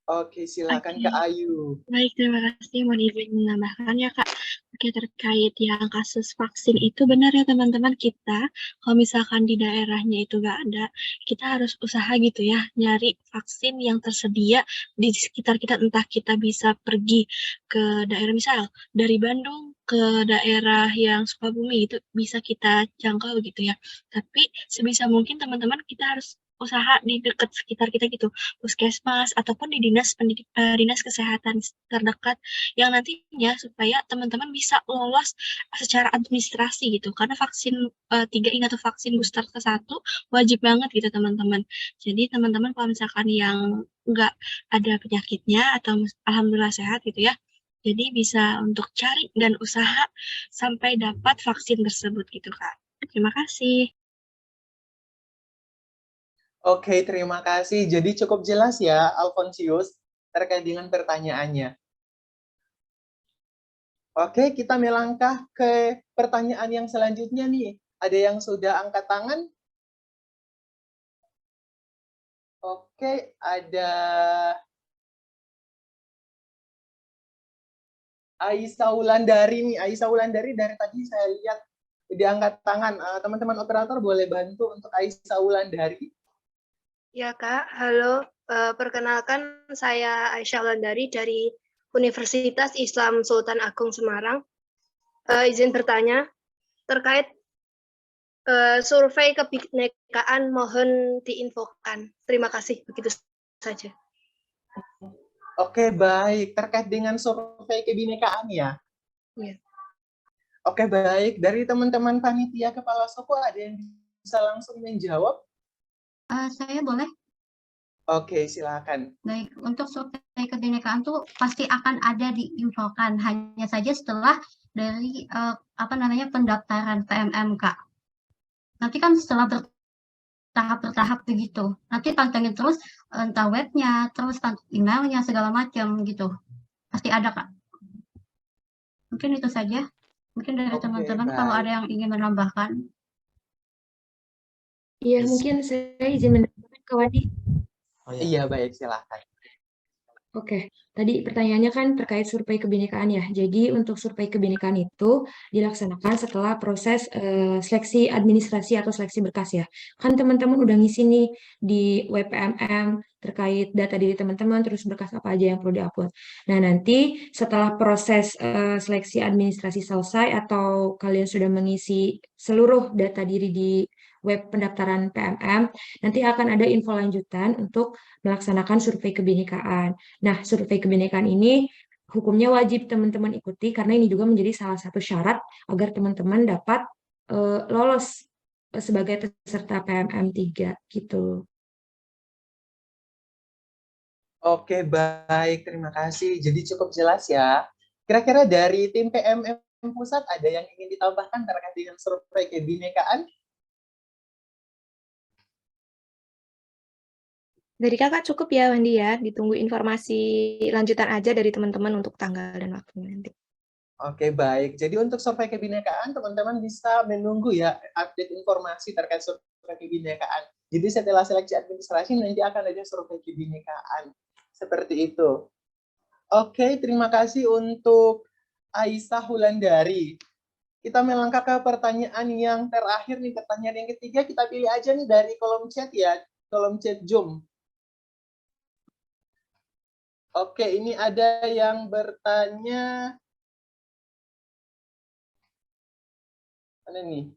Oke, silakan Kak Ayu. Baik, terima kasih. Mohon izin menambahkan ya Kak. Oke, terkait yang kasus vaksin itu benar ya teman-teman, kita kalau misalkan di daerahnya itu nggak ada, kita harus usaha gitu ya, nyari vaksin yang tersedia di sekitar kita, entah kita bisa pergi ke daerah, misal dari Bandung ke daerah yang Sukabumi itu bisa kita jangkau gitu ya. Tapi sebisa mungkin teman-teman kita harus usaha di dekat sekitar kita gitu, puskesmas ataupun di dinas kesehatan terdekat, yang nantinya supaya teman-teman bisa lolos secara administrasi gitu, karena vaksin 3 ini atau vaksin booster ke-1 wajib banget gitu teman-teman. Jadi teman-teman kalau misalkan yang nggak ada penyakitnya atau alhamdulillah sehat gitu ya, jadi bisa untuk cari dan usaha sampai dapat vaksin tersebut gitu Kak. Terima kasih. Oke, terima kasih. Jadi cukup jelas ya, Alfonsius, terkait dengan pertanyaannya. Oke, kita melangkah ke pertanyaan yang selanjutnya nih. Ada yang sudah angkat tangan? Oke, ada Aisyah Wulandari nih. Aisyah Wulandari dari tadi saya lihat diangkat tangan. Teman-teman operator boleh bantu untuk Aisyah Wulandari. Ya Kak, halo. Perkenalkan saya Aisyah Wulandari dari Universitas Islam Sultan Agung Semarang. Izin bertanya, terkait survei kebinekaan mohon diinfokan. Terima kasih, begitu saja. Oke, baik. Terkait dengan survei kebinekaan ya? Iya. Oke, baik. Dari teman-teman panitia kepala suku ada yang bisa langsung menjawab? Saya boleh? Oke, silakan. Baik, untuk survei kebinekaan tuh pasti akan ada diinfokan, hanya saja setelah dari pendaftaran PMMK. Nanti kan setelah bertahap begitu. Nanti pantengin terus entah webnya, terus emailnya segala macam gitu. Pasti ada Kak. Mungkin itu saja. Mungkin dari teman-teman kalau ada yang ingin menambahkan. Iya, mungkin saya izin menambahkan ke Wadi. Iya, baik, silakan. Oke, tadi pertanyaannya kan terkait survei kebinekaan ya. Jadi untuk survei kebinekaan itu dilaksanakan setelah proses seleksi administrasi atau seleksi berkas ya. Kan teman-teman udah ngisi nih di WPMM terkait data diri teman-teman, terus berkas apa aja yang perlu diupload. Nah, nanti setelah proses seleksi administrasi selesai atau kalian sudah mengisi seluruh data diri di web pendaftaran PMM, nanti akan ada info lanjutan untuk melaksanakan survei kebinekaan. Nah, survei kebinekaan ini hukumnya wajib teman-teman ikuti karena ini juga menjadi salah satu syarat agar teman-teman dapat lolos sebagai peserta PMM 3 gitu. Oke, baik. Terima kasih. Jadi cukup jelas ya. Kira-kira dari tim PMM Pusat ada yang ingin ditambahkan terkait dengan survei kebinekaan? Dari kakak cukup ya, Wandi ya. Ditunggu informasi lanjutan aja dari teman-teman untuk tanggal dan waktunya nanti. Oke, baik. Jadi untuk survei kebinekaan, teman-teman bisa menunggu ya update informasi terkait survei kebinekaan. Jadi setelah seleksi administrasi, nanti akan ada survei kebinekaan. Seperti itu. Oke, terima kasih untuk Aisyah Wulandari. Kita melangkah ke pertanyaan yang terakhir nih, pertanyaan yang ketiga. Kita pilih aja nih dari kolom chat ya, kolom chat Zoom. Oke, ini ada yang bertanya. Mana nih?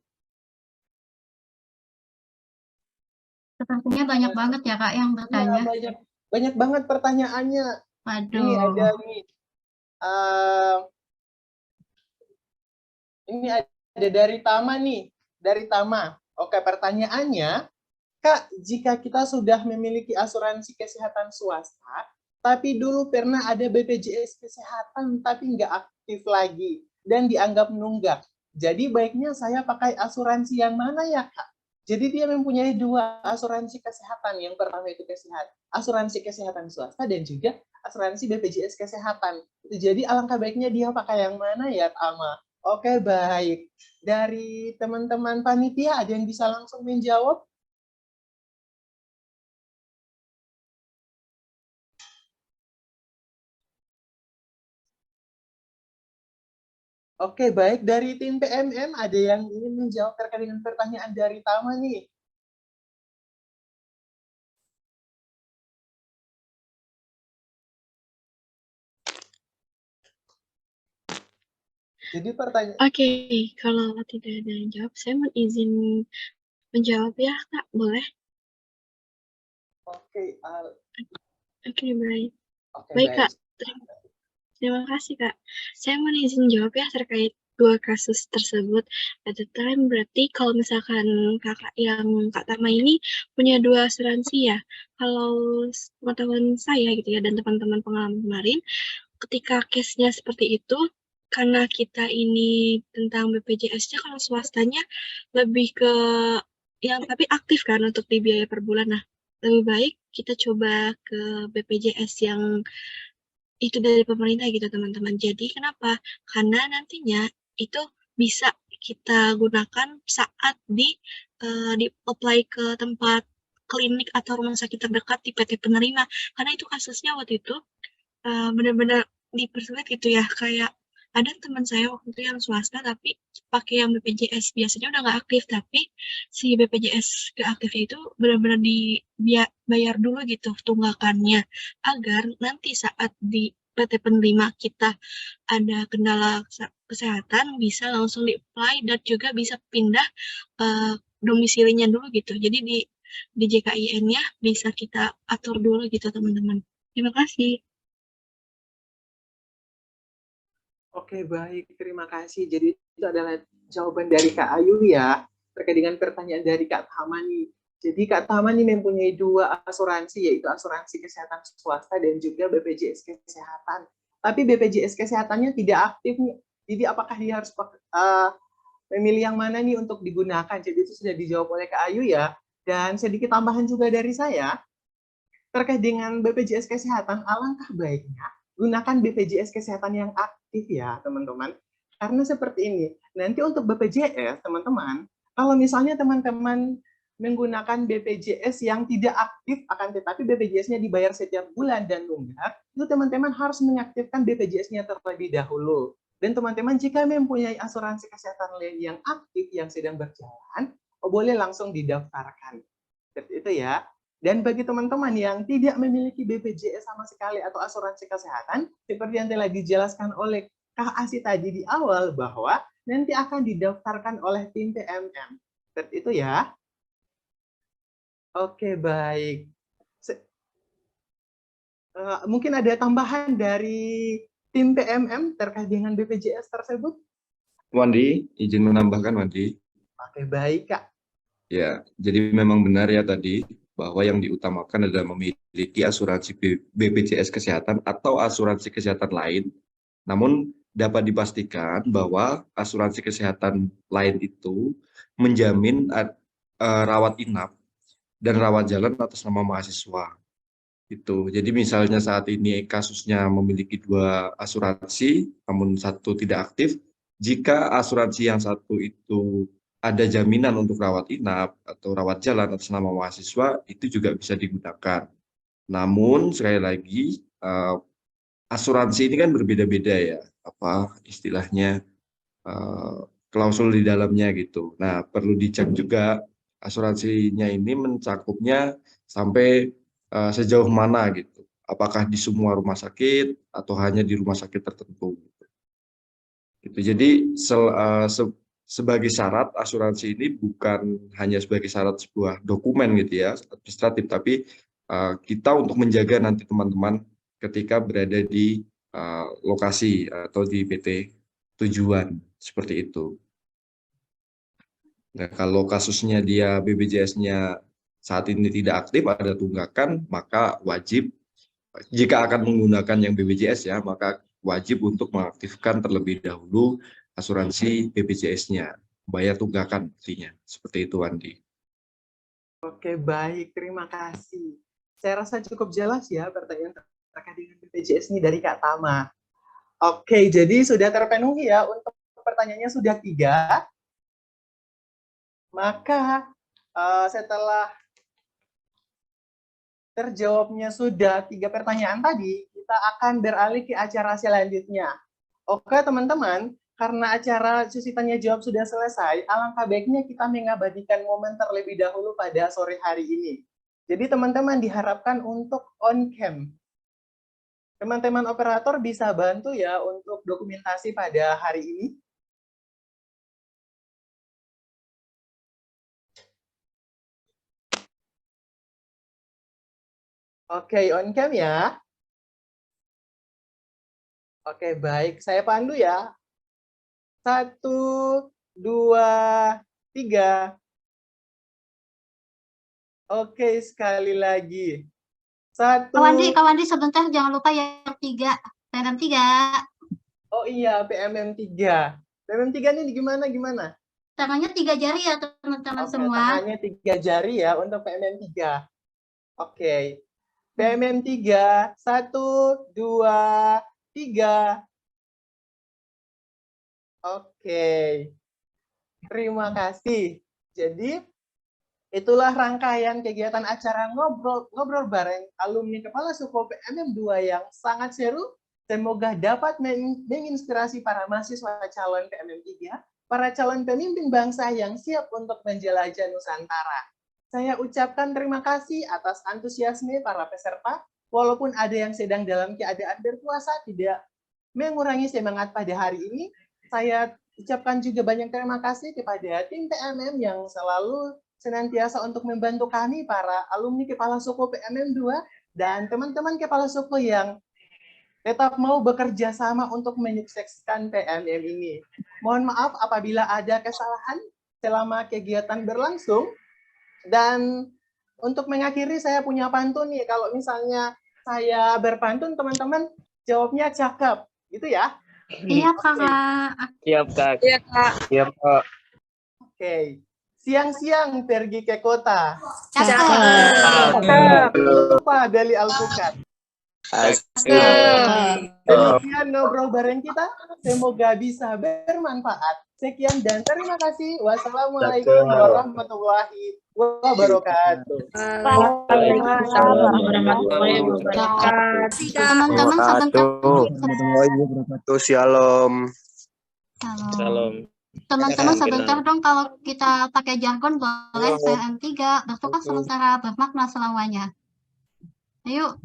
Sepertinya banyak banget ya Kak yang bertanya. Iya, banyak banget pertanyaannya. Waduh. Ini ada nih. Ini ada dari Tama nih. Dari Tama. Oke, pertanyaannya, Kak, jika kita sudah memiliki asuransi kesehatan swasta, tapi dulu pernah ada BPJS Kesehatan, tapi nggak aktif lagi, dan dianggap nunggak. Jadi baiknya saya pakai asuransi yang mana ya, Kak? Jadi dia mempunyai dua asuransi kesehatan. Yang pertama itu asuransi kesehatan swasta dan juga asuransi BPJS Kesehatan. Jadi alangkah baiknya dia pakai yang mana ya, Tama? Oke, baik. Dari teman-teman panitia ada yang bisa langsung menjawab? Oke, baik. Dari tim PMM, ada yang ingin menjawab terkait dengan pertanyaan dari Tama nih? Jadi pertanyaan... Oke, kalau tidak ada yang jawab, saya mau izin menjawab ya, Kak. Boleh? Oke, Oke, baik. Oke, Baik, baik. Kak. Terima kasih, Kak. Saya mau izin jawab ya terkait dua kasus tersebut at the time. Berarti kalau misalkan kakak yang Kak Tama ini punya dua asuransi ya. Kalau pengetahuan saya gitu ya dan teman-teman pengalaman kemarin, ketika case-nya seperti itu, karena kita ini tentang BPJS-nya, kalau swastanya lebih ke yang tapi aktif kan untuk di biaya per bulan. Nah, lebih baik kita coba ke BPJS yang itu dari pemerintah gitu teman-teman. Jadi kenapa? Karena nantinya itu bisa kita gunakan saat di apply ke tempat klinik atau rumah sakit terdekat di PT penerima. Karena itu kasusnya waktu itu benar-benar dipersulit gitu ya, kayak ada teman saya waktu itu yang swasta tapi pakai yang BPJS biasanya udah nggak aktif, tapi si BPJS nggak aktifnya itu benar-benar dibayar dulu gitu tunggakannya, agar nanti saat di PT penerima kita ada kendala kesehatan bisa langsung di-apply dan juga bisa pindah domisilinya dulu gitu. Jadi di JKIN-nya bisa kita atur dulu gitu teman-teman. Terima kasih. Oke, baik. Terima kasih. Jadi itu adalah jawaban dari Kak Ayu ya, terkait dengan pertanyaan dari Kak Tamani. Jadi Kak Tamani mempunyai 2 asuransi, yaitu asuransi kesehatan swasta dan juga BPJS Kesehatan. Tapi BPJS Kesehatannya tidak aktif nih. Jadi apakah dia harus memilih yang mana nih untuk digunakan? Jadi itu sudah dijawab oleh Kak Ayu ya. Dan sedikit tambahan juga dari saya, terkait dengan BPJS Kesehatan, alangkah baiknya gunakan BPJS Kesehatan yang aktif ya, teman-teman. Karena seperti ini, nanti untuk BPJS, teman-teman, kalau misalnya teman-teman menggunakan BPJS yang tidak aktif, akan tetapi BPJS-nya dibayar setiap bulan dan nunggak, itu teman-teman harus mengaktifkan BPJS-nya terlebih dahulu. Dan teman-teman jika mempunyai asuransi kesehatan lain yang aktif, yang sedang berjalan, boleh langsung didaftarkan. Seperti itu ya. Dan bagi teman-teman yang tidak memiliki BPJS sama sekali atau asuransi kesehatan, seperti yang telah dijelaskan oleh Kak Asi tadi di awal, bahwa nanti akan didaftarkan oleh tim PMM. Seperti itu ya. Oke, baik. Mungkin ada tambahan dari tim PMM terkait dengan BPJS tersebut? Wandi, izin menambahkan Wandi. Oke, baik Kak. Ya, jadi memang benar ya tadi, bahwa yang diutamakan adalah memiliki asuransi BPJS Kesehatan atau asuransi kesehatan lain. Namun dapat dipastikan bahwa asuransi kesehatan lain itu menjamin rawat inap dan rawat jalan atas nama mahasiswa. Itu. Jadi misalnya saat ini kasusnya memiliki 2 asuransi, namun satu tidak aktif, jika asuransi yang satu itu ada jaminan untuk rawat inap atau rawat jalan atas nama mahasiswa, itu juga bisa digunakan. Namun sekali lagi asuransi ini kan berbeda-beda ya, apa istilahnya klausul di dalamnya gitu. Nah, perlu dicek juga asuransinya ini mencakupnya sampai sejauh mana gitu. Apakah di semua rumah sakit atau hanya di rumah sakit tertentu. Gitu. Jadi sebagai syarat asuransi ini bukan hanya sebagai syarat sebuah dokumen gitu ya administratif, tapi kita untuk menjaga nanti teman-teman ketika berada di lokasi atau di PT tujuan seperti itu. Nah, kalau kasusnya dia BPJS-nya saat ini tidak aktif, ada tunggakan, maka wajib jika akan menggunakan yang BPJS ya, maka wajib untuk mengaktifkan terlebih dahulu asuransi BPJS-nya, bayar tunggakan artinya. Seperti itu, Wandi. Oke, baik. Terima kasih. Saya rasa cukup jelas ya pertanyaan terkait dengan BPJS ini dari Kak Tama. Oke, jadi sudah terpenuhi ya untuk pertanyaannya sudah 3. Maka setelah terjawabnya sudah 3 pertanyaan tadi, kita akan beralih ke acara selanjutnya. Oke, teman-teman. Karena acara sesi tanya jawab sudah selesai, alangkah baiknya kita mengabadikan momen terlebih dahulu pada sore hari ini. Jadi teman-teman diharapkan untuk on cam. Teman-teman operator bisa bantu ya untuk dokumentasi pada hari ini. Oke, on cam ya. Oke, baik. Saya pandu ya. 1, 2, 3. Oke, sekali lagi. 1. Kak Wandi sebentar, jangan lupa yang 3. PMM 3. Oh iya, PMM 3. PMM 3 ini gimana? Tangannya 3 jari ya, teman-teman semua. Tangannya 3 jari ya untuk PMM 3. Oke. PMM 3, 1, 2, 3. Oke, terima kasih. Jadi, itulah rangkaian kegiatan acara ngobrol bareng alumni Kepala Suku PMM 2 yang sangat seru Semoga dapat menginspirasi para mahasiswa calon PMM3, para calon pemimpin bangsa yang siap untuk menjelajah Nusantara. Saya ucapkan terima kasih atas antusiasme para peserta, walaupun ada yang sedang dalam keadaan berpuasa, tidak mengurangi semangat pada hari ini. Saya ucapkan juga banyak terima kasih kepada tim PMM yang selalu senantiasa untuk membantu kami, para alumni kepala suku PMM 2, dan teman-teman kepala suku yang tetap mau bekerja sama untuk menyukseskan PMM ini. Mohon maaf apabila ada kesalahan selama kegiatan berlangsung. Dan untuk mengakhiri saya punya pantun nih, kalau misalnya saya berpantun, teman-teman jawabnya cakep, gitu ya? Iya, Kakak. Siap, Kak. Iya, Kak. Siap, Kak. Oke. Siang-siang pergi ke kota. Cakep. Lupa dari alpukat. Demikian ngobrol bareng kita. Semoga bisa bermanfaat. Sekian dan terima kasih. Wassalamualaikum warahmatullahi wabarakatuh. Teman-teman sebentar. Shalom. Shalom. Teman-teman sebentar dong, kalau kita pakai jargon boleh PMM3 bertukar sementara bermakna selamanya. Ayo.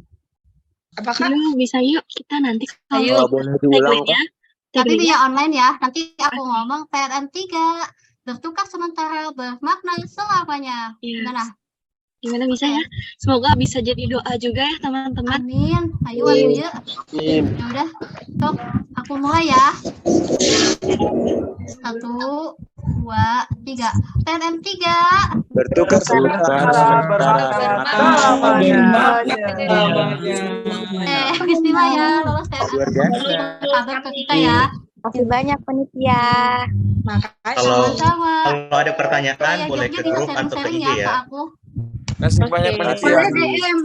Apakah bisa yuk kita nanti Ayo. Boleh diulang, Kak? Tapi via online ya. Nanti aku ngomong PMM3 bertukar sementara bermakna selamanya. Gimana? Gimana bisa ya? Semoga bisa jadi doa juga ya teman-teman. Amin. Ayo ya. Ya udah. Sok, aku mulai ya. 1, 2, 3. PMM3 Bertukar Bismillah ya, lolos kabar ke kita ya. Makasih banyak panitia. Kalau Sama-sama. ada pertanyaan Ya, boleh Jogja ke bisa grup atau ke sharing-sharing IG ya ke ya. aku. Kasih banyak panitia. Boleh DM.